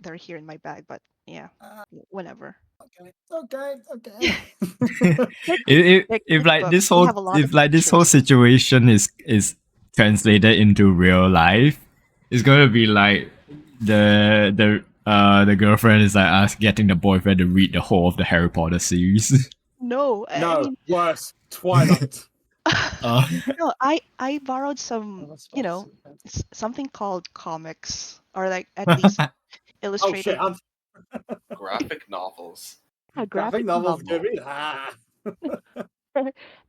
They're here in my bag, but yeah, whenever.
Okay.
They're good books. They have a lot of
if like this whole
pictures.
situation is translated into real life, it's gonna be like the girlfriend is like us getting the boyfriend to read the whole of the Harry Potter series.
No, I
No,
mean,
worse. Twilight.
uh,
no, I borrowed some,
That's
you know,
fast.
something called comics, or like at least
Oh shit!
illustrated
Graphic novels.
Graphic
graphic
novels
novel.
give me that.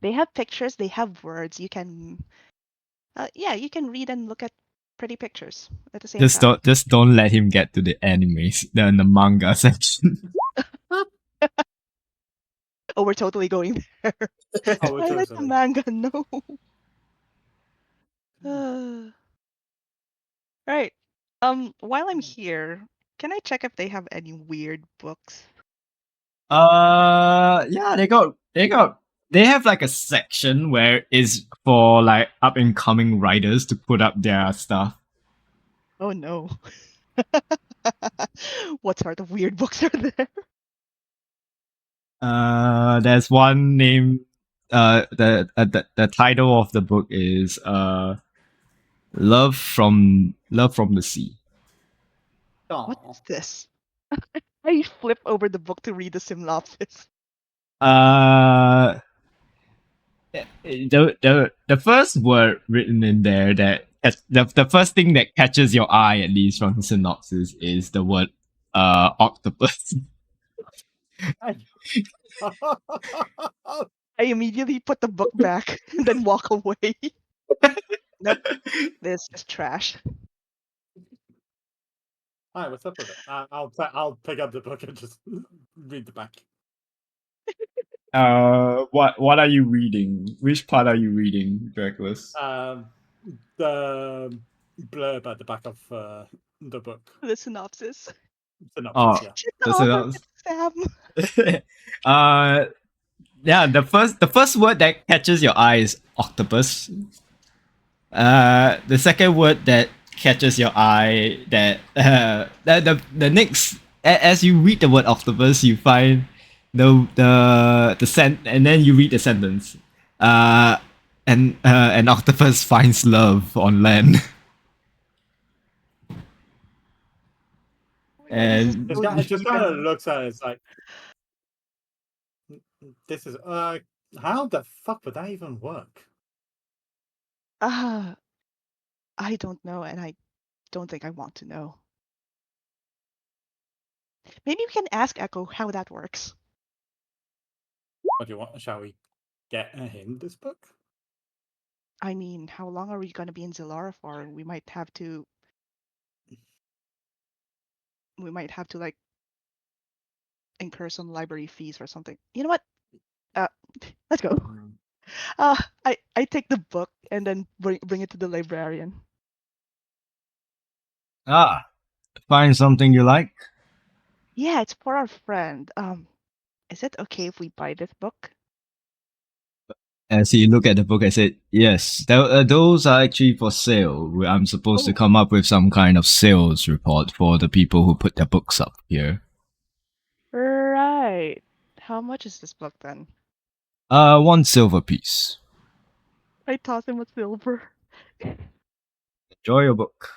They have pictures, they have words. You can, yeah, you can read and look at pretty pictures at the same time.
just don't let him get to the animes, the manga section.
Oh, we're totally going there.
Oh,
I like the
totally.
manga. No. Right. While I'm here, can I check if they have any weird books?
Yeah, they have like a section where is for like up and coming writers to put up their stuff.
Oh no. What sort of weird books are there?
There's one named the title of the book is Love from the Sea.
What
Oh,
is this? I flip over the book to read the synopsis.
Uh, the first word written in there that the first thing that catches your eye, at least from the synopsis, is the word octopus.
I immediately put the book back and then walk away. Nope, this is trash.
Hi, what's up with it? I'll pick up the book and just read the back.
What are you reading? Which part are you reading, Dracula's?
The blurb at the back of the book.
The synopsis.
Synopsis,
Oh,
yeah.
Check the
the
author,
synopsis.
Sam.
Yeah, the first word that catches your eye is octopus. The second word that catches your eye that the next as you read the word octopus, you find and then you read the sentence. An octopus finds love on land.
Oh my god, this is
And
so
It just
deep
kind of
and
looks at it. It's like, this is how the fuck would that even work?
ah, I don't know, and I don't think I want to know. Maybe we can ask Echo how that works.
What do you want? Shall we get him this book?
I mean, how long are we gonna be in Zilara for? We might have to like incur some library fees or something. You know what? Uh, let's go. I take the book and then bring it to the librarian.
find something you like.
Yeah, it's for our friend. Is it okay if we buy this book?
As he looked at the book, I said, "Yes, those are actually for sale. I'm supposed to
Oh.
come up with some kind of sales report for the people who put their books up here."
Right. How much is this book then?
1 silver piece.
I toss him a silver.
Enjoy your book.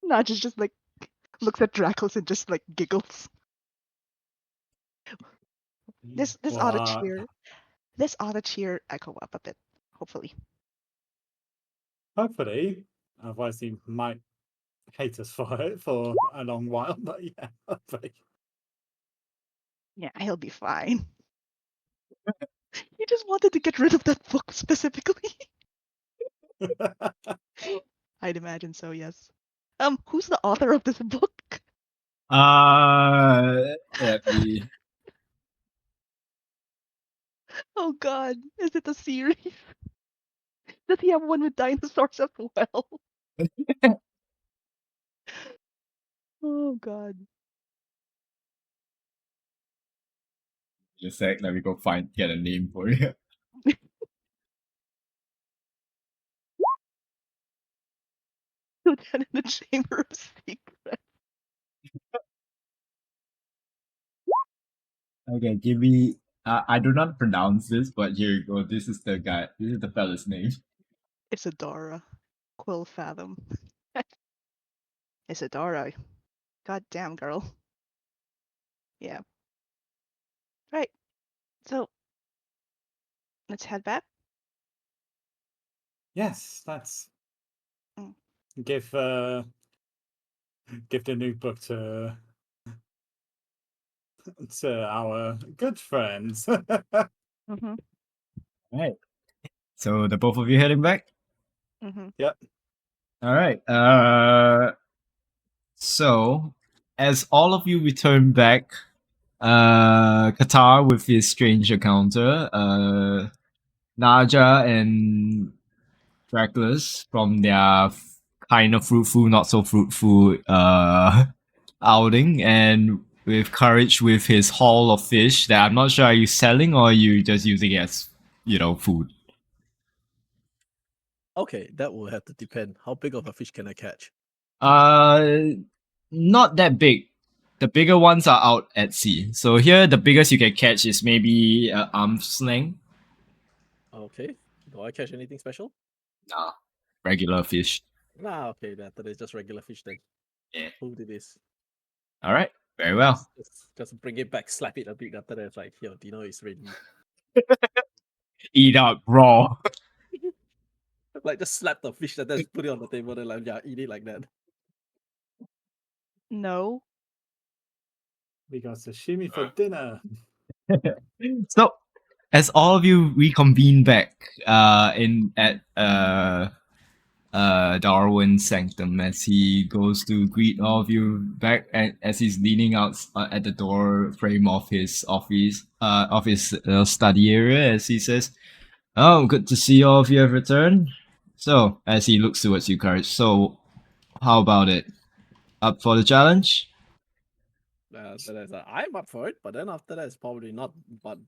Naj just like looks at Dracos and just like giggles. This ought to
What?
cheer. This ought to cheer Echo up a bit, hopefully.
Hopefully. Otherwise, he might hate us for it for a long while. But yeah, hopefully.
Yeah, he'll be fine. He just wanted to get rid of that book specifically. I'd imagine so, yes. Who's the author of this book?
Let me.
Oh god, is it a series? Does he have one with dinosaurs as well? Oh god.
Just a sec, let me go get a name for you.
Lieutenant in the Chamber of Secrets.
Okay, give me. I do not pronounce this, but here you go. This is the guy. This is the fella's name.
Isadora. Quill Fathom. Isadora. God damn, girl. Yeah. Right. So, let's head back.
Yes, let's
Mm.
give the new book to our good friends.
Mm-hmm.
Right. So the both of you heading back.
Mm-hmm.
Yep.
All right. So as all of you return back, Qatar with his strange encounter, Naja and Dracula's from their kind of fruitful, not so fruitful outing, and with Courage with his haul of fish that I'm not sure are you selling or are you just using it as, food.
Okay, that will have to depend. How big of a fish can I catch?
Uh, not that big. The bigger ones are out at sea. So here, the biggest you can catch is maybe arm's length.
Okay. Do I catch anything special?
Nah, regular fish.
Nah, okay, that is just regular fish then.
Yeah.
Who did this?
All right. Very well.
Just bring it back, slap it a bit after that. It's like, here, dinner is ready.
Eat out raw.
Like, just slap the fish and then put it on the table. Then, like, yeah, eat it like that.
No.
We got sashimi for dinner.
So, as all of you reconvene back in at Darwin's sanctum, as he goes to greet all of you back, and as he's leaning out at the door frame of his office study area, as he says, "Oh, good to see all of you have returned." So, as he looks towards you, Courage. So, how about it? Up for the challenge?
I'm up for it, but then after that, it's probably not. But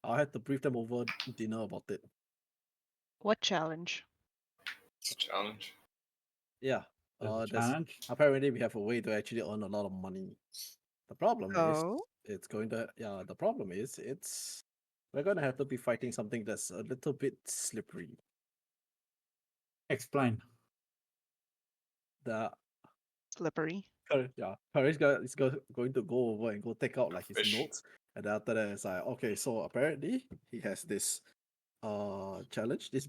I'll have to brief them over dinner about it.
What challenge?
Challenge.
Yeah.
There's a
There's
challenge.
apparently we have a way to actually earn a lot of money. The problem
Oh.
is the problem is we're gonna have to be fighting something that's a little bit slippery.
Explain.
The
Slippery.
Courage is going to go over and go take out like his
Fish.
notes, and then after that it's like, okay, so apparently he has this challenge, this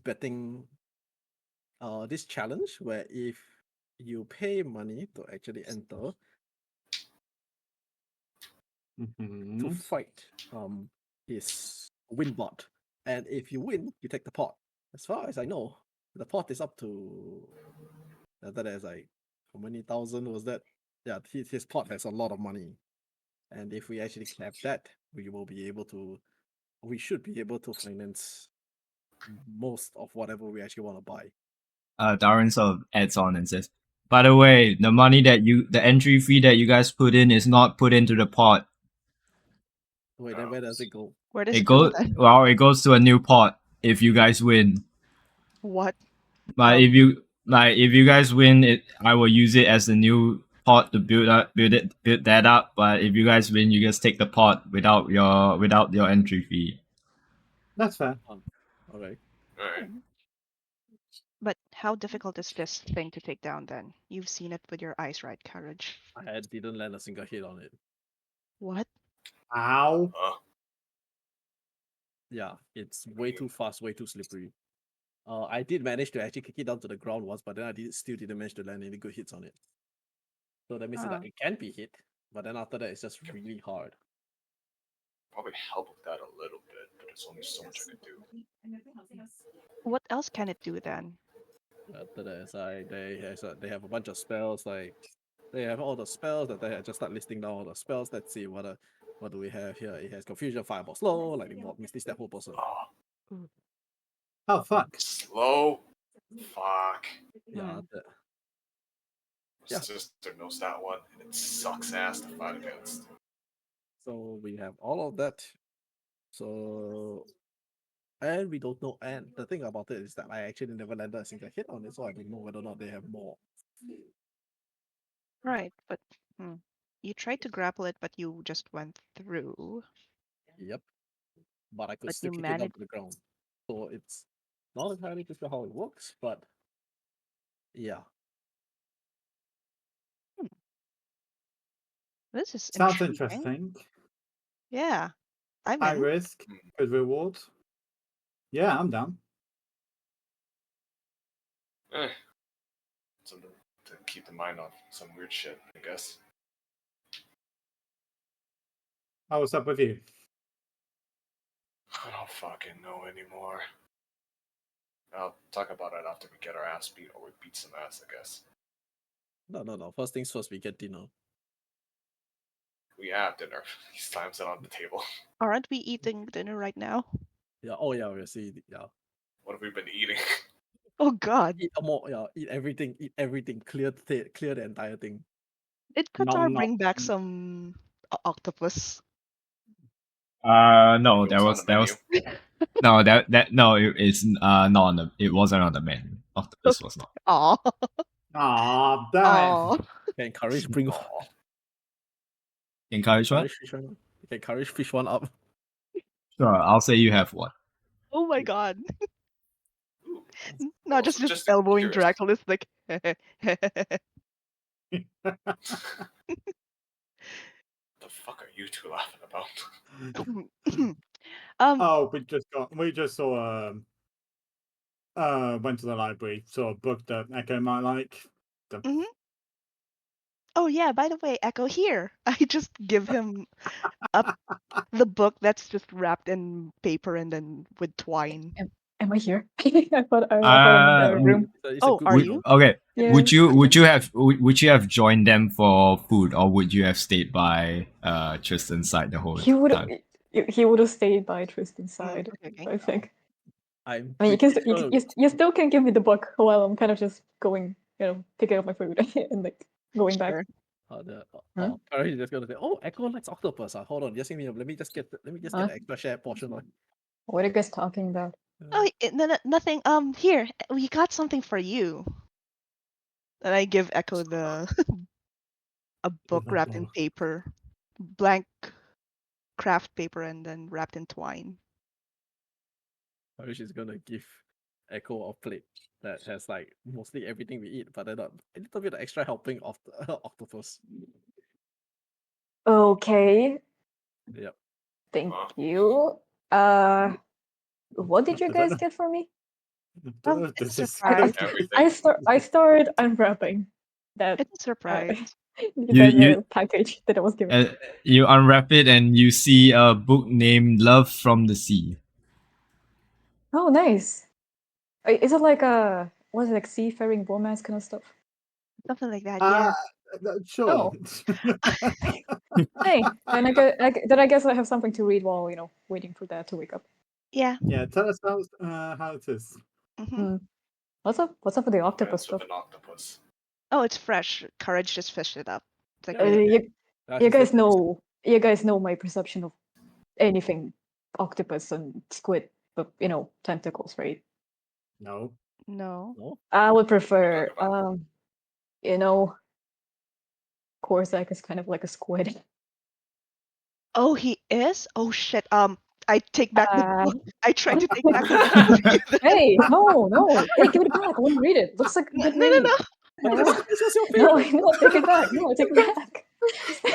challenge where if you pay money to actually enter to
Mhm.
fight his win bot, and if you win, you take the pot. As far as I know, the pot is up to that is like how many thousand was that? Yeah, his pot has a lot of money, and if we actually have that, we should be able to finance most of whatever we actually want to buy.
Darren sort of adds on and says, "By the way, the entry fee that you guys put in is not put into the pot."
Wait, then where does it go?
Where does
It
it go
goes
then?
well. It goes to a new pot if you guys win.
What?
But if you guys win it, I will use it as a new pot to build that up. But if you guys win, you just take the pot without your entry fee.
That's fair.
Okay.
Alright.
But how difficult is this thing to take down then? You've seen it with your eyes, right, Courage?
I didn't land a single hit on it.
What?
Ow.
Yeah, it's way too fast, way too slippery. I did manage to actually kick it down to the ground once, but then still didn't manage to land any good hits on it. So that means that
Ah.
it can be hit, but then after that it's just really hard.
Probably help with that a little bit, but there's only so much I could do.
What else can it do then?
After that, it's like they have a bunch of spells. Like they have all the spells that they just start listing down all the spells. Let's see what do we have here? It has Confusion, Fireball, Slow, Lightning Bolt, Misty Step, whole person.
Oh,
Oh fuck.
slow. Fuck.
Yeah,
Hmm.
Yeah.
Sister knows that one, and it sucks ass to fight against.
so we have all of that. So and we don't know. And the thing about it is that I actually never landed a single hit on it, so I don't know whether or not they have more.
Right, but you tried to grapple it, but you just went through.
Yep. But I could
But
still
you
kick it down
managed.
to the ground. So it's not entirely clear how it works, but yeah.
This is
Sounds
intriguing.
interesting.
Yeah, I'm
High
in.
risk, good reward. Yeah, I'm down.
Something to keep the mind off some weird shit, I guess.
Oh, what's up with you?
I don't fucking know anymore. I'll talk about it after we get our ass beat, or we beat some ass, I guess.
No. First things first, we get dinner.
We have dinner. These times it on the table.
Aren't we eating dinner right now?
Yeah. Oh yeah. We see. Yeah.
What have we been eating?
Oh God!
Eat more. Yeah. Eat everything. Eat everything. Clear the entire thing.
Did Qatar
Nom nom.
bring back some octopus?
No,
It was on the menu.
it wasn't on the menu. Octopus was not.
Aw.
Ah, damn
Aw.
Can encourage bring one.
Aw.
Encourage what?
Encourage fish one. You can encourage fish one up.
Sure, I'll say you have one.
Oh my God!
Ooh.
Not
Also,
just elbowing
curious.
Draculus like.
The fuck are you two laughing about?
Oh, we just saw went to the library, saw a book that Echo might like.
Mhm. Oh yeah, by the way, Echo here. I just give him the book that's just wrapped in paper and then with twine.
Am I here? I thought I'm in the room.
It's a
Oh,
good
are
book,
you?
though.
Okay.
Yeah.
Would you have joined them for food, or would you have stayed by Tristan's side the whole
He would
time?
he would have stayed by Tristan's side,
Okay.
I think.
I'm
I mean,
pretty sure.
you still can give me the book while I'm kind of just going, picking up my food and like going back.
Sure.
Courage is just gonna say, "Oh, Echo likes octopus." Hold on, just give me. Let me just get
Huh?
an extra share portion.
What are you guys talking about?
Oh, nothing. Here, we got something for you. And I give Echo a book wrapped in paper, blank craft paper, and then wrapped in twine.
Courage is gonna give Echo a plate that has like mostly everything we eat, but then a little bit of extra helping of the octopus.
Okay,
Yep.
thank
Huh?
you. What did you guys get for me?
It's a
This is
surprise.
Everything.
I started unwrapping that
It's a surprise.
the package that I was given.
You unwrap it and you see a book named Love from the Sea.
Oh, nice. Is it like was it like seafaring romance kind of stuff?
Something like that, yeah.
Sure.
Hey, then I guess I have something to read while waiting for Dad to wake up.
Yeah.
Yeah, tell us how it is.
Hmm.
What's up? What's up with the octopus
Romance with
stuff?
an octopus.
Oh, it's fresh. Courage just fished it up. It's like,
Yeah, yeah.
You guys know my perception of anything octopus and squid, but tentacles, right?
No.
No.
No?
I would prefer,
Talk about
you know, Corsac is kind of like a squid.
Oh, he is? Oh shit. I take back the
Uh,
book. I try to take back the book.
Hey, no. Hey, give it back. I want to read it. Looks like a
No,
good
no, no,
read.
no.
But
No,
this was your
no,
favorite.
no, take it back. No, take it back.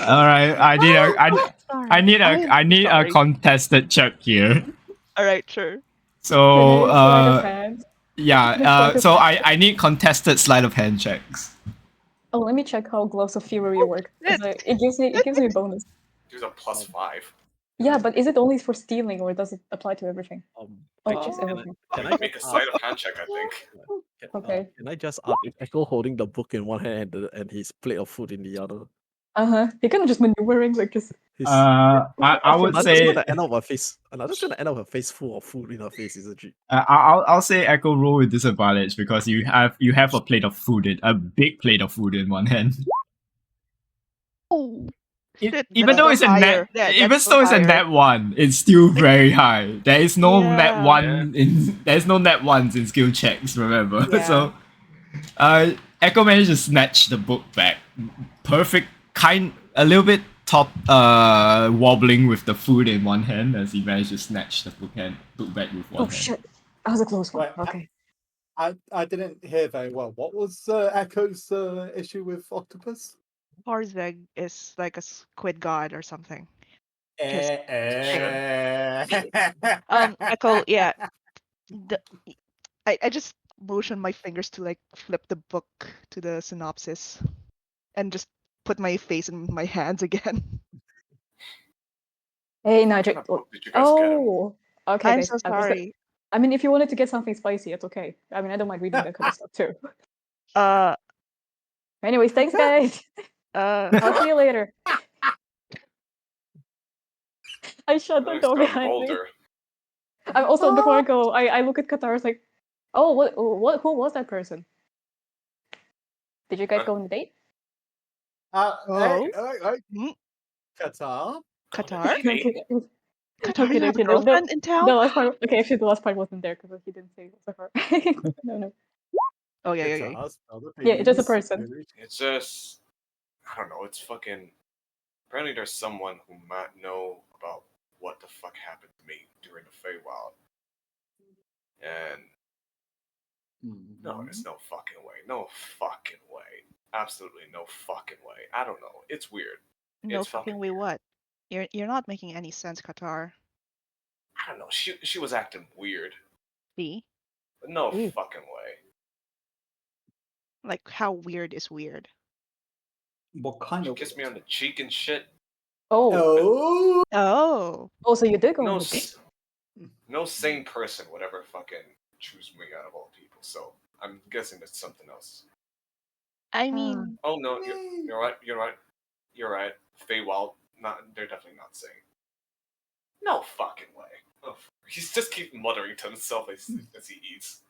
All right, I need a I
Sorry.
need
I
a
am
I need a
sorry.
contested check here.
All right, sure.
So
Can I sleight of hand?
yeah,
Can I sleight of
so
hand?
I need contested sleight of hand checks.
Oh, let me check how gloves of fury work.
Shit.
Because it gives me a bonus.
there's a +5.
Yeah, but is it only for stealing or does it apply to everything? Oh,
Actually,
just everything.
can I
Make
just
a
ask?
sleight of hand check, I think.
Okay.
Can I just ask if Echo holding the book in one hand and his plate of food in the other?
He kind of just maneuvering, like just.
His,
I would
Another's
say
gonna end up her face. Another's gonna end up her face full of food in her face, isn't she?
I'll say Echo roll with disadvantage because you have a plate of food a big plate of food in one hand.
Oh, shit.
Even
That's
though
still
it's a
higher.
net,
Yeah,
even
that's still
though it's a
higher.
net one, it's still very high. There is no net
Yeah.
one in there's no net ones in skill checks. Remember,
Yeah.
so Echo managed to snatch the book back. Perfect, a little bit top wobbling with the food in one hand as he managed to snatch the book back with one
Oh
hand.
shit! That was a close one.
Wait,
Okay.
I didn't hear very well. What was Echo's issue with octopus?
Horzeg is like a squid god or something. Kiss. Echo, yeah. The, I just motion my fingers to like flip the book to the synopsis and just put my face in my hands again.
Hey,
What
Nigel.
kind of book did you guys get him?
Oh, okay,
I'm
guys.
so sorry.
I mean, if you wanted to get something spicy, it's okay. I mean, I don't mind reading that kind of stuff too.
Uh,
Anyways, thanks, guys. I'll see you later. I shut the
Nice
door
done,
behind me.
Boulder.
Also, before I go, I look at Qatar. I was like, oh, what? Who was that person? Did you guys
Huh?
go on a date?
Hey,
Hmm?
Qatar.
Qatar?
Hey,
Qatar,
Okay,
you have a
okay,
girlfriend in town?
the last part. Okay, actually, the last part wasn't there because he didn't say it was her. No.
Oh, yeah, yeah, yeah.
Qatar, spell the
Yeah, just a
peas.
person.
it's just I don't know. It's fucking. Apparently, there's someone who might know about what the fuck happened to me during the Feywild, and no, there's no fucking way. No fucking way. Absolutely no fucking way. I don't know. It's weird.
No
It's
fucking
fucking
way
weird.
what? You're not making any sense, Qatar.
I don't know. She was acting weird.
See?
But no
Ooh.
fucking way.
Like, how weird is weird?
What kind
She
of?
kissed me on the cheek and shit.
Oh.
Oh.
Oh, so you did go
No,
on a date?
no sane person would ever fucking choose me out of all people. So I'm guessing it's something else.
I mean,
Oh no, you're right. You're right. You're right. Feywild, they're definitely not sane. No fucking way. Oh, he's just keep muttering to himself as he eats.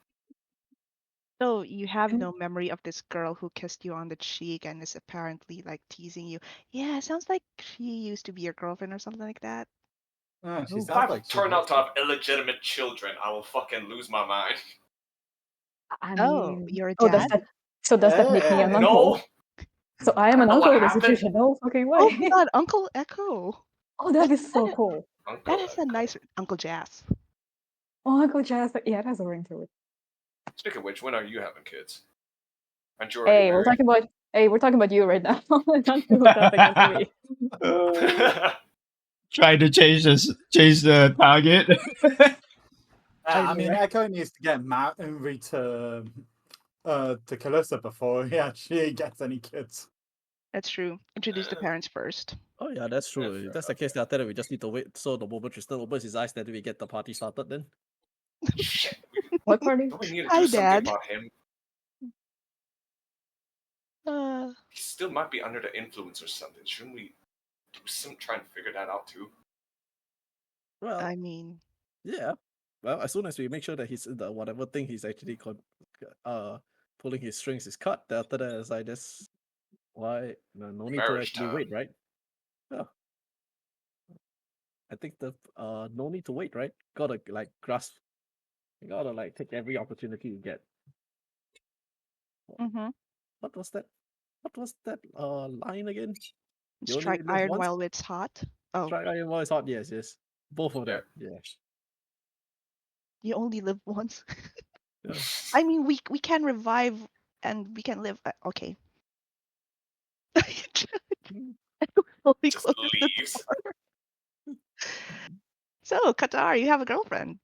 so you have no memory of this girl who kissed you on the cheek and is apparently like teasing you. Yeah, sounds like she used to be your girlfriend or something like that.
She
If
sounds
I
like she
turn out
was.
to have illegitimate children, I will fucking lose my mind.
I
Oh,
mean,
you're a
oh,
dad?
does that make me an uncle?
No,
So I
I
am
don't
an
know what
uncle in this
happened.
situation. No fucking way.
Oh my god, Uncle Echo.
Oh, that is so
That-
cool.
Uncle
That is a
Echo.
nice Uncle Jazz.
Oh, Uncle Jazz. Yeah, it has a ring to it.
Speaking of which, when are you having kids? Aren't you already
Hey, we're talking about you right now. Don't do that again to me.
married?
Trying to change the target.
I mean,
Anyway.
Echo needs to get married to Calissa before he actually gets any kids.
That's true. Introduce the parents first.
Oh yeah, that's true.
fair
If that's the case, then after that we just need to wait. So the moment Tristan opens his eyes, then we get the party started. Then
Shit.
What party?
Don't we need to
Hi,
do something
Dad.
about him? He still might be under the influence or something. Shouldn't we do some try and figure that out too?
well,
I mean,
yeah. Well, as soon as we make sure that he's the whatever thing he's actually pulling his strings is cut, then after that it's like this. Why? No need to
Marriage
actually
time.
wait, right? Yeah. I think the no need to wait, right? Gotta like grasp. You gotta like take every opportunity you get.
Mm-hmm.
What was that? What was that line again? You only
Strike
live
iron
once.
while it's hot. Oh,
Strike iron while it's hot. Yes, yes. Both of them. Yeah.
you only live once.
Yeah.
I mean, we can revive and we can live. Okay. Slowly
Just
closes the
leaves.
door. So, Qatar, you have a girlfriend.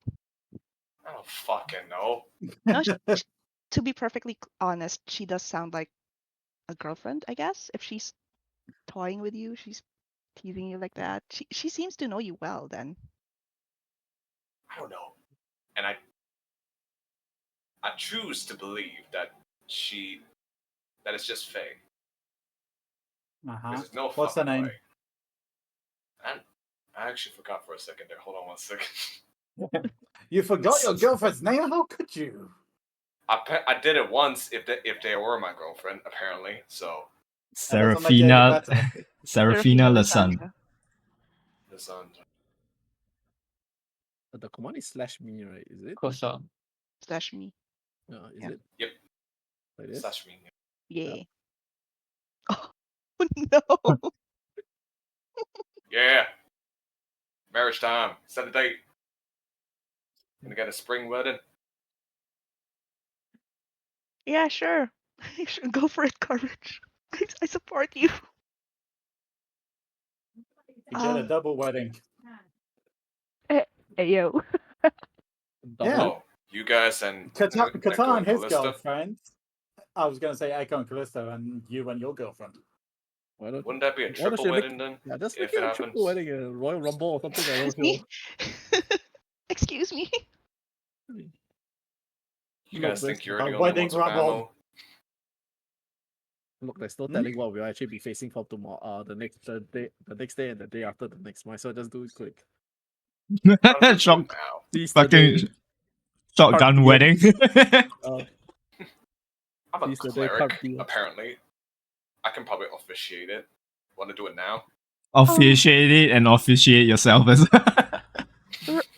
I don't fucking know.
No, to be perfectly honest, she does sound like a girlfriend, I guess. If she's toying with you, she's teasing you like that. She seems to know you well then.
I don't know. And I choose to believe that it's just Faye.
Uh-huh.
Because there's no
What's her
fucking
name?
way. And I actually forgot for a second there. Hold on 1 second.
You forgot your girlfriend's name? How could you?
I did it once if they were my girlfriend, apparently. So
That doesn't make it any
Serafina,
better.
Serafina Lasan.
Lysandra.
the
The command is /me, right? Is it?
Croissant.
Slash me.
Is
Yeah.
it?
Yep.
Like this?
Slash me.
Yeah. Oh no.
Yeah. Marriage time. Set a date. Gonna get a spring wedding.
Yeah, sure. You should go for it, Courage. I support you.
You get a double wedding.
Hey, yo.
Double.
Yeah.
Oh, you guys and
Qatar
Echo
and his
Callista?
girlfriend. I was going to say Echo and Callisto, and you and your girlfriend.
Why don't
Wouldn't that be a
why don't
triple
you make-
wedding then?
Yeah, just
If
make
it
it a
happens.
triple wedding, a Royal Rumble or something. I don't know.
Excuse me.
You
Look,
guys think you're
A
the only
wedding
ones with
rumble.
ammo?
Look, there's no telling what we'll actually be facing for tomorrow. The next day, and the day after the next. Might as well just do it quick.
Shock,
Now.
These the
fucking
day.
shotgun
Cartier.
wedding.
I'm a
These the day
cleric,
Cartier.
apparently. I can probably officiate it. Want to do it now?
Officiate it and officiate yourself as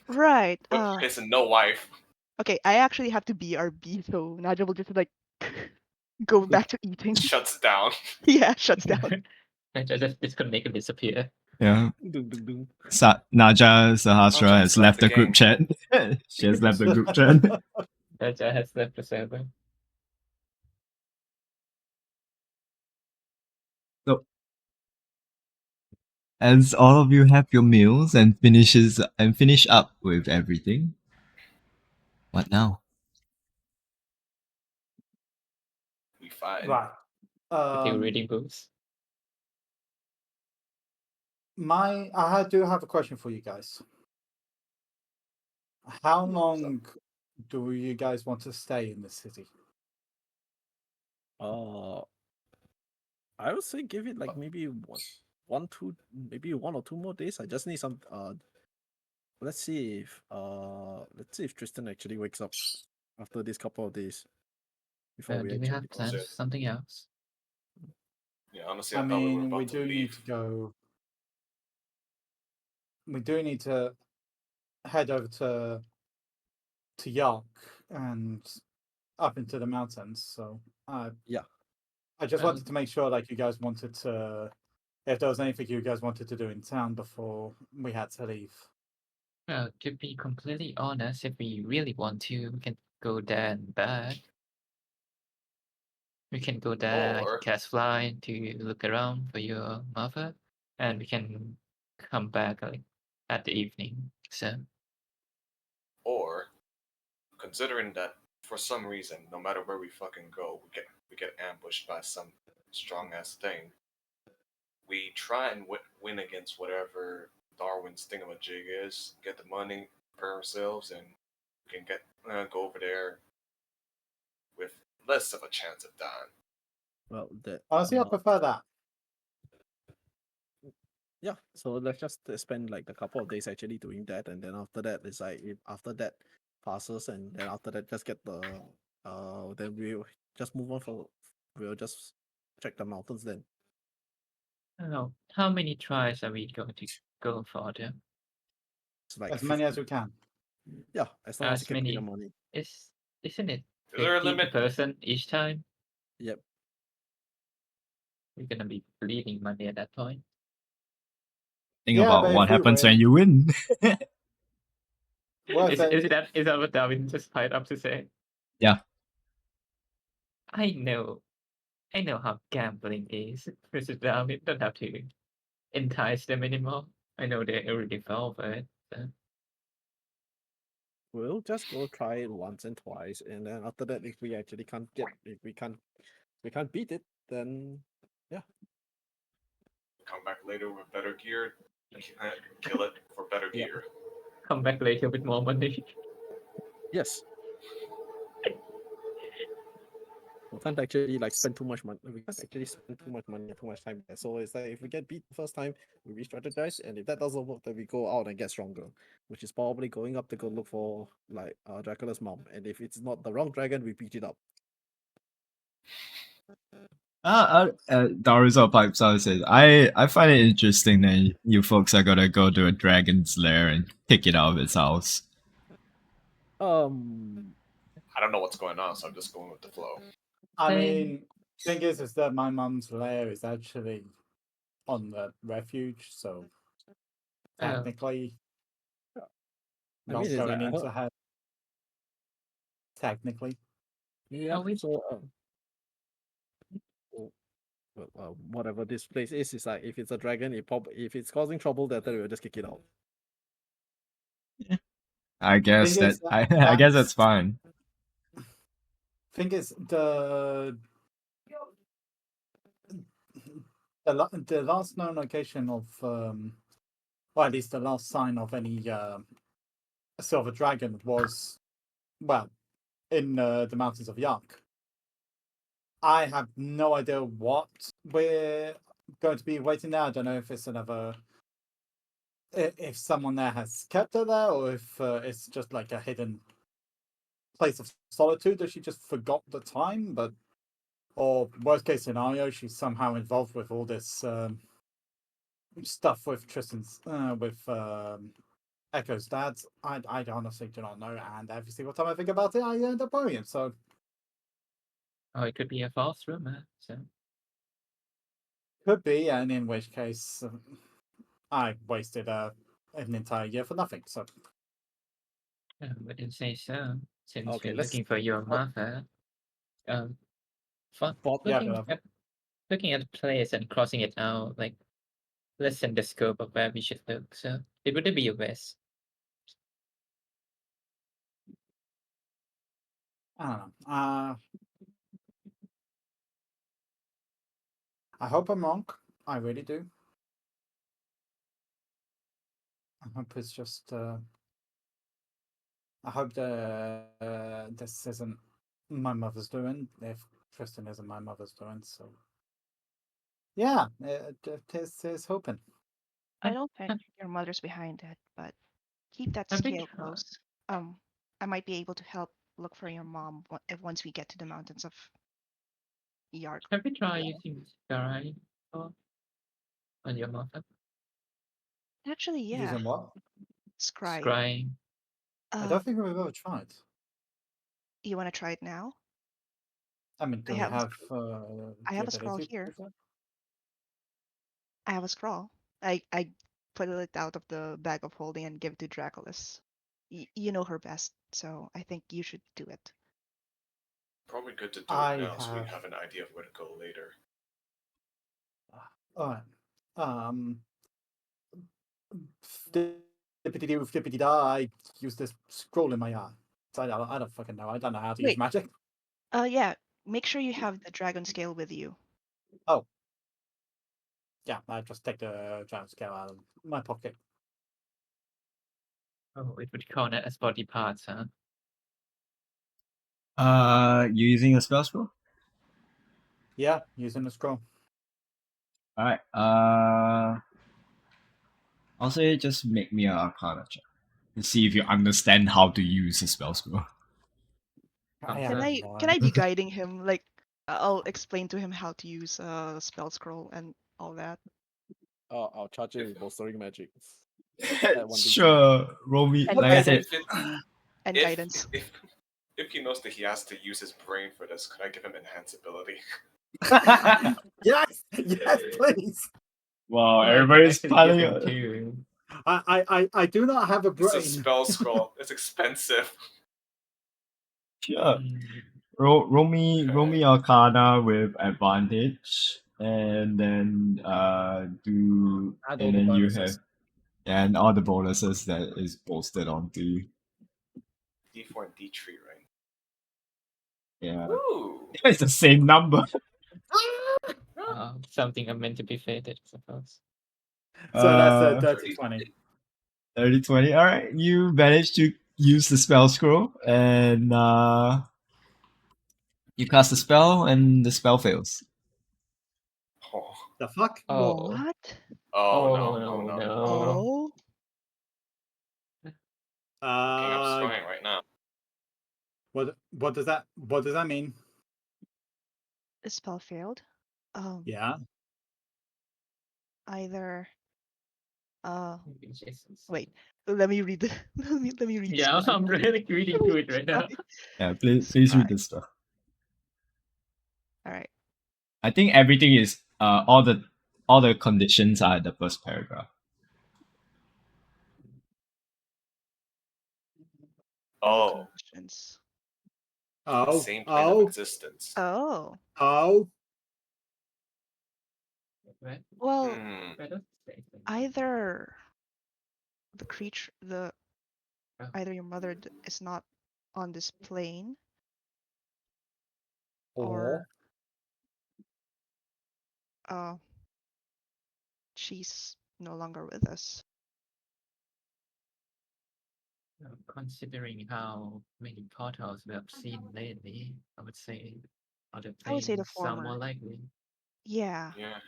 Right.
But pissing no wife.
Okay, I actually have to BRB, so Naja will just like go back to eating.
Shuts it down.
Yeah, shuts down.
It's gonna make it disappear.
Yeah.
Dun, dun, dun.
Naja Sahasra
Naja
has
has
left
left
the
the
group chat. She has left the group chat.
That has left the server.
So, as all of you have your meals and finish up with everything, what now?
We fight.
Right.
Continue reading books.
I do have a question for you guys. How long do you guys want to stay in the city?
I would say give it like maybe maybe 1 or 2 more days. I just need some. Let's see if Tristan actually wakes up after this couple of days. Before we
Do we
actually
have plans for something else?
Yeah, honestly,
I
I thought we were
mean,
about
we
to
do need
leave.
to go. We do need to head over to York and up into the mountains. So
Yeah.
I just wanted to make sure, like, you guys wanted to, if there was anything you guys wanted to do in town before we had to leave.
Well, to be completely honest, if we really want to, we can go there and back. We can go there, I can
Or-
cast fly to look around for your mother, and we can come back like at the evening. So
Or, considering that for some reason, no matter where we fucking go, we get ambushed by some strong ass thing. We try and win against whatever Darwin's thingamajig is, get the money for ourselves, and we can get go over there with less of a chance of dying.
Well, that
Honestly, I prefer that.
yeah. So let's just spend like a couple of days actually doing that, and then after that, it's like if after that passes, and then after that, just get the then we'll just move on we'll just check the mountains then.
I don't know how many tries are we going to go for there.
It's like
As many as
50.
we can.
Yeah, as long as you
As
can pay the
many
money.
isn't it
Is there a
50 per
limit?
person each time?
Yep.
You're gonna be bleeding money at that point.
Think
Yeah,
about
but
what
if we
happens
win,
when you win.
what if
Is that what Darwin just tied up to say?
Yeah.
I know how gambling is. Mr. Darwin don't have to entice them anymore. I know they already fell for it. So.
We'll just go try it once and twice, and then after that, if we actually we can't beat it, then
Come back later with better gear. Kill it for better
Yeah.
gear.
Come back later with more money.
yes. We can't actually like spend too much money. We can't actually spend too much money and too much time there. So it's like if we get beat the first time, we re-strategize, and if that doesn't work, then we go out and get stronger, which is probably going up to go look for like Dracula's mom. And if it's not the wrong dragon, we beat it up.
Darius pipes out and says, I find it interesting that you folks are gonna go to a dragon's lair and kick it out of its house.
I don't know what's going on, so I'm just going with the flow.
I
Same.
mean, thing is that my mum's lair is actually on the refuge, so technically
I
not
mean, it's
going
like,
into her. Technically,
yeah.
Oh, we-
So whatever this place is like if it's a dragon, if it's causing trouble, then we'll just kick it out.
I guess
Thing is
I guess that's fine.
Thing is the last known location of or at least the last sign of any silver dragon was, well, in the mountains of Yark. I have no idea what we're going to be waiting there. I don't know if it's another, if someone there has kept her there, or if it's just like a hidden place of solitude that she just forgot the time. But, or worst case scenario, she's somehow involved with all this stuff with Tristan's with Echo's dad. I honestly do not know, and every single time I think about it, I end up worrying. So
Oh, it could be a false rumor. So
could be, and in which case, I wasted an entire year for nothing. So
I wouldn't say so. Since
Okay,
we're
let's.
looking for your mother.
But
yeah,
Looking
but
at the place and crossing it out, like lessen the scope of where we should look. So it wouldn't be a west.
I don't know. I hope I'm wrong. I really do. I hope it's just. I hope this isn't my mother's doing. If Tristan isn't my mother's doing, so yeah, it is hoping.
I don't think your mother's behind it, but keep that
Have we
scale
tried?
close. I might be able to help look for your mom if once we get to the mountains of Yark.
Have we tried using Sky on your mother?
Actually, yeah,
Using what?
scry.
Scrying.
I don't think we've ever tried.
You want to try it now?
I mean, do
I
we
have a
have
I
the
have a scroll
ability to
here.
do that?
I have a scroll. I put it out of the bag of holding and give it to Draculus. You know her best, so I think you should do it.
Probably good to do
I
it now so we
have-
have an idea of where to go later.
All right. Flippity-doo-flippity-da, I use this scroll in my eye. I don't fucking know. I don't know how to use
Wait.
magic.
Yeah. Make sure you have the dragon scale with you.
Oh. Yeah, I just take the giant scale out of my pocket.
Oh, it would count it as body parts, huh?
You using a spell scroll?
Yeah, using the scroll.
Alright, I'll say just make me an arcana check. To see if you understand how to use a spell scroll.
I
Can
have
Can I be
one.
guiding him? Like, I'll explain to him how to use spell scroll and all that.
I'll charge it with bolstering magic.
Sure, roll me.
And
Like I said,
guidance. And
if,
guidance.
if he knows that he has to use his brain for this, could I give him enhanceability?
Yes, yes, please.
wow,
I can
everybody's
actually give
piling
him
up.
two.
I do not have a
It's a
brain.
spell scroll. It's expensive.
Sure.
Mm,
Roll me Arcana with advantage, and then do
Add all
and
the
then you
bonuses.
have and all the bonuses that is posted onto you.
D4 and D3, right?
Yeah,
Ooh.
it's the same number.
something are meant to be fated, I suppose.
So that's a
Uh,
dirty 20.
30-20. All right, you managed to use the spell scroll, and you cast the spell, and the spell fails.
Oh.
The fuck?
Oh,
What?
Oh,
oh
no.
no,
Oh no.
no.
Oh,
Looking up
Uh,
scoring right now.
what does that mean?
the spell failed.
Yeah.
Either.
Jesus.
Wait. Let me read the. Let me read.
Yeah,
Scry.
I'm really reading through it right now.
Scry.
Yeah, please read
Scry.
this stuff.
All right.
I think everything is all the conditions are in the first paragraph.
All
Oh.
conditions.
The
Oh,
same plane of
oh,
existence.
Oh.
oh.
Right?
Well,
Hmm.
Right, that's the same thing.
either the creature,
Oh.
either your mother is not on this plane, or she's no longer with us.
Considering how many portals we have seen lately, I would say other
I would say the
planes sound more
former.
likely.
Yeah,
Yeah.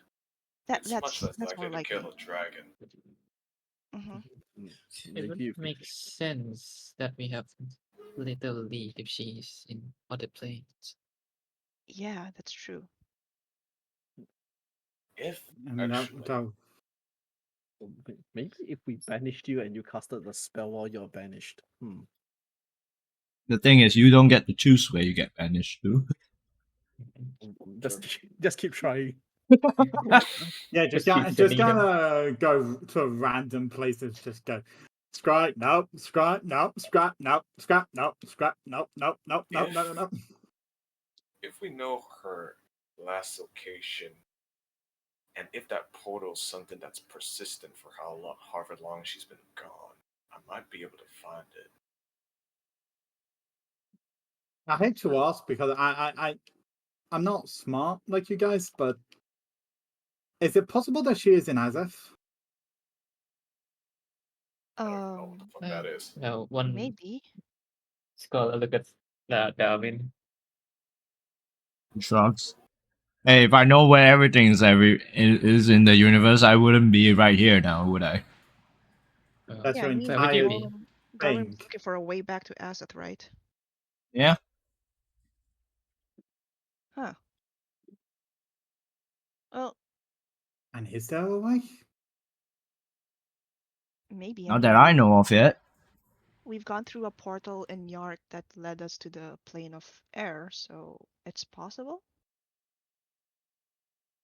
It's much
that's
less
more
likely to
likely.
kill a dragon.
Mm-hmm.
It would make sense that we have little lead if she's in other planes.
Yeah, that's true.
If
And that,
actually,
that,
Maybe if we banished you and you casted the spell while you're banished.
The thing is, you don't get to choose where you get banished to.
Just keep trying.
yeah,
Just
just
keep sending him.
gonna go to random places. Just go. Scrap, nope, scrap, nope, scrap, nope, scrap, nope, scrap, nope, nope, nope, nope,
If-
nope, nope.
if we know her last location, and if that portal is something that's persistent for however long she's been gone, I might be able to find it.
I hate to ask because I'm not smart like you guys, but is it possible that she is in Aseth?
I don't even know what the fuck that is.
No, one
Maybe.
scholar look at Darwin.
Shrugs. Hey, if I know where everything is in the universe, I wouldn't be right here now, would I?
That's
Yeah,
your
I mean,
Where would you
entire
be?
Darwin
thing.
was looking for a way back to Aseth, right?
Yeah.
Huh. Well,
And is there a way?
maybe. I
Not
mean,
that I know of yet.
we've gone through a portal in Yark that led us to the plane of air, so it's possible.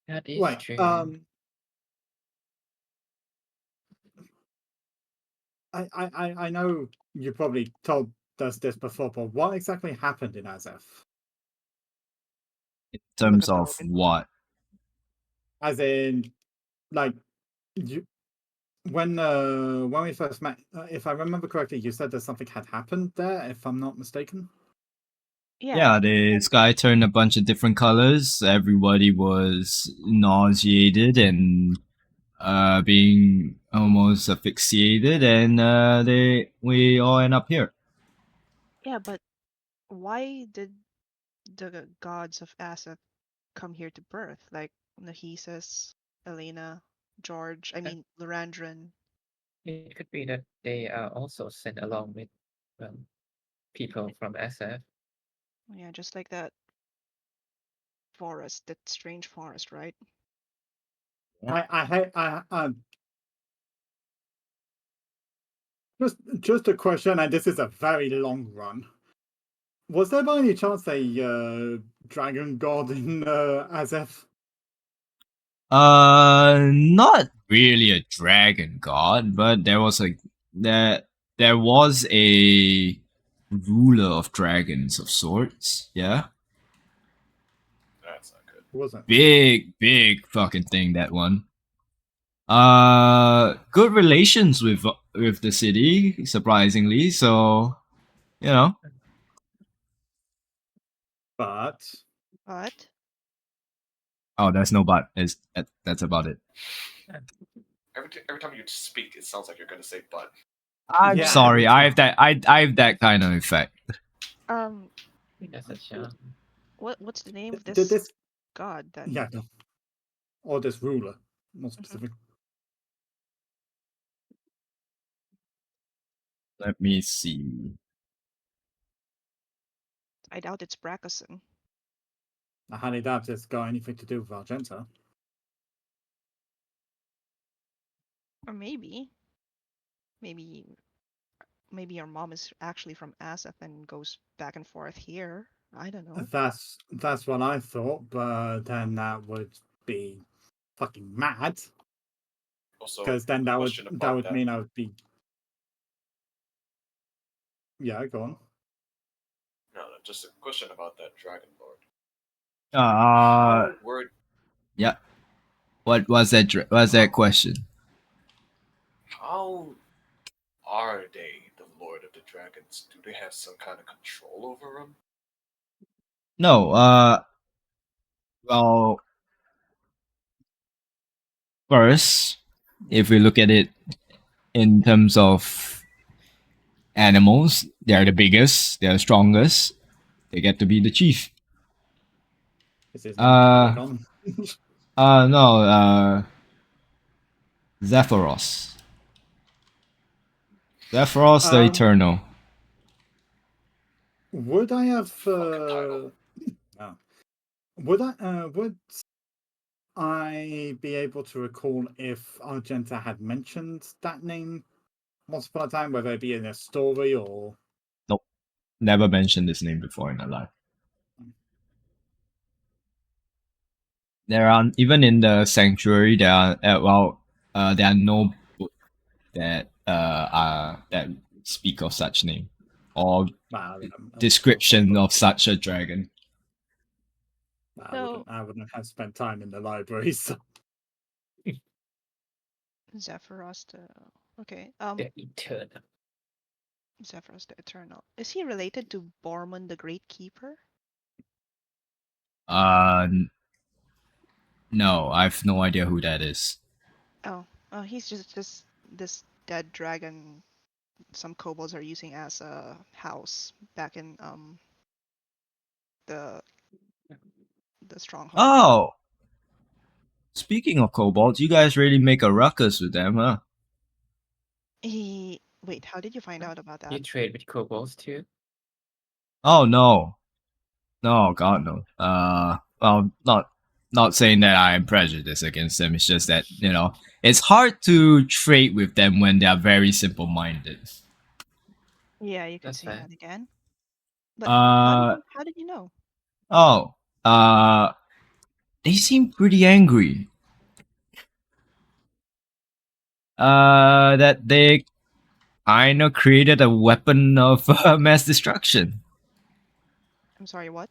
That is
Wait,
true.
I know you probably told us this before, but what exactly happened in Aseth?
In
Look
terms
at
of
Darwin.
what?
As in, like, you when we first met, if I remember correctly, you said that something had happened there, if I'm not mistaken.
Yeah, the sky turned a bunch of different colors. Everybody was nauseated and being almost asphyxiated, and we all end up here.
Yeah, but why did the gods of Aseth come here to birth? Like Nahisis, Elena, George, I mean Lorandran.
It could be that they are also sent along with people from SF.
Yeah, just like that forest, that strange forest, right?
I hate Just a question, and this is a very long run. Was there by any chance a dragon god in Aseth?
Not really a dragon god, but there was a ruler of dragons of sorts. Yeah,
That's not good.
Wasn't.
big fucking thing, that one. Good relations with the city, surprisingly. So, you know.
But
But
Oh, there's no but. That's about it.
Every time you speak, it sounds like you're gonna say but.
I'm
yeah,
sorry.
every
I have
time.
that. I have that kind of effect.
um,
I think that's a charm.
what's the name of
Did
this
this?
god then?
Yeah, no. Or this ruler, more
Mhm.
specific.
Let me see.
I doubt it's Bracason.
I highly doubt it's got anything to do with Argenta.
Or maybe. Maybe your mom is actually from Aseth and goes back and forth here. I don't know.
That's what I thought, but then that would be fucking mad.
Also,
Because then that would
question about that.
mean I would be. Yeah, go on.
No, just a question about that Dragon Lord.
Uh,
How were
yeah. What was that? Was that question?
how are they the Lord of the Dragons? Do they have some kind of control over them?
No. Well, first, if we look at it in terms of animals, they're the biggest. They're the strongest. They get to be the chief.
Is his name
Uh,
Paragon?
no. Zephyros. Zephyros the Eternal.
Would I have?
Fucking title.
No. Would I be able to recall if Argenta had mentioned that name once upon a time, whether it be in a story or?
Nope. Never mentioned this name before in her life. There are even in the sanctuary. There are no book that speak of such name or
Well,
description of such a dragon.
So
I wouldn't have spent time in the library. So
Zephyros the okay.
The Eternal.
Zephyros the Eternal. Is he related to Bormund the Great Keeper?
No, I've no idea who that is.
Oh, he's just this dead dragon. Some kobolds are using as a house back in the stronghold.
Oh, speaking of kobolds, you guys really make a ruckus with them, huh?
Wait, how did you find out about
You
that?
trade with kobolds too?
Oh no, no, God no. Well, not saying that I am prejudiced against them. It's just that it's hard to trade with them when they are very simple-minded.
Yeah, you could
That's
say
fair.
that again. But
Uh
how did you know?
oh, they seem pretty angry. That they kind of created a weapon of mass destruction.
I'm sorry, what?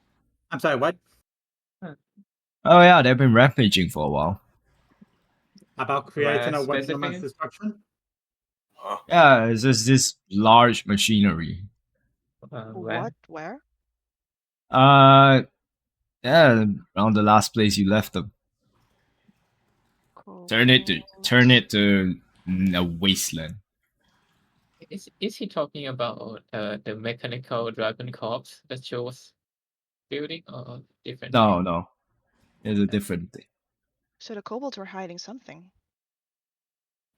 I'm sorry, what
Oh yeah, they've been rampaging for a while.
about
Where
creating a weapon of mass
specifically?
destruction?
Huh?
Yeah, it's just this large machinery.
Where?
What? Where?
Uh, yeah, around the last place you left them. Turn it
Kobolds.
to a wasteland.
Is he talking about the mechanical dragon corpse that shows building or different
No,
thing?
no, it's a different thing.
So the kobolds were hiding something.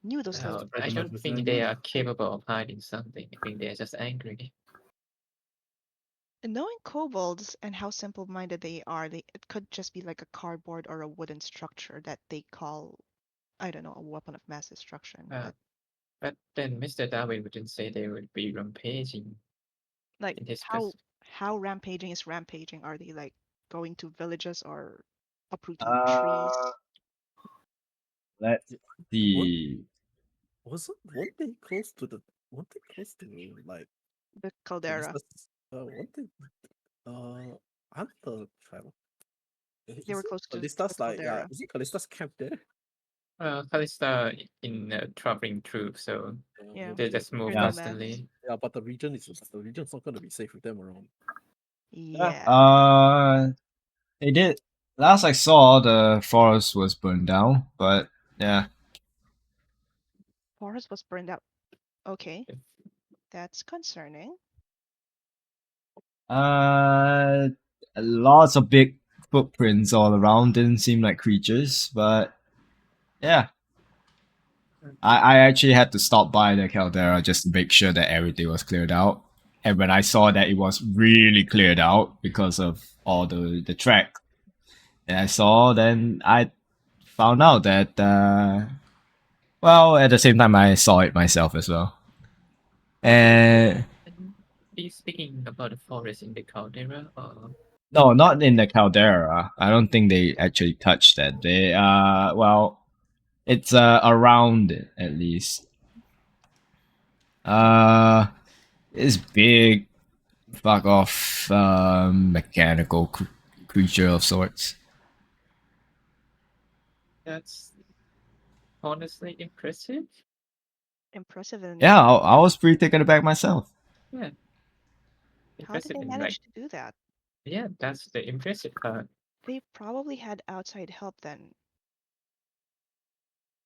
Knew those
That's
little.
No, I
pretty much
don't
the
think
same.
they are capable of hiding something. I think they're just angry.
And knowing kobolds and how simple-minded they are, it could just be like a cardboard or a wooden structure that they call, I don't know, a weapon of mass destruction.
Uh,
But
But then Mr. Darwin wouldn't say they would be rampaging
Like
in his
how rampaging is rampaging? Are they like going to villages or uprooting trees?
Uh, let's see.
Weren't they close to the? Weren't they close to like
The caldera.
weren't they? Aren't the travel?
They were close to the caldera.
Isn't Callista's camp there?
Callista in traveling troop, so
Yeah.
they just move
They're nomads.
constantly.
Yeah, but the region's not going to be safe with them around.
Yeah.
They did. Last I saw, the forest was burned down, but yeah.
Forest was burned out. Okay. That's concerning.
Lots of big footprints all around. Didn't seem like creatures, but yeah. I actually had to stop by the caldera just to make sure that everything was cleared out. And when I saw that it was really cleared out because of all the track that I saw, then I found out that well, at the same time I saw it myself as well. And
Are you speaking about the forest in the caldera or
no, not in the caldera. I don't think they actually touched that. They well, it's around it at least. It's big, fuck off, mechanical creature of sorts.
that's honestly impressive?
Impressive in
Yeah, I was pretty taken aback myself.
Yeah.
how did
Impressive
they
in
manage to do that?
yeah, that's the impressive part.
They probably had outside help then.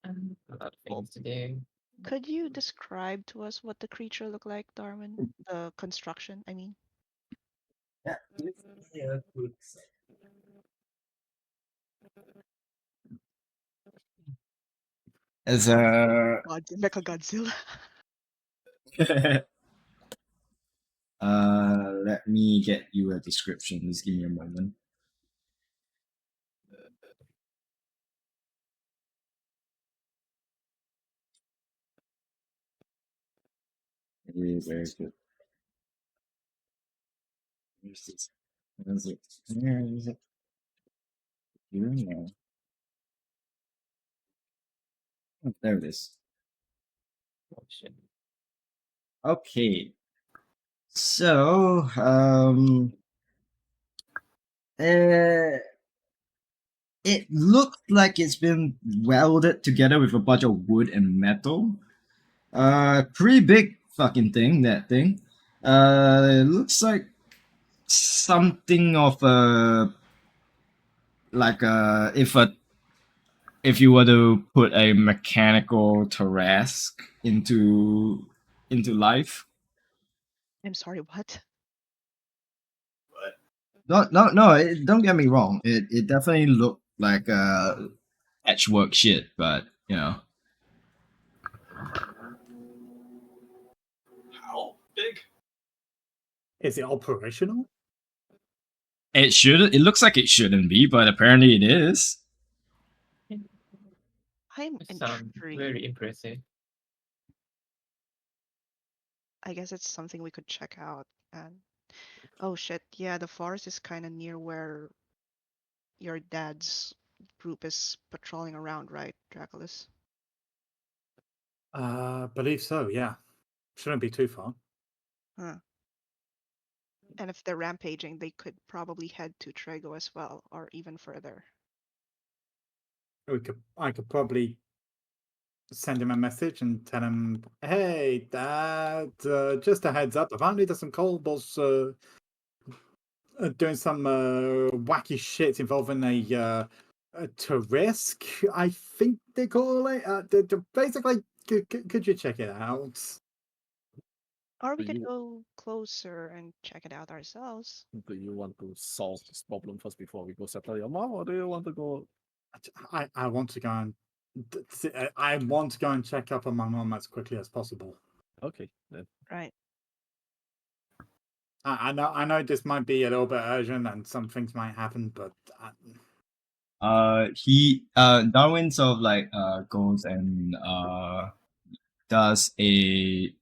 A lot of things to do.
Could you describe to us what the creature looked like, Darwin? The construction, I mean.
As a
Mecha Godzilla.
let me get you a description. Just give me a moment. Very good. Where's this? Where is it? Where is it? Here now. Oh, there it is.
Oh, shit.
Okay. So, it looks like it's been welded together with a bunch of wood and metal. Pretty big fucking thing, that thing. It looks like something of a like if you were to put a mechanical Tarrasque into life.
I'm sorry, what?
No, don't get me wrong. It definitely looked like patchwork shit, but you know.
How big?
Is it operational?
It should. It looks like it shouldn't be, but apparently it is.
I'm
It sounds
intrigued.
very impressive.
I guess it's something we could check out. And oh shit, yeah, the forest is kind of near where your dad's group is patrolling around, right, Draculus?
Believe so, yeah. Shouldn't be too far.
Huh. And if they're rampaging, they could probably head to Trego as well, or even further.
I could probably send him a message and tell him, "Hey, Dad, just a heads up. Apparently, there's some kobolds doing some wacky shit involving a Tarisk, I think they call it. Basically, could you check it out?"
Or we
Do
could
you
go closer and check it out ourselves.
do you want to solve this problem first before we go settle your mom, or do you want to go?
I want to go and I want to go and check up on my mom as quickly as possible.
Okay, then.
Right.
I know this might be a little bit urgent and some things might happen, but
Darwin sort of like goes and does a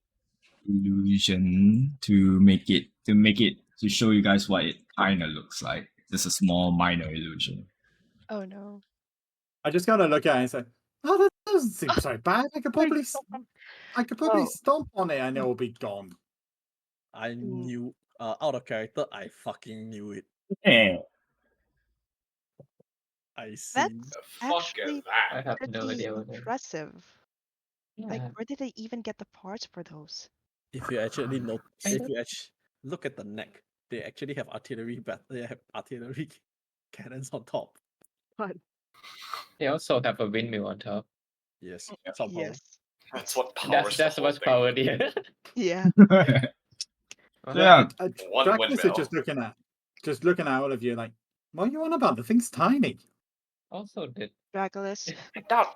illusion to show you guys what it kind of looks like. Just a small minor illusion.
Oh no.
I just kind of look at it and say, "Oh, that doesn't seem so bad. I could probably
Oh.
stomp on it and it will be gone."
I knew, out of character, I fucking knew it.
Eh.
I see.
That's
The fuck
actually
is that?
I have no
pretty
idea what it is.
impressive. Like,
Yeah.
where did they even get the parts for those?
If you actually know,
I
if
don't-
you actually look at the neck, they actually have they have artillery cannons on top.
What?
They also have a windmill on top.
Yes, somehow.
Yes.
That's what powers
That's
the whole
what's
thing.
powered here.
Yeah.
Yeah.
One
Dracula is
windmill.
just looking at all of you like, "What are you on about? The thing's tiny."
Also, the
Draculus.
I doubt.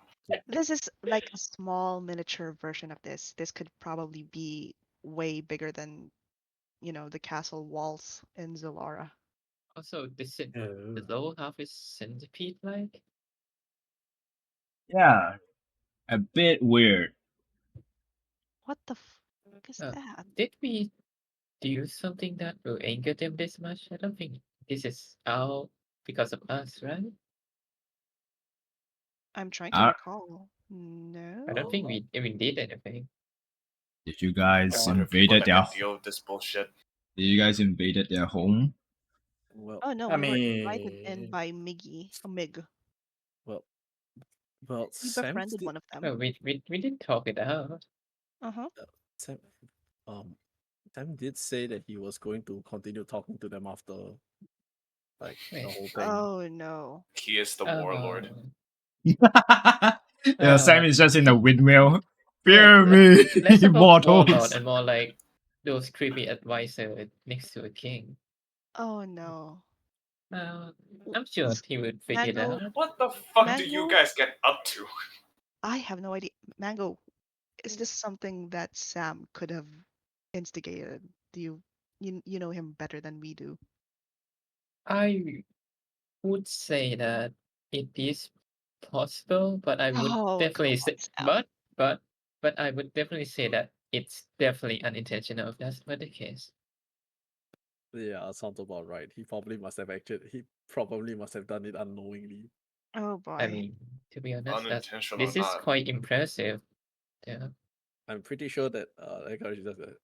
This is like a small miniature version of this. This could probably be way bigger than, the castle walls in Zolara.
also the
Oh.
lower half is centipede like.
Yeah. A bit weird.
What the fuck is
Uh,
that?
Did we do something that will anger them this much? I don't think this is all because of us, right?
I'm trying to
Uh,
recall. No.
I don't think we even did anything.
Did you guys
There are other people
invaded
that
their
can deal with this bullshit.
Did you guys invaded their home?
Well,
Oh no,
I
we were invited in
mean,
by Mig.
well,
We
Sam
befriended
did,
one of them.
No, we didn't talk it out.
Uh-huh.
Sam, Sam did say that he was going to continue talking to them after, like, the
Wait.
whole thing.
Oh no.
He is the warlord.
Yeah, Sam is just in the windmill.
Wait,
Fear me,
less of a warlord
mortals.
and more like those creepy advisor next to a king.
Oh no.
I'm sure he would figure it
Mango,
out.
What the fuck do you
Mango?
guys get up to?
I have no idea. Mango, is this something that Sam could have instigated? Do you know him better than we do?
I would say that it is possible, but I would
Oh,
definitely
come
say,
on, Sam.
but I would definitely say that it's definitely unintentional if that's not the case.
Yeah, sounds about right. He probably must have done it unknowingly.
Oh boy.
I mean, to be honest,
Unintentional
this
or
is
not.
quite impressive. Yeah.
I'm pretty sure that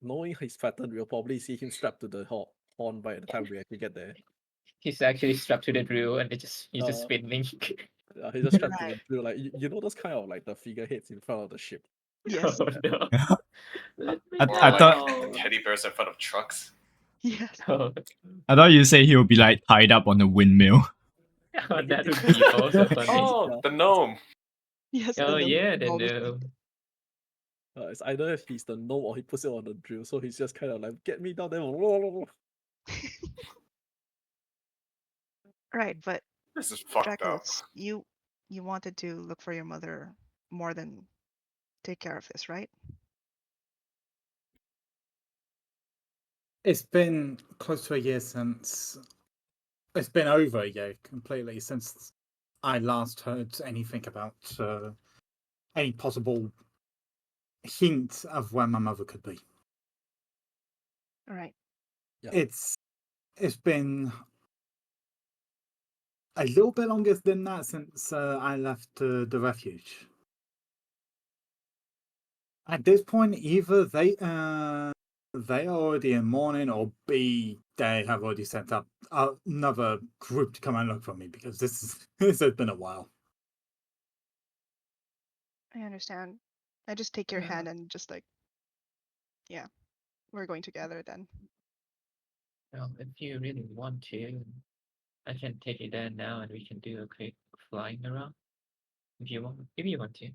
knowing his pattern, we'll probably see him strapped to the horn by the time we actually get there.
He's actually strapped to the drill and he's just
Uh,
spinning.
He's just strapped to
Right.
the drill, like you know those kind of like the figureheads in front of the ship.
Yes.
Oh no. Let me
I
Or like
thought-
teddy bears in front of trucks.
Yes.
go.
I thought you say he'll be like tied up on the windmill.
Oh, that would be also funny.
Oh, the gnome.
Yes.
Oh
the
yeah, the
always
no.
It's either if he's the gnome or he puts it on the drill, so he's just kind of like, get me down there.
Right, but
This is fucked up.
Draculus, you wanted to look for your mother more than take care of this, right?
it's been close to a year since. It's been over a year completely since I last heard anything about any possible hint of where my mother could be.
All right.
Yeah.
It's been a little bit longer than that since I left the refuge. At this point, either they are already in mourning, or B, they have already set up another group to come and look for me, because this has been a while.
I understand. I just take your hand and just like, yeah, we're going together then.
Well, if you really want to, I can take you there now and we can do a quick flying around. If you want to.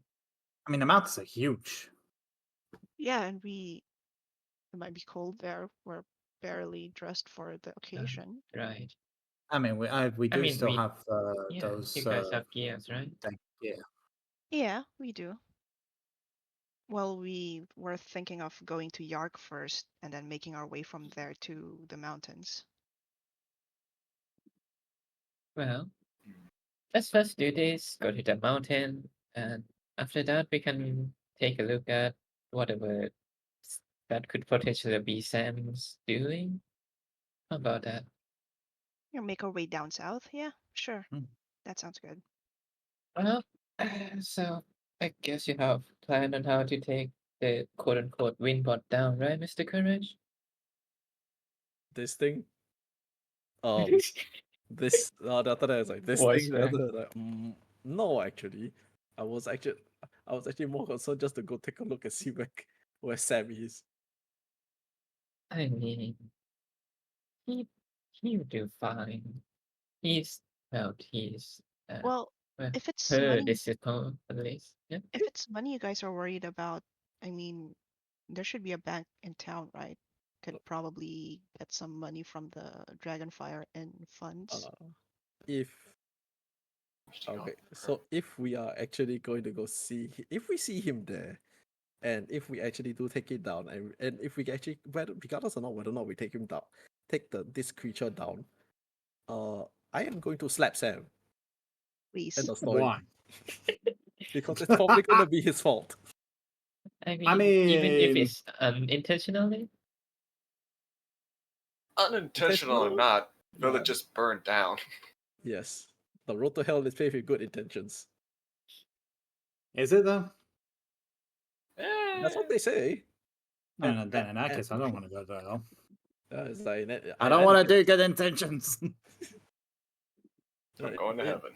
I mean, the mountains are huge.
Yeah, and it might be cold there. We're barely dressed for the occasion.
Right.
I mean, we do
mean,
still
we-
have
Yeah,
those.
you guys have gears, right?
Yeah.
Yeah, we do. Well, we were thinking of going to Yark first and then making our way from there to the mountains.
Well, let's first do this, go to the mountain, and after that we can take a look at whatever that could potentially be Sam's doing. How about that?
You make our way down south. Yeah, sure.
Hmm.
That sounds good.
Well, so I guess you have planned on how to take the quote unquote Winbot down, right, Mr. Courage?
This thing. This the other day I was like this
Voice
thing. The
crack.
other day, like, no, actually, I was actually more concerned just to go take a look and see where Sam is.
I mean, he he'll do fine. He's he's
Well,
well,
if it's
her
money,
disciple at least. Yeah.
if it's money you guys are worried about, I mean, there should be a bank in town, right? Could probably get some money from the Dragonfire and funds.
If Okay, so if we are actually going to go see, if we see him there, and if we actually do take it down, and if we actually, regardless or not whether or not we take him down, take this creature down, I am going to slap Sam.
Please.
End of story.
Why?
Because it's probably going to be his fault.
I mean, even if
mean-
it's unintentionally.
Unintentional or
Intentional?
not,
Yeah.
village just burned down.
Yes, the road to hell is paved with good intentions.
Is it though?
That's what they say.
No,
And-
no, then in that
and-
case, I don't want to go there. Though.
It's like,
I don't want to do good intentions.
I'm going to heaven.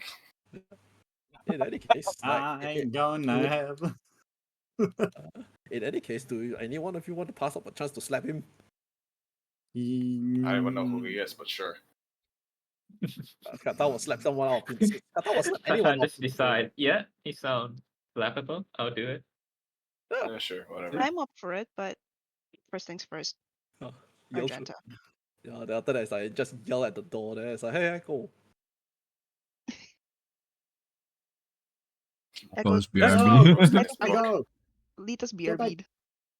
In any case,
I ain't going to heaven.
in any case, do any one of you want to pass up a chance to slap him?
I don't even know who he is, but sure.
Kata will slap someone out. Kata will slap anyone
Just
off.
decide. Yeah, he sounds laughable. I'll do it.
Yeah, sure, whatever.
I'm up for it, but first things first.
Yell-
Argenta.
Yeah, then after that, it's like just yell at the door there. It's like, hey, Echo.
No,
Roasting
Goes
his
I
book.
go.
Lita's
Get back.
BRB.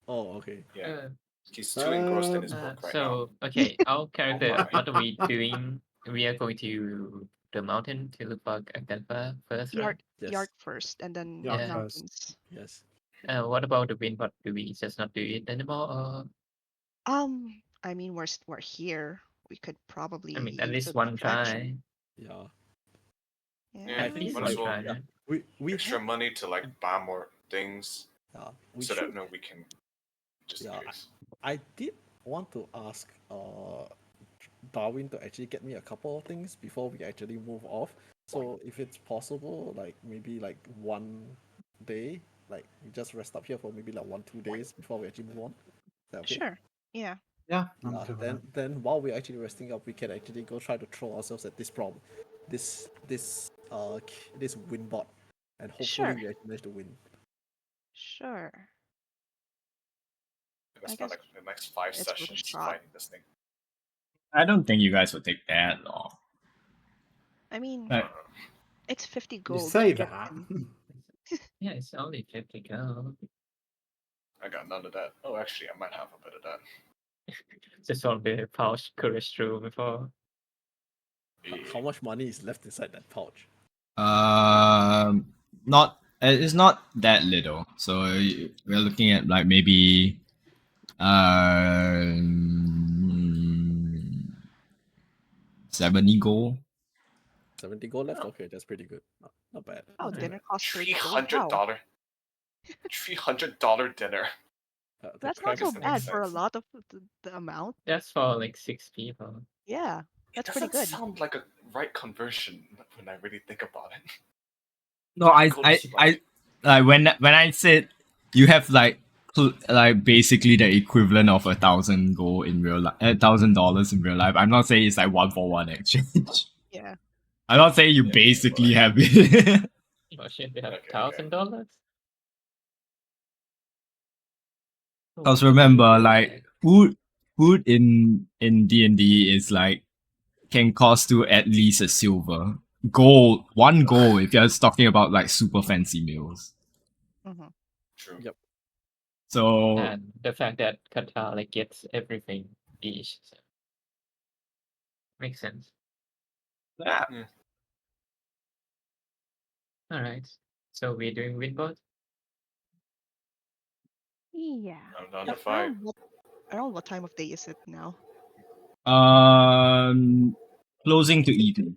Oh, okay.
Yeah, he's too engrossed in his book right now.
So okay, our character.
my.
What are we doing? We are going to the mountain to look for Agatha first, right?
Yes.
Yark first, and then
Yark
Yeah.
first.
mountains.
Yes.
What about the wind? What do we just not do it anymore? Or
I mean, we're here. We could probably
I mean, at
use
least
it
one
attraction.
try.
Yeah.
Yeah.
At least
might
one
as well-
try.
yeah.
Right?
We
Extra
have,
money to like buy more things
we
so
should.
that we can just
Yeah.
in case.
I did want to ask Darwin to actually get me a couple of things before we actually move off. So if it's possible, like maybe like one day, like we just rest up here for maybe like 1-2 days before we actually move on. Is that okay?
Sure. Yeah.
Yeah, I'm
Yeah,
good with
then while we're actually resting up, we can actually go try to throw ourselves at this problem, this win bot, and hopefully
Sure.
we actually manage to win.
Sure.
Let's
I
spend
guess
like the next 5
it's worth a
sessions
shot.
fighting this thing.
I don't think you guys would take that long.
I mean,
Right.
it's 50
You
gold.
say
to get
that.
in.
Yeah, it's only 50 gold.
I got none of that. Oh, actually, I might have a bit of that.
Just on the pouch courage through before.
How much money is left inside that pouch?
Not it's not that little. So we're looking at like maybe 70 gold.
70 gold left. Okay, that's pretty good. Not bad.
Oh,
Yeah.
dinner costs 30 gold. Wow.
$300. $300 dinner.
The
That's
crab
not so
is
makes
bad for a
sense.
lot of the amount.
That's for like 6 people.
Yeah, that's
It
pretty
doesn't
good.
sound like a right conversion when I really think about it.
No, I like when I said you have like basically the equivalent of 1,000 gold in real life, $1,000 in real life. I'm not saying it's like 1-for-1 exchange.
Yeah.
I'm not saying you
Yeah,
basically
but
have it.
Oh shit, they have
Okay,
$1,000?
Because remember, like food in D&D is like can cost you at least a silver. Gold, 1 gold if you're talking about like super fancy meals.
Hmm.
True.
Yep.
So
And the fact that Qatar like gets everything each. So. Makes sense.
yeah.
Alright. So we're doing Winbot?
Yeah.
I'm down to fight.
Around what time of day is it now?
Closing to evening.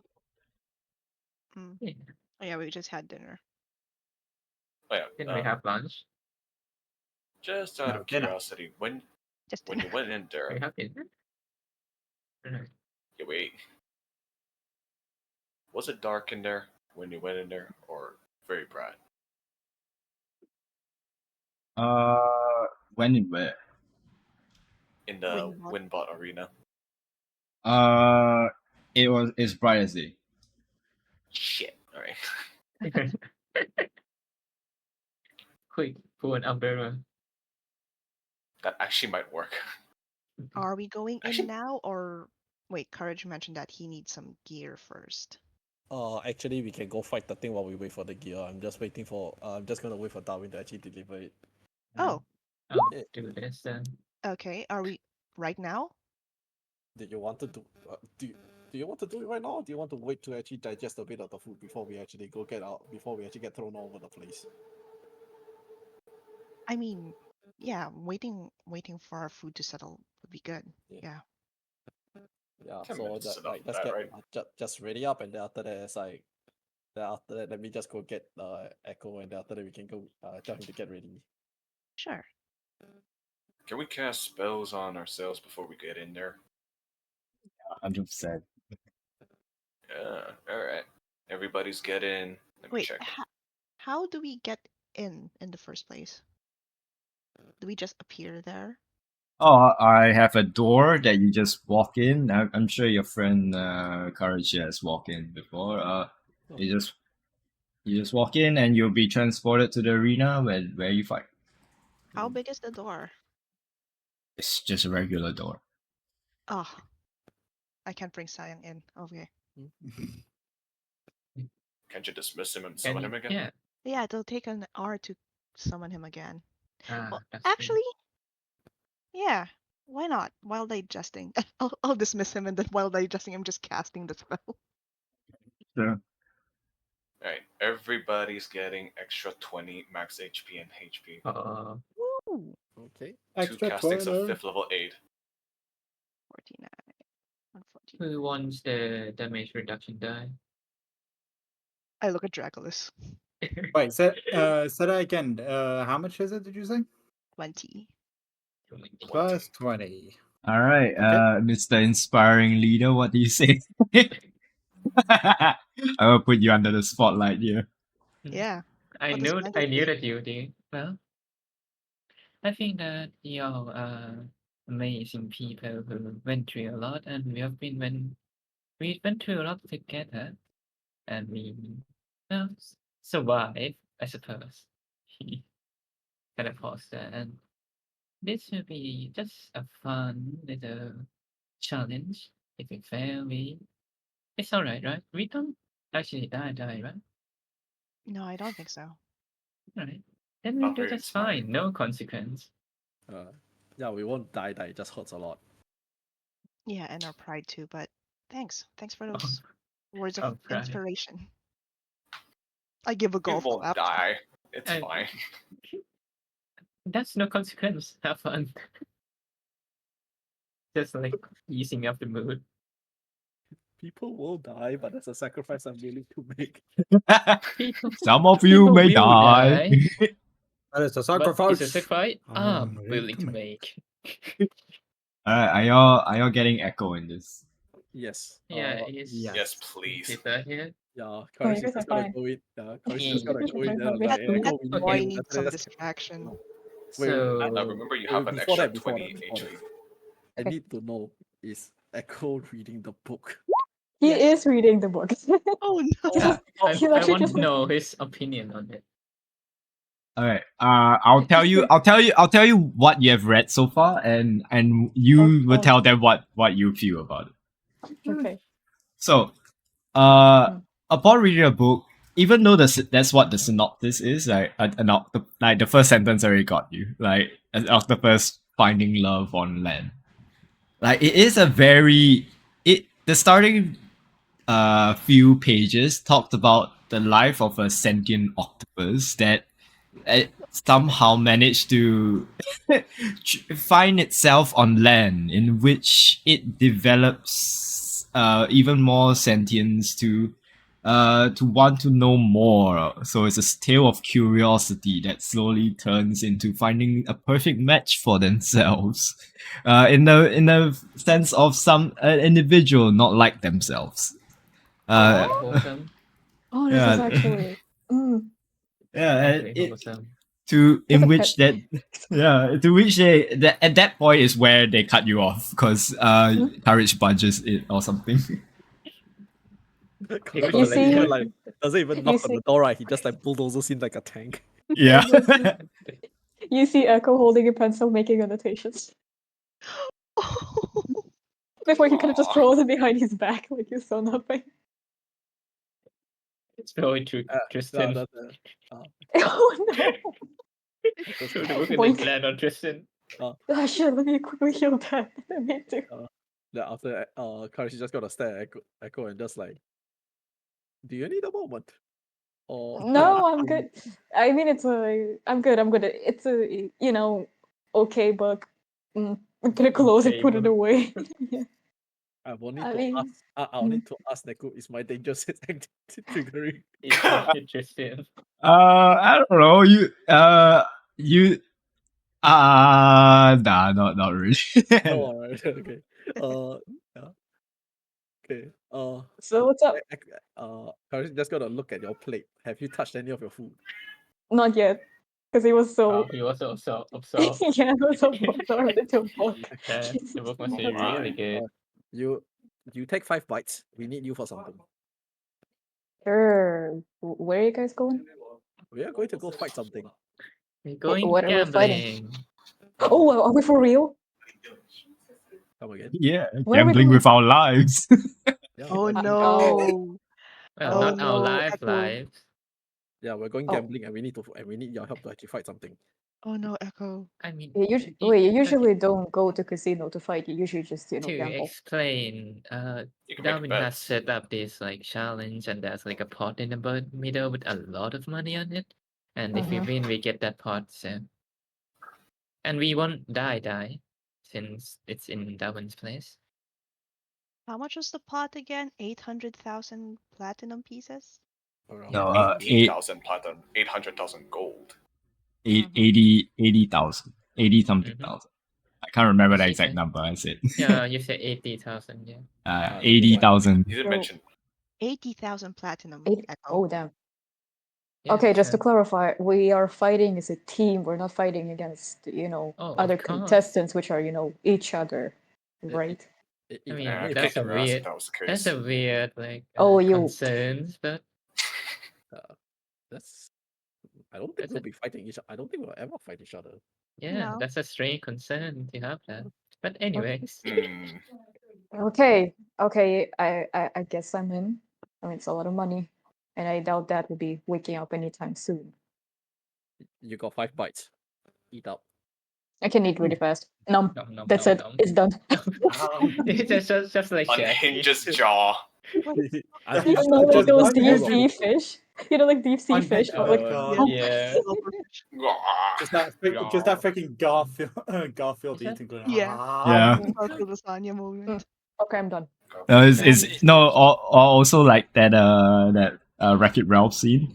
Mm.
Yeah.
Oh, yeah, we just had dinner.
Oh, yeah.
Then we have lunch.
Just out
No,
of
dinner.
curiosity, when
Just
you
dinner.
went in there,
We have dinner. Right.
you wait. Was it dark in there when you went in there, or very bright?
When and where?
In the
Windbot.
Winbot arena.
It's bright as day.
Shit. Alright.
Quick, pull an umbrella.
That actually might work.
Are we going in
Actually-
now or wait, Courage mentioned that he needs some gear first.
Actually, we can go fight the thing while we wait for the gear. I'm just waiting for. I'm just gonna wait for Darwin to actually deliver it.
Oh,
I'll
Eh.
do this then.
okay. Are we right now?
Did you want to do? Do you want to do it right now? Or do you want to wait to actually digest a bit of the food before we actually go get out? Before we actually get thrown all over the place?
I mean, yeah, waiting for our food to settle would be good.
Yeah.
Yeah.
Yeah.
10
So
minutes is
that,
enough
like,
of
let's
that,
get
right?
just ready up, and then after that, it's like, then after that, let me just go get Echo, and then after that, we can go tell him to get ready.
Sure.
Can we cast spells on ourselves before we get in there?
100%.
Yeah. Alright. Everybody's getting. Let me
Wait,
check.
how do we get in the first place? Do we just appear there?
Oh, I have a door that you just walk in. I'm sure your friend Courage has walked in before. You just walk in and you'll be transported to the arena where you fight.
How big is the door?
It's just a regular door.
Oh, I can't bring Sayang in. Okay.
Can't you dismiss him and
Can
summon
you?
him again?
Yeah.
Yeah, it'll take an hour to summon him again. Well,
That's true.
actually, yeah. Why not? While digesting, I'll dismiss him, and then while digesting, I'm just casting the spell.
Sure.
Alright. Everybody's getting extra 20 max HP and HP.
Woo!
Okay.
Two
Extra
castings of
20.
5th level aid.
49. 149.
Who wants the damage reduction die?
I look at Draculus.
Wait, say that again. How much is it? Did you say?
20.
Plus 20.
All right,
Okay.
Mr. Inspiring Leader, what do you say? I will put you under the spotlight here.
Yeah.
I
What does
knew
Mango
I knew
think?
that you did. Well, I think that y'all are amazing people who went through a lot, and we went through a lot together, and we well survived, I suppose. Kind of paused there, and this will be just a fun little challenge. If we fail, it's alright, right? We don't actually die, right?
No, I don't think so.
Alright. Then we'll
Not
do
very
just
inspiring.
fine, no consequence.
Yeah, we won't die. It just hurts a lot.
Yeah, and our pride too, but thanks. Thanks for
Oh,
those words
oh,
of
pride.
inspiration. I give a
We
golf
won't
clap.
die. It's
I-
fine.
That's no consequence. Have fun. Just like easing up the mood.
People will die, but that's a sacrifice I'm willing to make.
People,
Some of you
people
may
will
die.
That is a
but
sacrifice.
it's a sacrifice I'm
willing
willing
to
to make.
Alright, are y'all getting echo in this?
Yes.
Yeah, is
yes.
Yes, please.
is that here?
Yeah, Courage is
guys
just
are
gonna
fine.
go in. Yeah, Courage is just gonna
Yeah.
go in there and
We
like,
have-
Echo, we
Okay.
need
Boy
you.
needs
After
some
that,
distraction.
Wait,
Remember, you have an
before
extra
that, before
20
that, before
HP.
I
Okay.
need to know, is Echo reading the book?
He
Yes.
is reading the book.
Oh no!
Yeah,
He's
I
actually
want
just
to know his opinion on it.
Alright, I'll tell you what you have read so far, and you will tell them what you feel about it.
Okay.
So,
Hmm.
upon reading a book, even though that's what the synopsis is, like like the first sentence already got you, like an octopus finding love on land. Like it is a very the starting few pages talked about the life of a sentient octopus that it somehow managed to find itself on land, in which it develops even more sentience to want to know more. So it's a tale of curiosity that slowly turns into finding a perfect match for themselves. In the sense of some individual not like themselves.
Very
Oh.
wholesome.
Oh, this is
Yeah.
actually. Mm,
Yeah,
Very
it,
wholesome.
to
It's
in
a
which
pet.
that at that point is where they cut you off because courage budges it or something.
Courage
You
doesn't even
see-
like doesn't even
you
knock on
see-
the door, right? He just like bulldozes in like a tank.
Yeah.
You see Echo holding a pencil, making annotations. Before he could have just
Aw.
thrown it behind his back like you saw nothing.
It's very true, Tristan.
Oh no!
Throw the book and
Boink.
then land on Tristan.
Oh shit, let me quickly heal that. I need to.
Then after Courage is just gonna stare at Echo and just like, do you need a moment? Or
No, I'm good. I mean, I'm good. I'm good. It's a, okay book. I'm gonna close
Okay
it, put it
book.
away. Yeah.
I will need
I
to
mean,
ask. I'll need to ask Neku, is my danger sense triggering?
Tristan.
I don't know. You nah, not really.
Oh, alright, okay. Yeah. Okay.
so what's up?
Courage just gonna look at your plate. Have you touched any of your food?
Not yet, because it was so.
He was so absorbed.
Yeah, it was so absorbed into a book.
Yeah,
Jesus
the book must be
Christ.
really good.
You take 5 bites. We need you for something.
Sure. Where are you guys going?
We are going to go fight something.
We're going
what are we fighting?
gambling.
Oh, are we for real?
Come again?
Yeah,
Where are we
gambling
going?
with our lives.
Yeah,
Oh
we're going-
no.
Well,
Oh,
not our
no,
live
Echo.
lives.
Yeah, we're going
Oh.
gambling, and we need your help to actually fight something.
Oh no, Echo.
I mean,
You usually don't go to casino to fight. You usually just
to
gamble.
explain,
You can make
Darwin has
bets.
set up this like challenge, and there's like a pot in the middle with a lot of money on it. And if we
Mhm.
win, we get that pot. So, and we won't die since it's in Darwin's place.
How much was the pot again? 800,000 platinum pieces?
Around
No,
there.
80,000 platinum, 800,000 gold.
80,000, 80 something
Mhm.
thousand. I can't remember the
She
exact
said-
number. I said
Yeah, you said 80,000. Yeah.
80,000.
You did
So-
mention
80,000 platinum, Echo.
Oh damn.
Yeah,
Okay, just to
so-
clarify, we are fighting as a team. We're not fighting against
Oh, of
other
course.
contestants, which are each other, right?
I
If
mean,
Yeah,
that's
kick
a
their ass if
weird.
that was the
That's
case.
a weird like
Oh, you-
concerns, but
that's. I don't think
That's
we'll
a-
be fighting each other. I don't think we'll ever fight each other.
yeah,
No.
that's a strange concern to have that. But anyways,
Hmm.
Okay, I guess I'm in. I mean, it's a lot of money, and I doubt that will be waking up anytime soon.
You got 5 bites. Eat up.
I can eat really fast. Nom.
nom, nom,
That's
nom,
it.
nom.
It's done.
It's just like
Unhinge
Jackie.
his jaw.
You know, like
Just
those
one
deep
swallow.
sea fish. You know, like deep sea
Unhinged-
fish.
oh
But
my
like,
God.
Yeah.
Just that freaking Garfield
Yeah.
eating. Going,
Yeah.
Yeah.
About the lasagna moment.
okay, I'm done.
No, it's no, or also like that Wreck-It Ralph scene.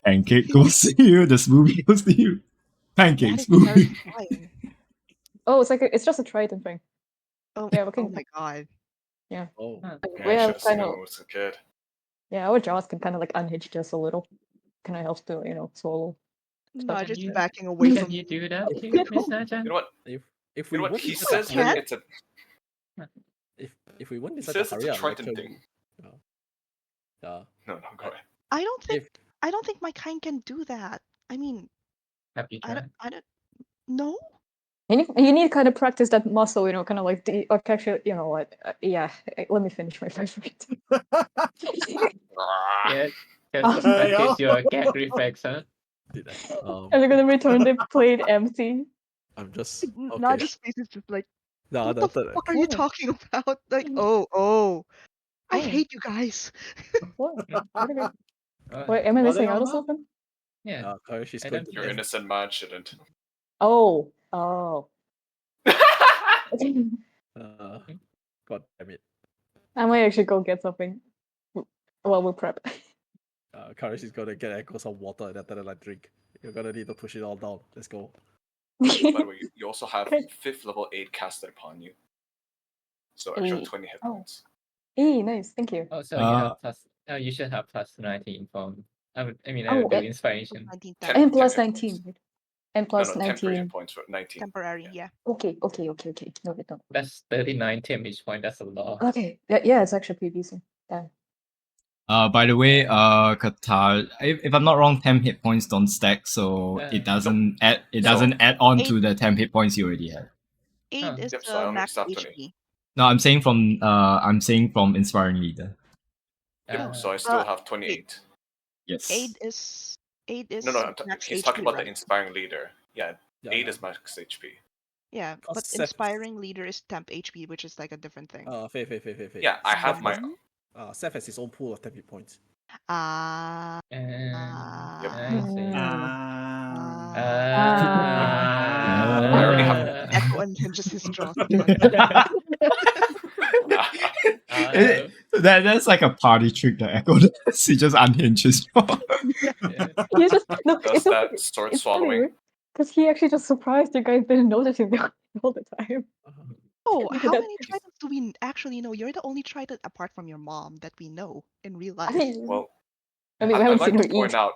Pancake goes to you, the smoothie goes to you.
That
Pancake
is
smoothie.
terrifying.
Oh, it's just a Triton thing.
Oh,
Yeah, we can.
oh my god.
Oh.
Huh.
Yeah,
We
I
have
should have seen
kind
it
of
when I was a kid.
our jaws can kind of like unhitch just a little. Kind of helps to swallow.
Not
Can
just
you-
backing away
Can
from
you do that too,
No.
Miss Naja?
You know what?
If
You
we
know what?
win,
He
it's
says
a
that
hurry.
it's a
If we win,
he
it's such
says
a
it's
hurry.
a
I'll
Triton
lecture
thing.
you. Yeah.
No, go ahead.
I don't think
If
I don't think my kind can do that. I mean,
Have you tried?
I don't no.
You need to kind of practice that muscle, kind of like the. Okay, actually, you know what? Yeah, let me finish my favorite.
Yeah.
Oh.
Just practice your gag reflex, huh?
And they're gonna return the plate empty.
I'm just okay.
Not just face is just like
Nah,
what
that's
the fuck are you talking about? Like, oh. I
Oh.
hate you guys.
What? What are we?
Oh,
Wait, am I
Are they
missing out
on
on
that?
something?
Yeah.
Courage is
I
going
don't
to
Your
get.
innocent man shouldn't.
Oh.
Uh, God damn it.
I might actually go get something while we prep.
Courage is going to get Echo some water and then tell her, like, drink. You're going to need to push it all down. Let's go.
By the way, you also have
Okay.
5th level 8 casted upon you. So extra
Eight.
20 hit
Oh.
points.
Nice. Thank you.
Oh, so you have plus. Oh, you should have plus 19 from. I
Oh,
would do
it-
inspiration.
19
Ten-
And
temporary.
plus
10 hit
19.
points.
right? And
No,
plus
no, temporary
19.
hit points for 19.
Temporary,
Yeah.
yeah.
Okay. No, no.
That's 39 damage point. That's a lot.
Okay. Yeah, it's actually pretty decent. Damn.
By the way, Qatar, if I'm not wrong, 10 hit points don't stack, so it doesn't add on
Eight.
to the 10 hit points you already have.
8 is
Yep, so I only
max
stopped 20.
HP.
No, I'm saying from inspiring leader.
Yep, so I still
Uh,
have 28.
Yes.
8 is
No,
max
he's
HP,
talking about
right?
the inspiring leader. Yeah,
Yeah,
8
yeah.
is max HP.
Yeah,
Cause
but
Seth-
inspiring leader is temp HP, which is like a different thing.
Faye.
Yeah, I have my.
Seth has his own pool of 10 hit points.
Ah.
Yep.
I see.
I already have.
Echo unhinges his jaws again.
That's like a party trick that Echo does. He just unhinges.
He just no.
Does
It's so
that
funny.
sword
It's funny,
swallowing?
right? Because he actually just surprised you guys didn't notice him all the time.
Oh,
Look at
how
that.
many tritons do we actually know? You're the only triton apart from your mom that we know in real
I
life.
mean,
Well,
we
I'd
haven't
like
seen
to
her
point
eat.
out.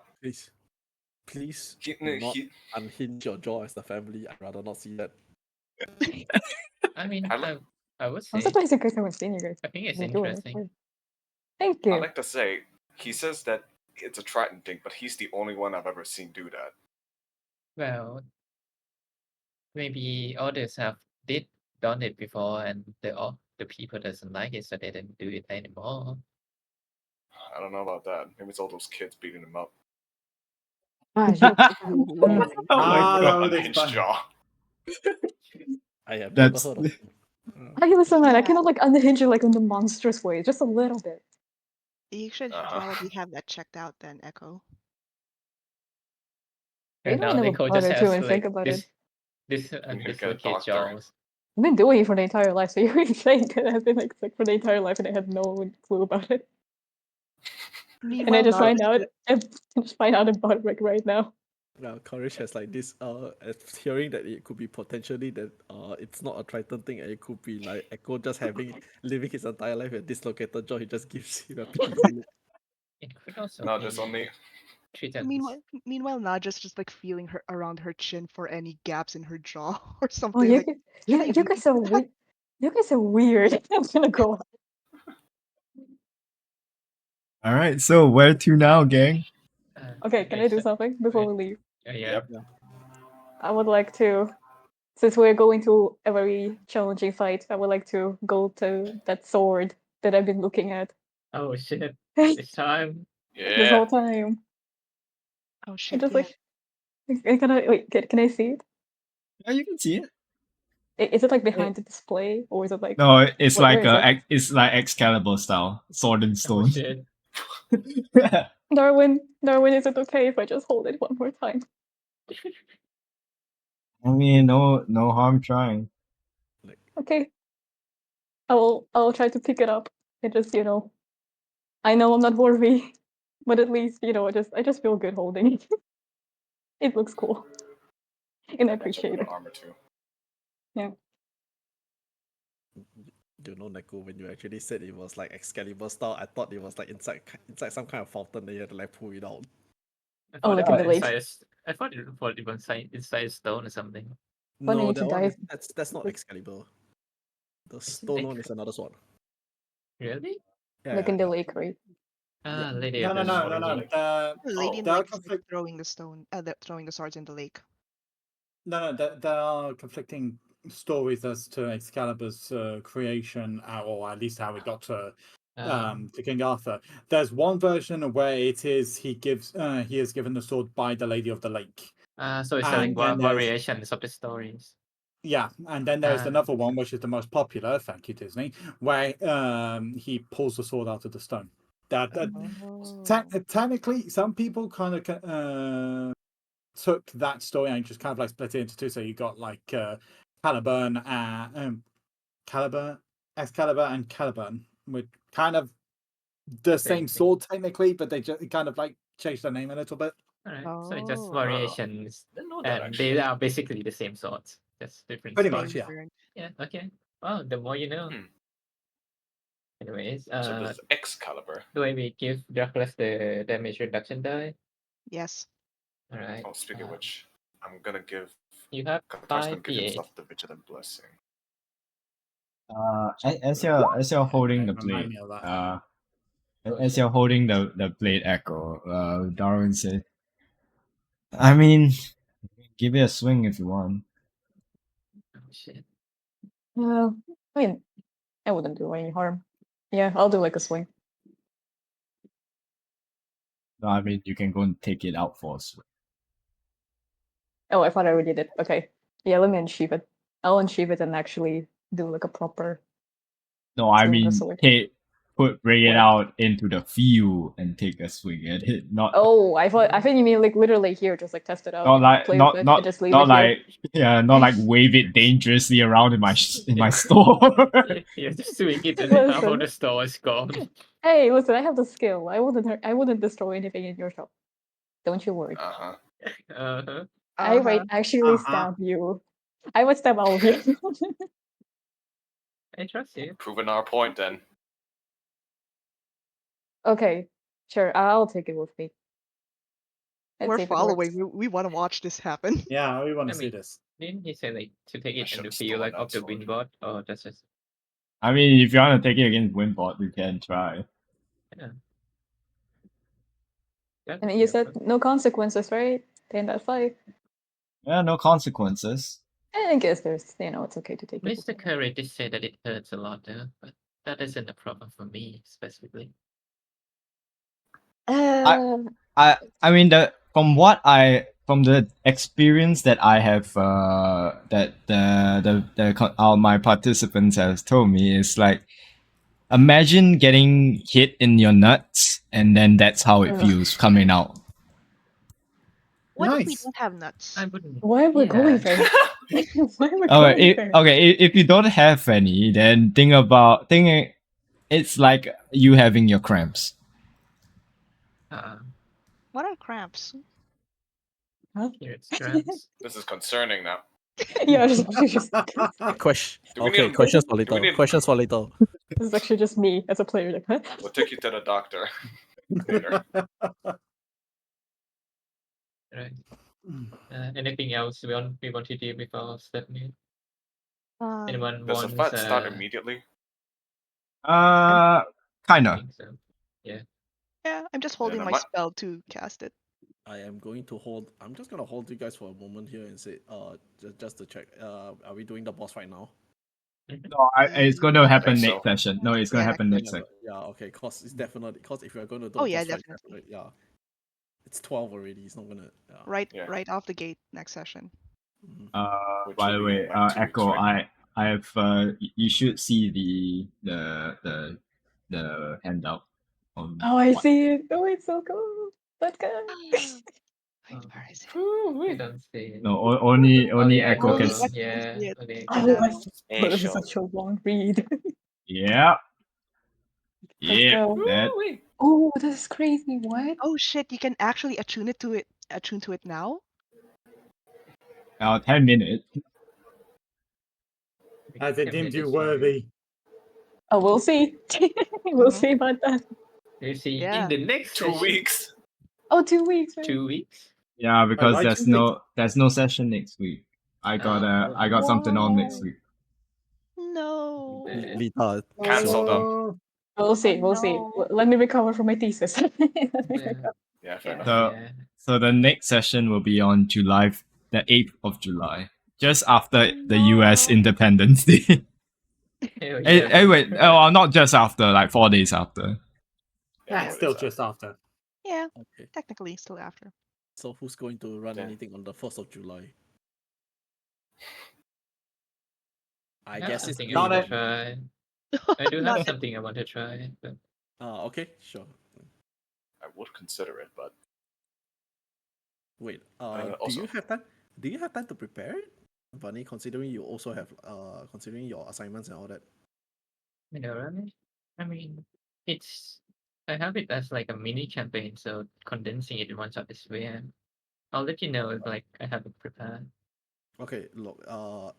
Please
He,
do not
he,
unhinge your jaw as the family. I'd rather not see that.
I mean,
I like-
I would
I'm
say.
surprised you guys haven't seen you guys.
I think it's
be doing it.
interesting.
Thank
I
you.
like to say, he says that it's a Triton thing, but he's the only one I've ever seen do that.
Well, maybe others have done it before, and the people doesn't like it, so they didn't do it anymore.
I don't know about that. Maybe it's all those kids beating him up.
Ah,
that would
Unhinged
explain.
jaw.
I have
That's-
never heard of him.
I listen, man. I cannot like unhinge it like in the monstrous way, just a little bit.
You should
Uh-huh.
probably have that checked out then, Echo.
Maybe I
now
never
Nico just
bothered to
has
and think about
this,
it.
this
You need to get a
dislocate
doctor.
jaws.
I've been doing it for the entire life, so you're saying that I've been like sick for the entire life and I had no clue about it. And I
Meanwhile,
just find
Naruto-
out about it like right now.
Now, Courage has like this hearing that it could be potentially that it's not a Triton thing and it could be like Echo just living his entire life with dislocated jaw. He just gives him a pity look.
It could also
No,
be
there's only.
treated.
Meanwhile, Naja's just like feeling her around her chin for any gaps in her jaw or
Oh,
something.
you,
Like,
you,
"Can I
you
do
guys are weird. You guys are weird. I'm gonna go.
All right, so where to now, gang?
Okay, can I do something before we leave?
Yeah.
I would like to, since we're going to a very challenging fight, I would like to go to that sword that I've been looking at
Oh shit!
this
It's time.
Yeah.
whole time.
Oh
I
shit!
just
Yeah.
like, can I see it?
Yeah, you can see it.
Is it like behind the display, or is it like?
No, it's
Where
like
is it?
it's like Excalibur style, sword and
Oh
stone.
shit!
Darwin, is it okay if I just hold it one more time?
I mean, no harm trying.
Okay. I'll try to pick it up. I just, I know I'm not worthy, but at least, I just feel good holding it. It looks cool. And I
That matches
appreciate
with
it.
the armor too.
Yeah.
You know, Neko, when you actually said it was like Excalibur style, I thought it was like inside some kind of fountain that you had to like pull it out.
I
Oh,
thought
like
it
in
was
the lake.
I thought it was inside a stone or something.
When I
No,
need to
that one
dive.
that's not Excalibur. The stone one is another sword.
Really?
Yeah,
Like in the lake, right?
Ah, Lady
No,
of
no,
the
no,
Sword
no, no.
Lake.
The lady in the
there are
lake is like throwing the stone, throwing the swords in the lake.
No, there are conflicting stories as to Excalibur's creation, or at least how it got to King Arthur. There's one version where it is he is given the sword by the Lady of the Lake.
So it's like
And then there's-
variations of the stories.
Yeah, and then there's
Ah.
another one which is the most popular. Thank you, Disney, where he pulls the sword out of the stone. That technically, some people kind of took that story and just kind of like split it into two. So you got like Caliburn and Caliburn, Excalibur, and Caliburn, with kind of the
Same
same
thing.
sword technically, but they just kind of like changed the name a little bit.
Alright, so it's just
Oh.
variations,
Didn't know that
and
actually.
they are basically the same swords, just different
Pretty
styles.
much, yeah.
Burn.
Yeah. Okay. Well, the more you know.
Hmm.
Anyways,
So this is Excalibur.
do I give Douglas the damage reduction die?
Yes.
All right.
Oh, speaking of which, I'm gonna give
You have
Katar's gonna
5
give
PA.
himself the Vigilant Blessing.
As you're holding the
Okay, remind
blade,
me of that.
as
shit.
you're holding the blade, Echo, Darwin said, I mean, give it a swing if you want.
Oh shit.
I mean, I wouldn't do any harm. Yeah, I'll do like a swing.
No, I mean you can go and take it out for a swing.
Oh, I thought I already did. Okay. Yeah, let me unsheath it. I'll unsheath it and actually do like a proper.
No, I
swing with the
mean
sword.
bring it
What?
out into the field and take a swing at it. Not
Oh, I thought you mean like literally here, just like test it out,
not like
play
not
with it,
not
and just leave
not
it here.
like yeah, not like wave it dangerously around in my in my store.
You just swing it and half of
Listen.
the store is gone.
Hey, listen, I have the skill. I wouldn't destroy anything in your shop. Don't you worry.
Uh-huh.
Uh-huh.
I might actually
Uh-huh.
stab you. I would stab all of you.
I trust you.
Proving our point then.
Okay, sure. I'll take it with me. Let's
We're
see if it works.
following. We want to watch this happen.
Yeah, we want
I
to see
mean-
this.
Didn't he say like to take
I
it and
should've
to feel
stolen
like
that
of the
sword.
windbot, or that's just
I mean, if you want to take it against Wimbot, you can try.
I mean, you said no consequences, right? In that fight.
Yeah, no consequences.
I guess there's, it's okay to take it.
Mr. Curry did say that it hurts a lot though, but that isn't a problem for me specifically.
I mean from the experience that I have that my participants have told me is like imagine getting hit in your nuts and then that's how it
Ugh.
feels coming out.
What if we
Nice.
don't have nuts?
I wouldn't.
Why we're going
Yeah.
there? Why we're going
Okay,
there?
if you don't have any, then think it's like you having your cramps.
What are cramps?
Here it's cramps.
This is concerning now.
Yeah, just
Question.
Do we
Okay,
need-
questions for
do we
later.
need-
Questions for later.
this is actually just me as a player. Like, huh?
We'll take you to the doctor later.
Right. Anything else we want to do before Stephanie? Anyone
Does the
wants?
fight start immediately?
Kinda.
think so. Yeah.
Yeah, I'm just holding
I
my
might-
spell to cast it.
I am going to hold. I'm just gonna hold you guys for a moment here and say, just to check. Are we doing the boss right now?
No, it's going to happen
think
next
so.
session. No, it's going to
Yeah,
happen next
Yeah,
session.
yeah, okay. Cause it's definitely if we are going to do
Oh,
the
yeah,
boss fight,
definitely.
yeah. It's 12 already. It's not gonna. Yeah.
Right,
Yeah.
right off the gate next session.
Mhm.
Which
By
will
the
be
way,
in, like, 2 weeks,
Echo,
right?
I have you should see the handout.
Oh, I see it. Oh, it's so cool. Let's go.
Wait, where is it?
We don't see it.
No, only
yeah,
Echo
Only
can.
Echo can
yeah.
see it.
Okay.
Oh,
now.
but this is
Spatial.
such a long read.
Yeah.
Let's
Yeah.
go.
That.
Wait.
Oh, this is crazy. What?
Oh shit! You can actually attune to it now.
10 minutes.
Has it deemed you worthy?
Oh, we'll see. We'll see about that.
We'll see
Yeah.
in the next
2
session.
weeks.
Oh, 2 weeks. Right?
2 weeks.
Yeah, because
why
there's
2 weeks?
no session next week. I got something on next week.
No.
Lita,
Cancel them.
Oh,
We'll see. We'll see.
no.
Let me recover from my thesis.
Yeah, fair
Yeah.
enough.
So the next session will be on the 8th of July, just after the US
No.
Independence Day.
Hell
Wait, not just after, like 4 days after.
that's still just after.
Yeah,
Okay.
technically still after.
So who's going to run
Yeah.
anything on the 1st of July? I
I
guess
have
it's
something I
me.
want to
Not
try. I do have
Not
something I want to try, but
Okay, sure.
I would consider it, but
Wait, do
also
you have time? Do you have time to prepare it, Bunny? Considering you also have considering your assignments and all that.
You know, I mean, it's I have it as like a mini campaign, so condensing it in one shot is weird. I'll let you know if like I have it prepared.
Okay, look,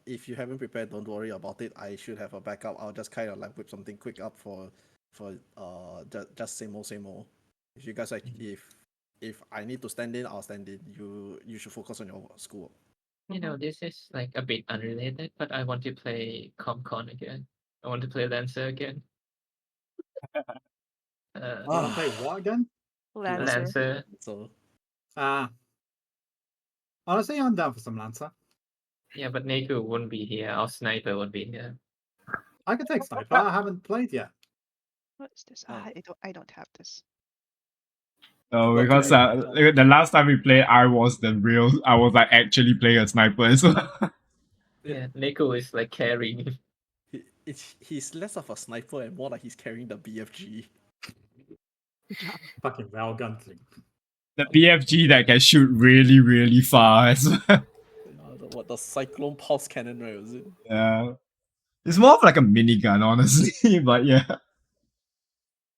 if you haven't prepared, don't worry about it. I should have a backup. I'll just kind of like whip something quick up for just same old. If you guys like, if I need to stand in, I'll stand in. You should focus on your school.
You know, this is like a bit unrelated, but I want to play ComCon again. I want to play Lancer again.
You want to play what again?
Lancer.
Lancer.
So
Honestly, I'm down for some Lancer.
Yeah, but Neku won't be here. Our sniper won't be here.
I can take Sniper. I haven't played yet.
What is this?
Oh.
I don't have this.
Oh,
Look,
because the last time we played, I was like actually playing a sniper as well.
Yeah, Neku is like carrying.
he's less of a sniper and more like he's carrying the BFG.
Fucking railgun.
The BFG that can shoot really, really far as well.
The Cyclone Pulse Cannon, right? Was it?
Yeah. It's more of like a minigun, honestly, but yeah.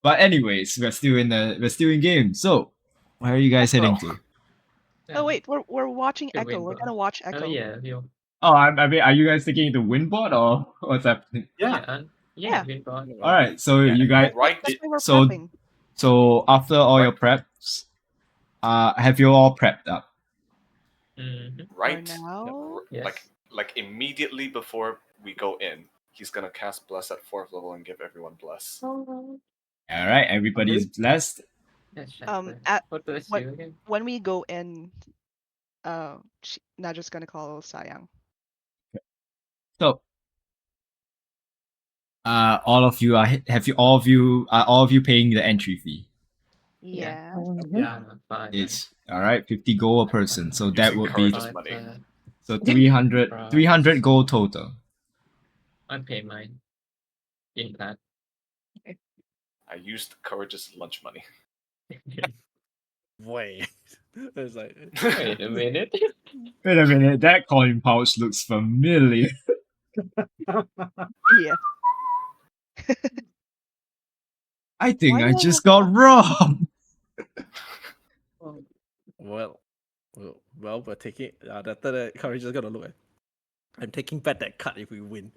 But anyways, we're still in game. So, where are you guys heading to?
Oh wait, we're watching
The
Echo. We're
Windbot.
gonna watch Echo.
Oh yeah, you.
Oh, I mean, are you guys taking the Windbot or what's happening?
Yeah.
Yeah, Windbot.
All right, so
Yeah,
you guys,
right.
That's why we're
so
prepping.
so after all your
Right.
preps, have you all prepped up?
Right
now?
Yes.
like immediately before we go in, he's gonna cast Bless at 4th level and give everyone Bless.
All right, everybody's blessed.
Yes,
At
what bless
what-
you again?
When we go in, Naja's gonna call Sayang.
So, all of you are all of you paying the entry fee?
Yeah.
Yeah, fine.
It's all right, 50 gold a person. So that
Using
would be
Courage's money.
so 300
Right.
300 gold total.
I pay mine in that.
I used Courage's lunch money.
Wait. It's like
Wait a minute.
Wait a minute, that coin pouch looks familiar.
Yeah.
I think
Why
I
do I
just
have
got
that?
robbed.
well, we're taking. That Courage is gonna look at. I'm taking back that cut if we win.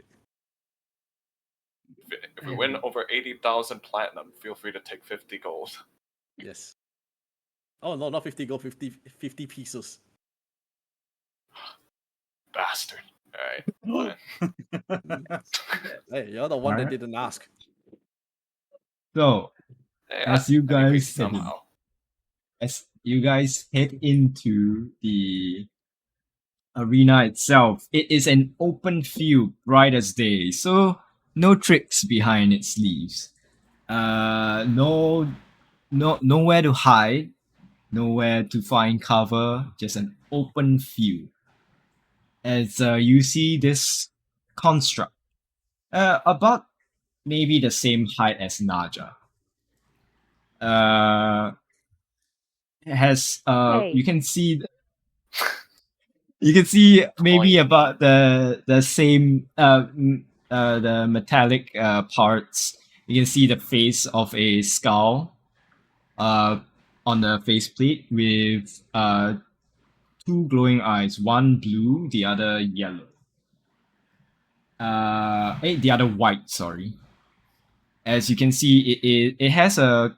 If we win over 80,000 platinum, feel free to take 50 gold.
Yes. Oh no, not 50 gold, 50 pieces.
Bastard. Alright, fine.
Hey, you're the one that
Alright.
didn't ask.
So,
Hey,
as you
I agree
guys head in,
somehow.
as you guys head into the arena itself, it is an open field, bright as day. So no tricks behind its sleeves. Nowhere to hide, nowhere to find cover. Just an open field. As you see this construct, about maybe the same height as Naja. Has
Hey.
you can see maybe
Coin.
about the same the metallic parts. You can see the face of a skull on the faceplate with two glowing eyes, one blue, the other yellow. The other white, sorry. As you can see, it has a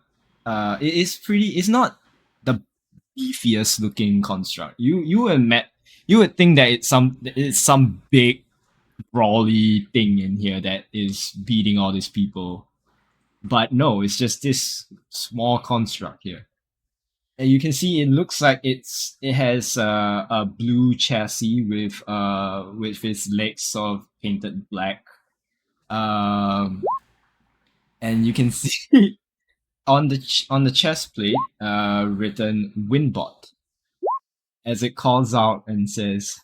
it is pretty. It's not the beefiest looking construct. You would think that it's some big brawly thing in here that is beating all these people, but no, it's just this small construct here. And you can see it looks like it has a blue chassis with its legs sort of painted black. And you can see on the chest plate written Winbot as it calls out and says,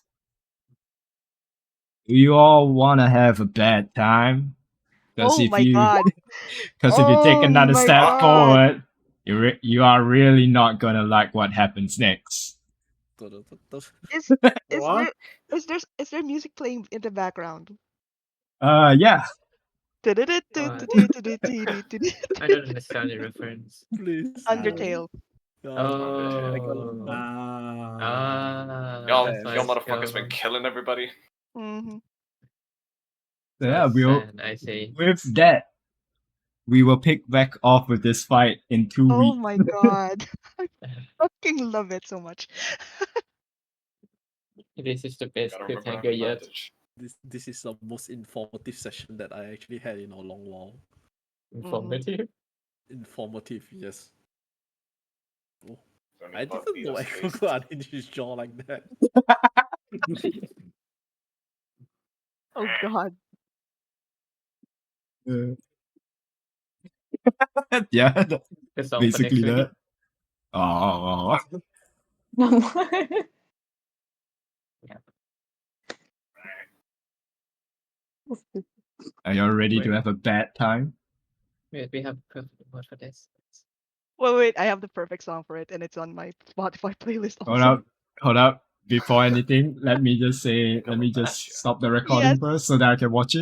"Do you all want to have a bad time? Because
Oh
if
my
you
god.
Because if you take
Oh
another
my
step
God.
forward, you are really not gonna like what happens next.
Is
What?
is there music playing in the background?
Yeah.
I don't understand the reference.
Please.
Undertale.
Oh.
Y'all,
That's why
y'all
it's
motherfuckers been
gone.
killing everybody.
Mm-hmm.
So
Yeah,
it's
we'll
sad, I see.
with that, we will pick back off with this fight in 2
Oh
weeks.
my God. I fucking love it so much.
This is the best
Gotta remember
cliffhanger
our
yet.
advantage.
This is the most informative session that I actually had in a long while.
Informative.
Informative, yes. Oh,
Don't
I
need love
didn't
beat
know
us,
Echo
please.
could unhinge his jaw like that.
Oh God.
Yeah, that's
The song for next
basically
week.
that. Oh, are you ready to
Wait.
have a bad time?
Wait, we have a perfect word for this.
Wait, I have the perfect song for it, and it's on my Spotify playlist
Hold
also.
up, hold up. Before anything, let me just say, let me just
Gotcha.
stop the recording
Yes.
first so that I can watch it.